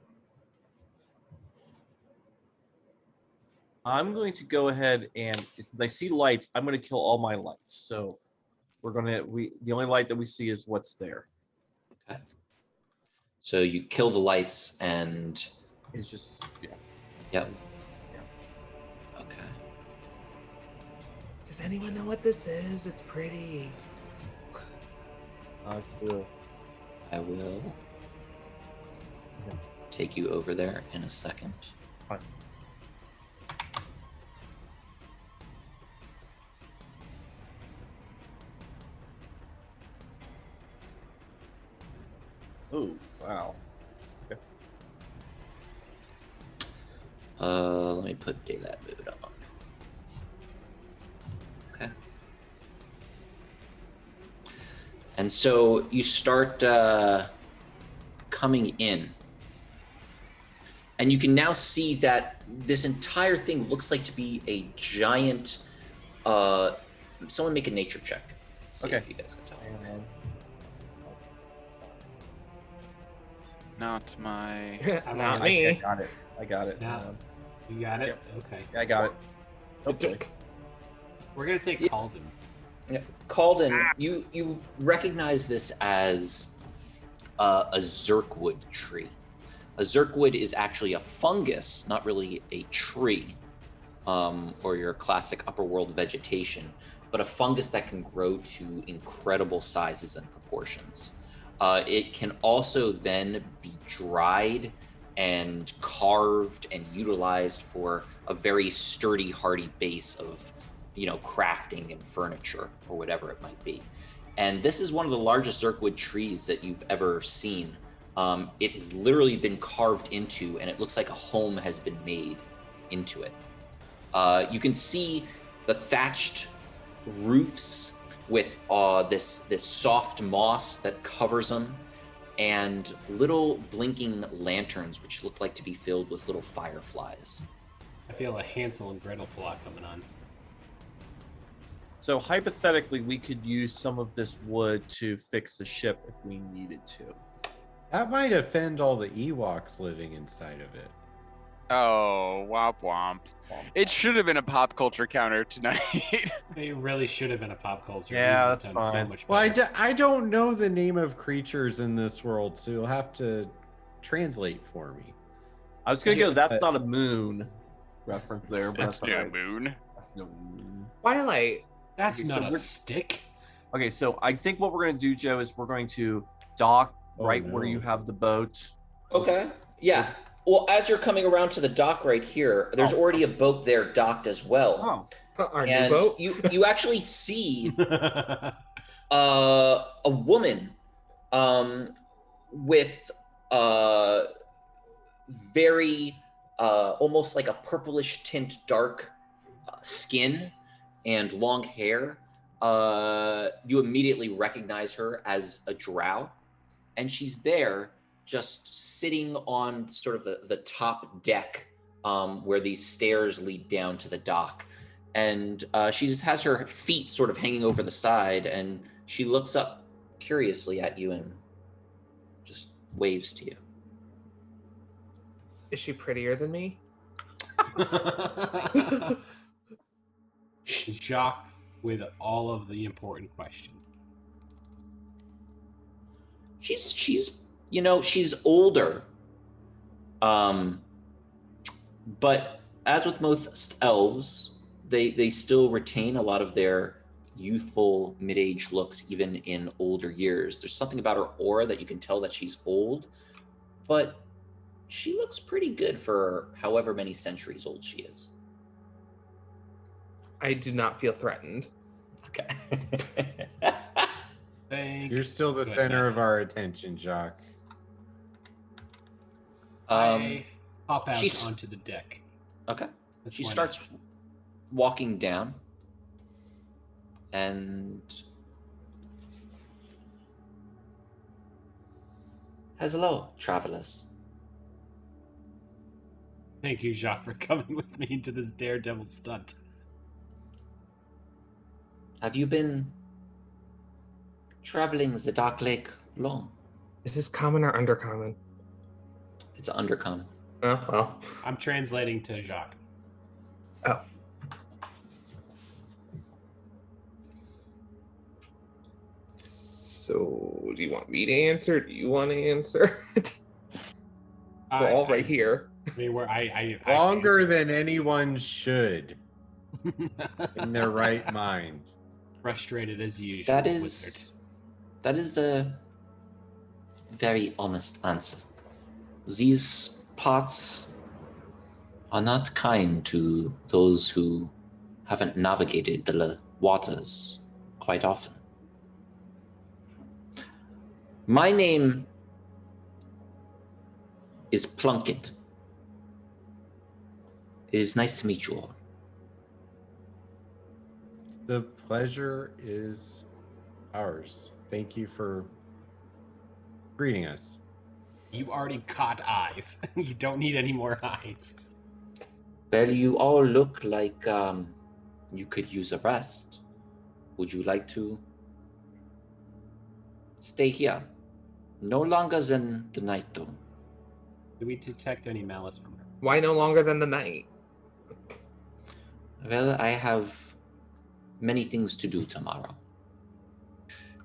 I'm going to go ahead and since I see lights, I'm going to kill all my lights. So the only light that we see is what's there. Okay. So you kill the lights and It's just yep. Okay. Does anyone know what this is? It's pretty. Cool. I will take you over there in a second. Fine. Oh, wow. Okay. Let me put daylight mode on. Okay. And so you start coming in. And you can now see that this entire thing looks like to be a giant... someone make a nature check. See Okay. if you guys can tell. Not my. Not I me. got it. Now, you got it? Yep. Okay. Yeah, I got it. Hopefully. We're going to take Calden's. Yeah. Calden, you recognize this as a zirkwood tree. A zirkwood is actually a fungus, not really a tree, or your classic upper world vegetation, but a fungus that can grow to incredible sizes and proportions. It can also then be dried and carved and utilized for a very sturdy, hardy base of, crafting and furniture or whatever it might be. And this is one of the largest zirkwood trees that you've ever seen. It has literally been carved into, and it looks like a home has been made into it. You can see the thatched roofs with this soft moss that covers them, and little blinking lanterns which look like to be filled with little fireflies. I feel a Hansel and Gretel plot coming on. So hypothetically, we could use some of this wood to fix the ship if we needed to. That might offend all the Ewoks living inside of it. Oh, womp womp. It should have been a pop culture counter tonight. They really should have been a pop culture. Yeah, We would have that's done fine. So much Well, better. I don't know the name of creatures in this world, so you'll have to translate for me. I was gonna go. That's not a moon reference there, but That's that's no all right. moon. That's no moon. Twilight. That's Okay, so not a we're- stick. Okay, so I think what we're gonna do, Joe, is we're going to dock Oh, right where you no. have the boat. Okay. Yeah. Well, as you're coming around to the dock right here, there's already a boat there docked as well. Our new And boat. you actually see a woman with very almost like a purplish tint dark skin and long hair. You immediately recognize her as a Drow, and she's there just sitting on sort of the top deck where these stairs lead down to the dock. And she just has her feet sort of hanging over the side, and she looks up curiously at you and just waves to you. Is she prettier than me? Jacques with all of the important questions. She's she's older. But as with most elves, they still retain a lot of their youthful mid-age looks even in older years. There's something about her aura that you can tell that she's old, but she looks pretty good for however many centuries old she is. I do not feel threatened. Okay. Thank You're still the center goodness. of our attention, Jacques. I hop out she's- onto the deck. Okay. That's She why starts not. walking down, and hello, travelers. Thank you, Jacques, for coming with me into this daredevil stunt. Have you been traveling the Dark Lake long? Is this common or undercommon? It's undercommon. Oh, well. I'm translating to Jacques. Oh. So, do you want me to answer? Do you want to answer? We're all right here. I mean, I Longer than anyone should in their right mind. Frustrated as usual. That wizard. is a very honest answer. These parts are not kind to those who haven't navigated the waters quite often. My name is Plunkett. It is nice to meet you all. The pleasure is ours. Thank you for greeting us. You already caught eyes. You don't need any more eyes. Well, you all look like you could use a rest. Would you like to stay here? No longer than the night, though. Do we detect any malice from her? Why no longer than the night? Well, I have many things to do tomorrow.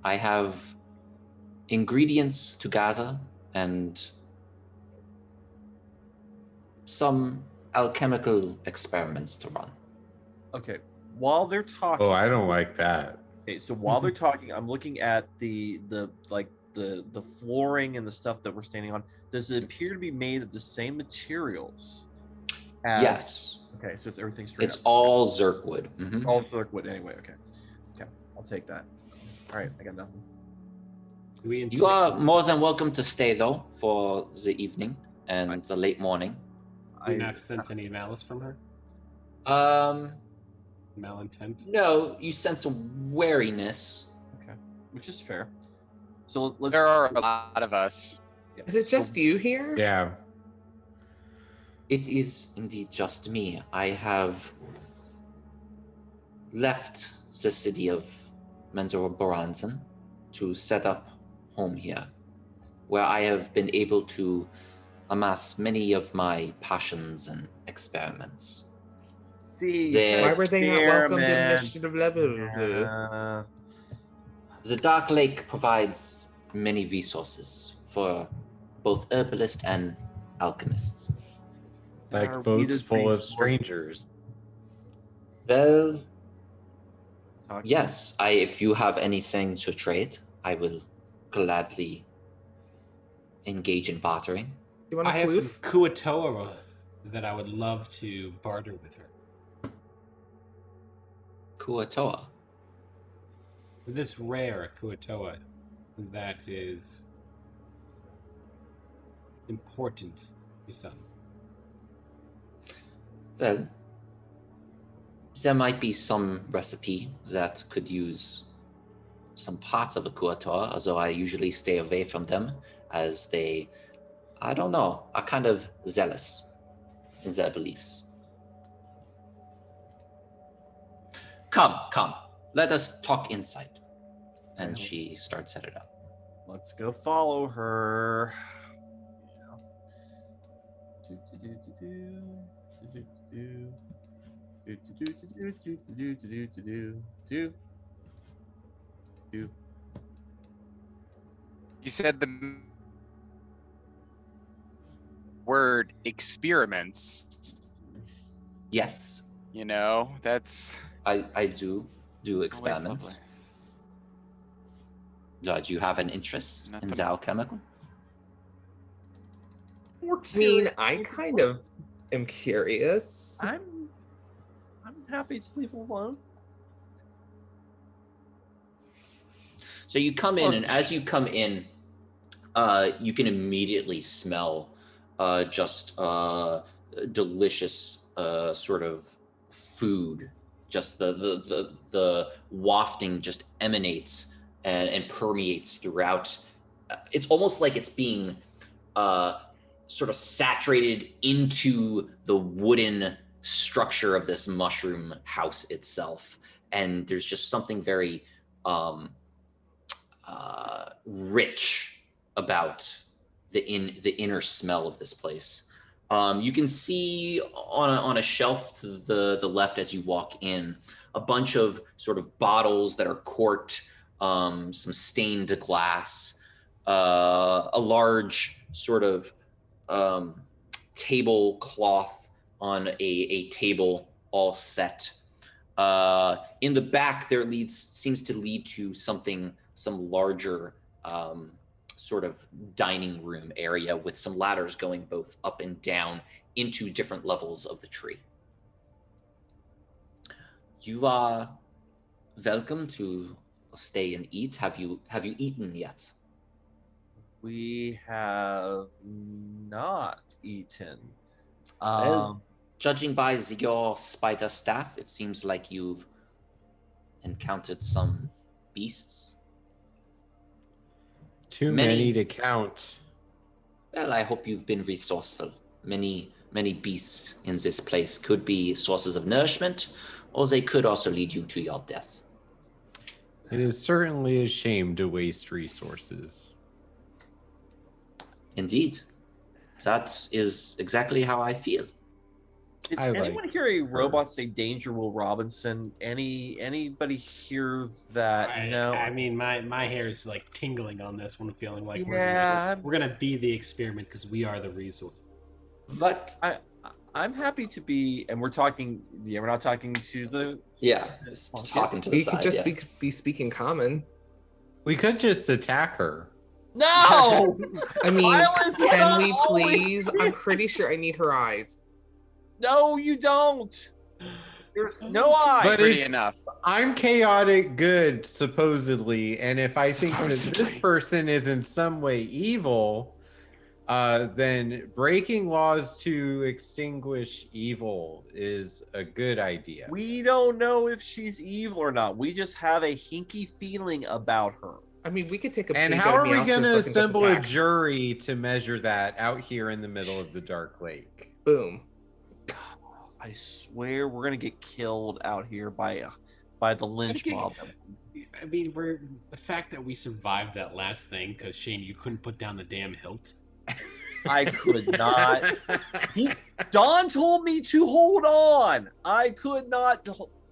I have ingredients to gather and some alchemical experiments to run. Okay, while they're talking. Oh, I don't like that. Okay, so while they're talking, I'm looking at the flooring and the stuff that we're standing on. Does it appear to be made of the same materials? As, Yes, Okay, so it's everything straight it's up. all Zerkwood. Mhm. It's all wood anyway. Okay, I'll take that. All right, I got nothing. Do we You are intimidate- more than welcome to stay, though, for the evening and the late morning. Do you not sense any malice from her? Um, Malintent? no, you sense a wariness. Okay, which is fair. So let's. There are a lot of us. Yeah, Is it so- just you here? Yeah. It is indeed just me. I have left the city of Menzoberranzan to set up home here, where I have been able to amass many of my passions and experiments. See, There- Why were they not welcomed in experiments. this blah, blah, blah, blah? The Dark Lake provides many resources for both herbalists and alchemists. Like Are we boats the full of resource- strangers. Well, Talk- yes, if you have anything to trade, I will gladly engage in bartering. you want I a have some floof? Kuatoa that I would love to barter with her. Kuatoa. This rare Kuatoa that is important to some. Well, there might be some recipe that could use some parts of a kuatoa, although I usually stay away from them as they, I don't know, are kind of zealous in their beliefs. Come, let us talk inside. And she starts headed up. Let's go follow her. You said the word experiments. Yes, You know, that's I do always experiments. lovely. Do you have an interest Not in the- the alchemical? I mean, I kind of am curious. I'm happy to leave alone. So you come in, and as you come in, you can immediately smell just delicious sort of food. Just the wafting just emanates and permeates throughout. It's almost like it's being sort of saturated into the wooden structure of this mushroom house itself, and there's just something very rich about the inner smell of this place. You can see on a shelf to the left as you walk in a bunch of sort of bottles that are corked, some stained glass, a large sort of tablecloth on a table all set. In the back, seems to lead to some larger sort of dining room area with some ladders going both up and down into different levels of the tree. You are welcome to stay and eat. Have you eaten yet? We have not eaten. Well, judging by your spider staff, it seems like you've encountered some beasts. Too Many- many to count. Well, I hope you've been resourceful. Many beasts in this place could be sources of nourishment, or they could also lead you to your death. It is certainly a shame to waste resources. Indeed. That is exactly how I feel. Did I like anyone hear a robot say "Danger, Will Robinson"? Anybody hear that? No. I mean, my hair is like tingling on this one, feeling like Yeah. we're gonna be the experiment because we are the resource. But I'm happy to be, and we're talking. Yeah, we're not talking to the. yeah, just talking to the We side. could just yeah. be speaking common. We could just attack her. No. I mean, Violence is can not we always- please? I'm pretty sure I need her eyes. No, you don't. There's no eye. But Pretty if- enough. I'm chaotic good, supposedly, and if I think that this Supposedly. person is in some way evil, then breaking laws to extinguish evil is a good idea. We don't know if she's evil or not. We just have a hinky feeling about her. I mean, we could take a And page how out of are we Meowster's going to book and just assemble a attack. jury to measure that out here in the middle of the dark lake? Boom. I swear we're gonna get killed out here by the lynch Okay. mob. I mean, the fact that we survived that last thing because Shane, you couldn't put down the damn hilt. I could not. Don told me to hold on. I could not.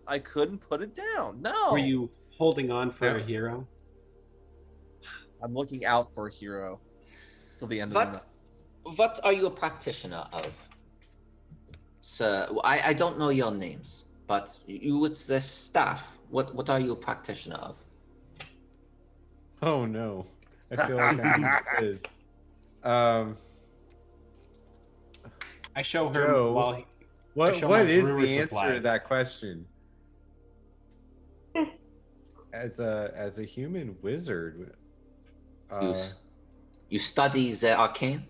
I couldn't put it down. No. Were you holding on for No. a hero? I'm looking out for a hero till the end of the night. What are you a practitioner of? Sir, I don't know your names, but you with the staff, what are you a practitioner of? Oh no. I feel like I need this. I show her Joe, while I What show my is brewer the answer to supplies. that question? As a human wizard, You study the arcane?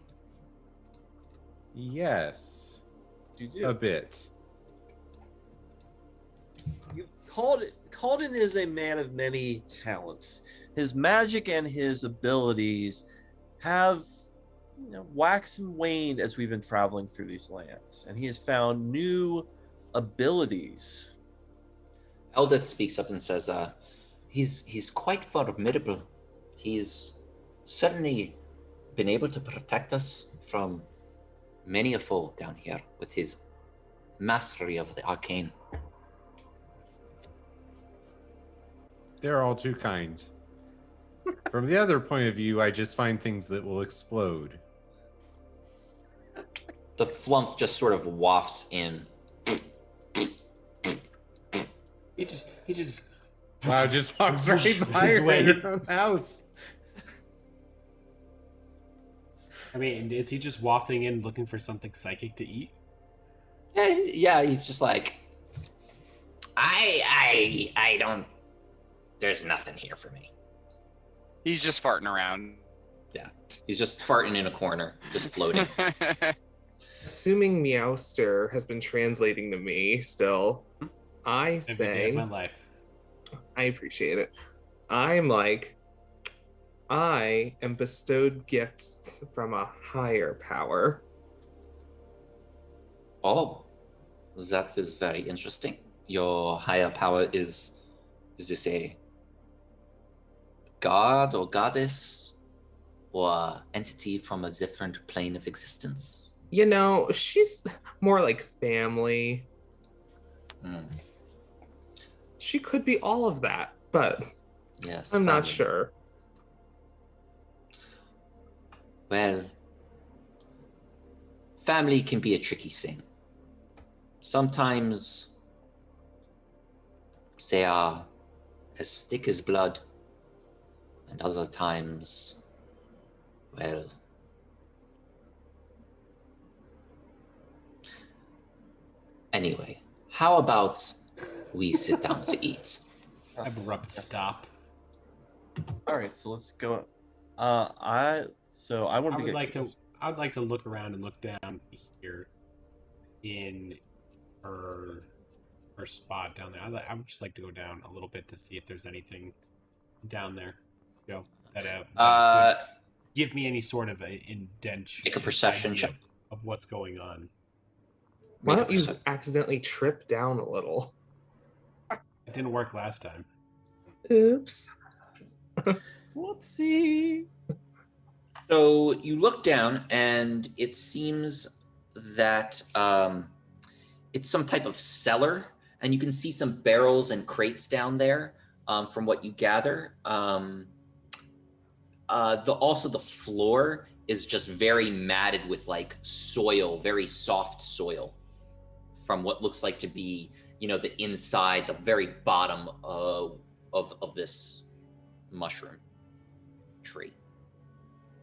yes, You do. a bit. Calden is a man of many talents. His magic and his abilities have waxed and waned as we've been traveling through these lands, and he has found new abilities. Eldith speaks up and says, he's quite formidable. He's certainly been able to protect us from many a foe down here with his mastery of the arcane. They're all too kind. From the other point of view, I just find things that will explode. The flump just sort of wafts in. He just Wow, just walks right by His way. her own house. I mean, is he just wafting in looking for something psychic to eat? Yeah, he's just like, I don't. There's nothing here for me. He's just farting around. Yeah, he's just farting in a corner, just floating. Assuming Meowster has been translating to me still, I Every day of my say, life. I appreciate it. I'm like, I am bestowed gifts from a higher power. Oh, that is very interesting. Your higher power is this a god or goddess or entity from a different plane of existence? You know, she's more like family. Hmm. She could be all of that, but Yes, I'm not family. sure. Well, family can be a tricky thing. Sometimes they are as thick as blood, and other times, well, anyway, how about we sit down to eat? Abrupt stop. All right, so let's go. I wanted to get. I would like to look around and look down here in her spot down there. I would just like to go down a little bit to see if there's anything down there, Joe, that would give me any sort of a indentation. Make a perception check of what's going on. Why don't you accidentally trip down a little? It didn't work last time. Oops. Whoopsie. So you look down, and it seems that it's some type of cellar, and you can see some barrels and crates down there. From what you gather, also the floor is just very matted with like soil, very soft soil, from what looks like to be, the inside, the very bottom of this mushroom tree.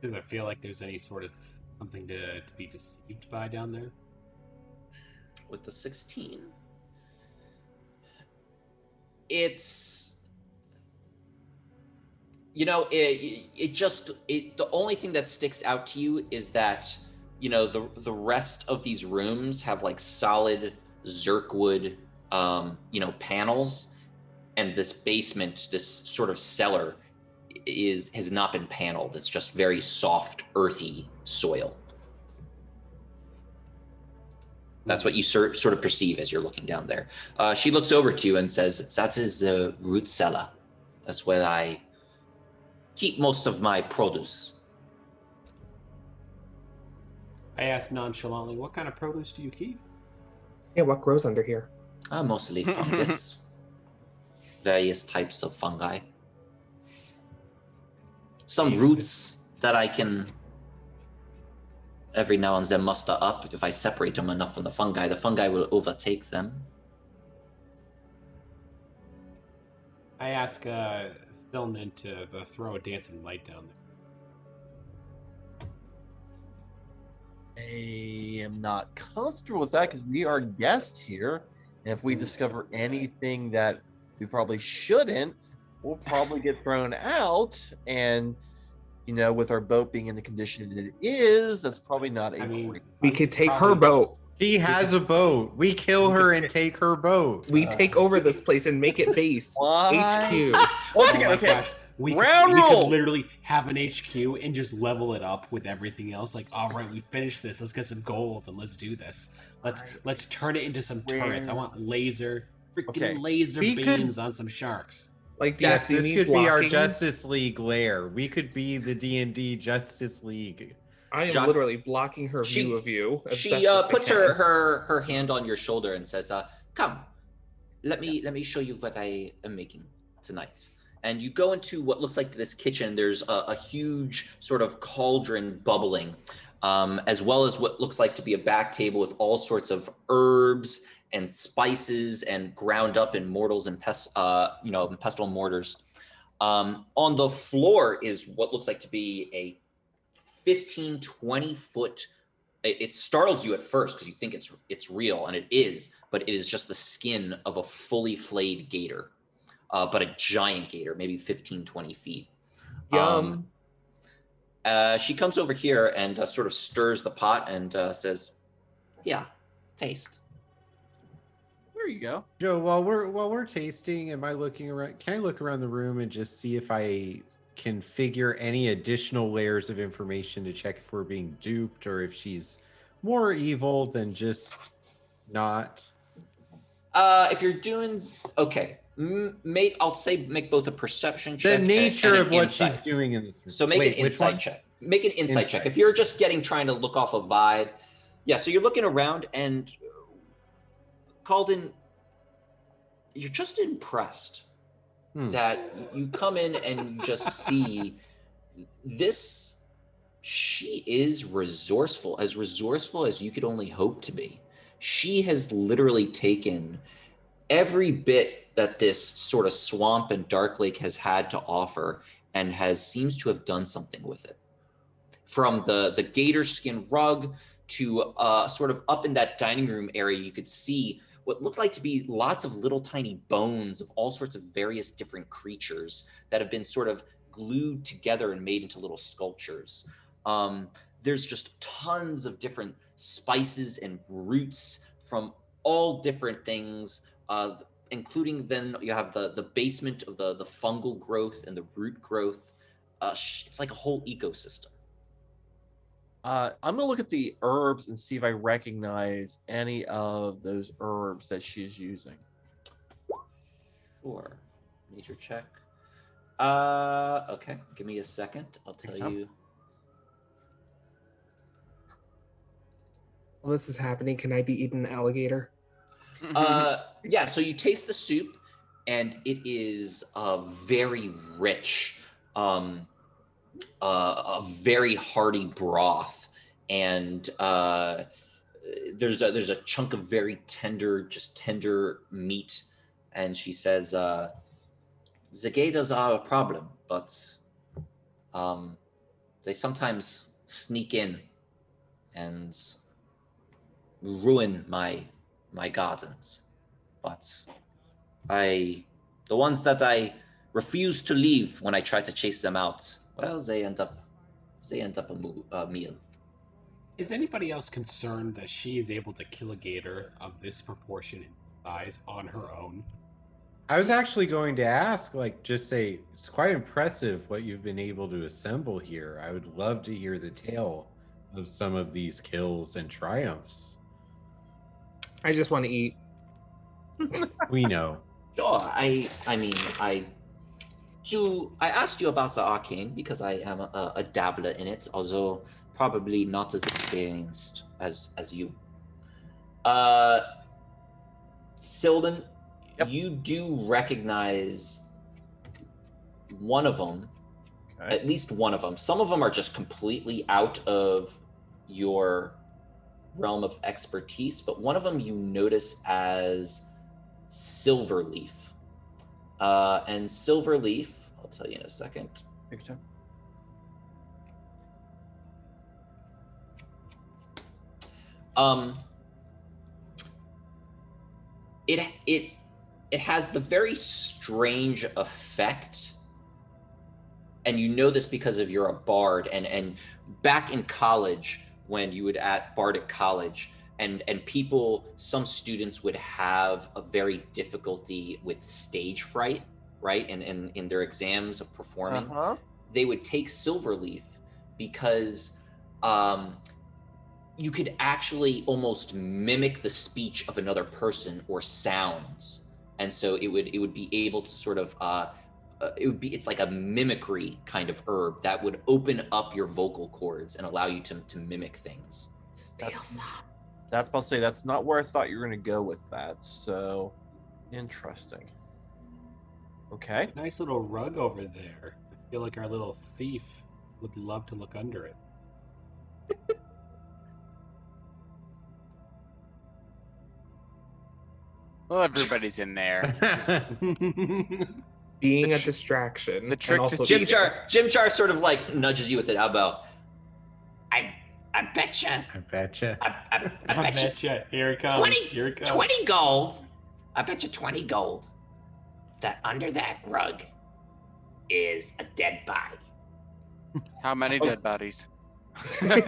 Does it feel like there's any sort of something to be deceived by down there? With the 16, it's the only thing that sticks out to you is that the rest of these rooms have like solid zirkwood panels, and this basement, this sort of cellar, has not been paneled. It's just very soft, earthy soil. That's what you sort of perceive as you're looking down there. She looks over to you and says, "That is the root cellar. That's where I keep most of my produce." I asked nonchalantly, what kind of produce do you keep? Yeah, what grows under here? Mostly fungus. Various types of fungi. Some roots that I can every now and then muster up. If I separate them enough from the fungi will overtake them. I ask Stilnan to throw a dancing light down there. am not comfortable with that because we are guests here. And if we discover anything that we probably shouldn't, we'll probably get thrown out. And, with our boat being in the condition it is, that's probably not a great. We could take her boat. She has a boat. We kill her and take her boat. We take over this place and make it base. Why? HQ. Once Oh again, my okay. gosh. We Round could roll. literally have an HQ and just level it up with everything else. Like, all right, we finished this. Let's get some gold and let's do this. Let's turn it into some turrets. I want laser beams on some sharks. Like, do Yes, you see this me could be our blocking? Justice League lair. We could be the D&D Justice League. I am John- literally blocking her She- view of you. As She best as I puts can. her hand on your shoulder and says, "Come, let me show you what I am making tonight." And you go into what looks like this kitchen. There's a huge sort of cauldron bubbling, as well as what looks like to be a back table with all sorts of herbs and spices and ground up in mortals and pestle mortars. On the floor is what looks like to be a 15, 20 foot. It startles you at first because you think it's real, and it is, but it is just the skin of a fully flayed gator, but a giant gator, maybe 15, 20 feet. Yum. She comes over here and sort of stirs the pot and says, "Yeah, taste." There you go. Joe, while we're tasting, am I looking around? Can I look around the room and just see if I can figure any additional layers of information to check if we're being duped or if she's more evil than just not? If you're doing okay, mate, I'll say make both a perception check. The nature and of an what insight. she's doing in this room. So make Wait, an which insight one? check. Make an insight check. Insight. If you're just trying to look off a vibe, yeah. So you're looking around and Calden, you're just impressed that you come in and you just see this. She is resourceful as you could only hope to be. She has literally taken every bit that this sort of swamp and dark lake has had to offer and seems to have done something with it. From the gator skin rug to sort of up in that dining room area, you could see what looked like to be lots of little tiny bones of all sorts of various different creatures that have been sort of glued together and made into little sculptures. There's just tons of different spices and roots from all different things, including then you have the basement of the fungal growth and the root growth. It's like a whole ecosystem. I'm gonna look at the herbs and see if I recognize any of those herbs that she's using. Sure. Nature check. Okay. Give me a second. I'll tell you. While this is happening, can I be eating an alligator? Yeah, so you taste the soup, and it is very rich, a very hearty broth, and there's a chunk of very tender meat, and she says, "The gators are a problem, but they sometimes sneak in and ruin my gardens, but the ones that I refuse to leave when I try to chase them out, well, they end up a meal." Is anybody else concerned that she is able to kill a gator of this proportion in size on her own? I was actually going to ask, just say, it's quite impressive what you've been able to assemble here. I would love to hear the tale of some of these kills and triumphs. I just want to eat. We know. Sure. I asked you about the arcane because I am a dabbler in it, although probably not as experienced as you. Silden, Yep. you do recognize one of them, Okay. at least one of them. Some of them are just completely out of your realm of expertise, but one of them you notice as Silverleaf. And Silverleaf, I'll tell you in a second. Take your time. It has the very strange effect, and you know this because of you're a bard, and back in college when you would at Bardic College, and people, some students would have a very difficulty with stage fright, right? And in their exams of performing, they would take Silverleaf because you could actually almost mimic the speech of another person or sounds, and so it would be able to sort of it's like a mimicry kind of herb that would open up your vocal cords and allow you to mimic things. That's about to say, that's not where I thought you were going to go with that. So, interesting. Okay. Nice little rug over there. I feel like our little thief would love to look under it. Well, everybody's in there. Being a distraction. The trick and to also Jim Char sort of like nudges you with an elbow. I betcha. I betcha. I I betcha. betcha. Here it comes. 20, Here it comes. 20 gold. I bet you 20 gold that under that rug is a dead body. How many dead bodies? I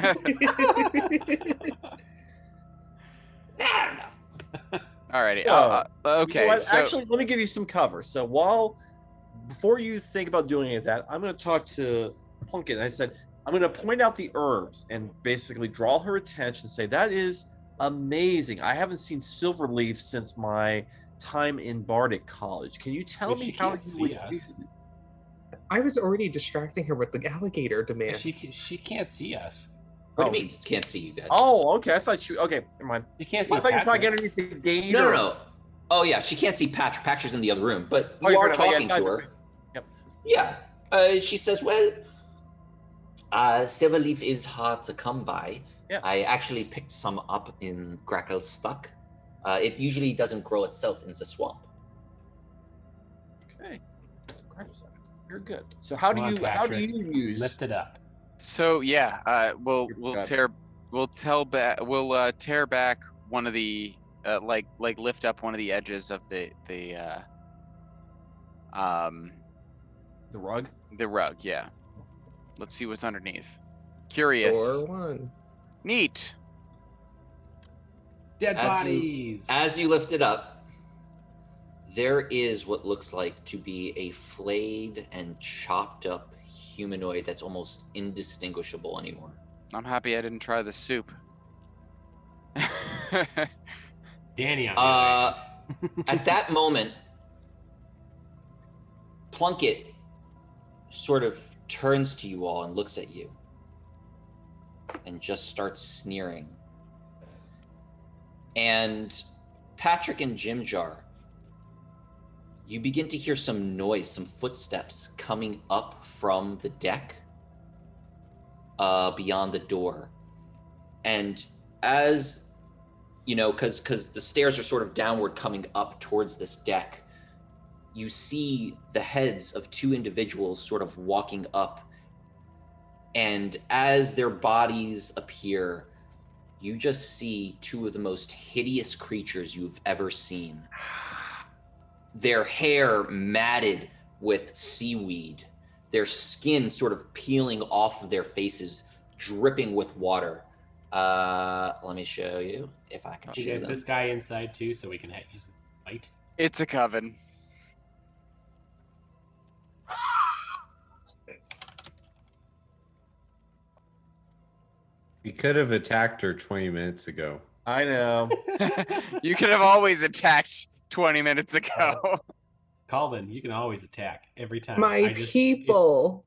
don't know. Alrighty. Okay. You know what? So Actually, let me give you some cover. So before you think about doing any of that, I'm going to talk to Plunkett. And I said, I'm going to point out the herbs and basically draw her attention and say, that is amazing. I haven't seen Silverleaf since my time in Bardic College. Can you tell But me she how can't you see would us. use it? I was already distracting her with the alligator demands. She can't see us. What do you mean can't see you guys? Oh, okay. I thought you. Okay, never mind. You can't see I thought you were Patrick. talking underneath the gate. No. Oh yeah, she can't see Patrick. Patrick's in the other room, but Oh, you you're are right. Oh, yeah, talking to gotcha. her. Yep. Yeah. She says, well, Silverleaf is hard to come by. Yes. I actually picked some up in Grackle's Stuck. It usually doesn't grow itself in the swamp. Okay. You're good. So how do Come on, you Patrick. use? Lift it up. So yeah, we'll Got tear back one of the like lift up one of the edges of the rug. the rug. Yeah. Let's see what's underneath. Curious. Door one. Neat. Dead As you- bodies. As you lift it up, there is what looks like to be a flayed and chopped up humanoid that's almost indistinguishable anymore. I'm happy I didn't try the soup. Danny on the other hand. At that moment, Plunkett sort of turns to you all and looks at you and just starts sneering. And Patrick and Jimjar, you begin to hear some noise, some footsteps coming up from the deck beyond the door. And as, you know, because the stairs are sort of downward coming up towards this deck, you see the heads of two individuals sort of walking up. And as their bodies appear, you just see two of the most hideous creatures you've ever seen. Their hair matted with seaweed, their skin sort of peeling off of their faces, dripping with water. Let me show you if I can You show get them. this guy inside too, so we can use a light. It's a coven. We could have attacked her 20 minutes ago. I know. You could have always attacked 20 minutes ago. Calvin, you can always attack every time. My people.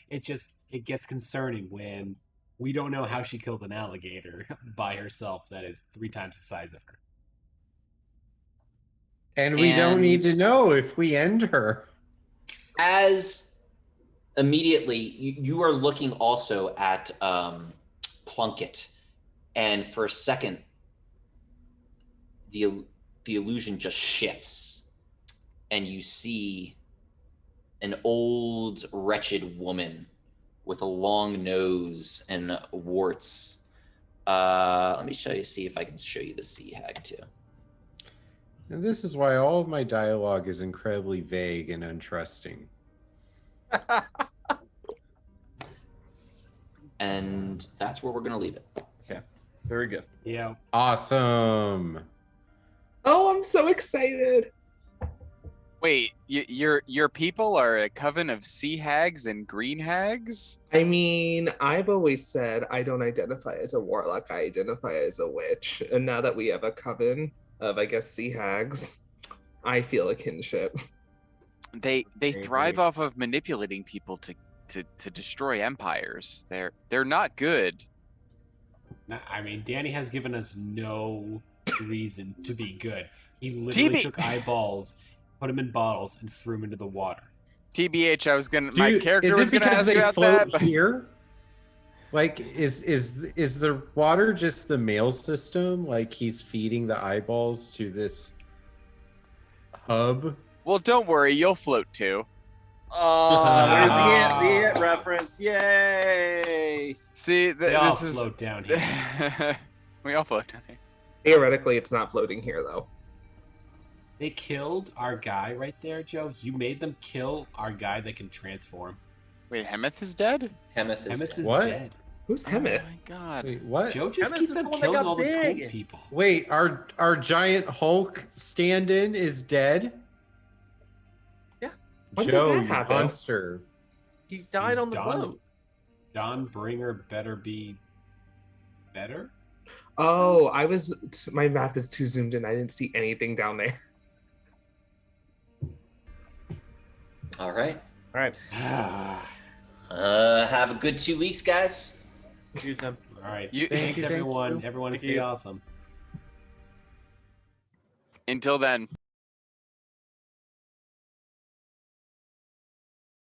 It gets concerning when we don't know how she killed an alligator by herself that is 3 times the size of her. And we don't need to know if we end her. As immediately, you are looking also at Plunkett, and for a second, the illusion just shifts, and you see an old, wretched woman with a long nose and warts, Let me see if I can show you the Sea Hag too. And this is why all of my dialogue is incredibly vague and untrusting. And that's where we're gonna leave it. Very good. Yeah. Awesome. Oh, I'm so excited. Wait, your people are a coven of sea hags and green hags? I mean, I've always said I don't identify as a warlock, I identify as a witch. And now that we have a coven of, I guess, sea hags, I feel a kinship. They thrive off of manipulating people to destroy empires. They're not good. I mean, Danny has given us no reason to be good. He literally took eyeballs, put them in bottles, and threw them into the water. TBH, my character is was it gonna because ask they about float that. here? Like, is the water just the mail system? Like he's feeding the eyeballs to this hub? Well, don't worry, you'll float too. Oh, there's the hit reference. Yay! See, They all this is float down here. we all float down here. Theoretically, it's not floating here, though. They killed our guy right there, Joe. You made them kill our guy that can transform. Wait, Hemeth is dead? Hemeth is Hemeth dead. is What? dead. Who's Oh Hemeth? my god. Wait, what? Joe just Hemeth keeps is the on one that killing got all the cool big. people. Wait, our giant Hulk stand-in is dead? When did Joe, that you happen? monster. He died on the boat. Don Bringer better be better? Oh, my map is too zoomed in. I didn't see anything down there. All right. All right. Have a good 2 weeks, guys. Use him. All right. You- Thanks, Thank you. everyone. Everyone Thank stay you. awesome. Until then.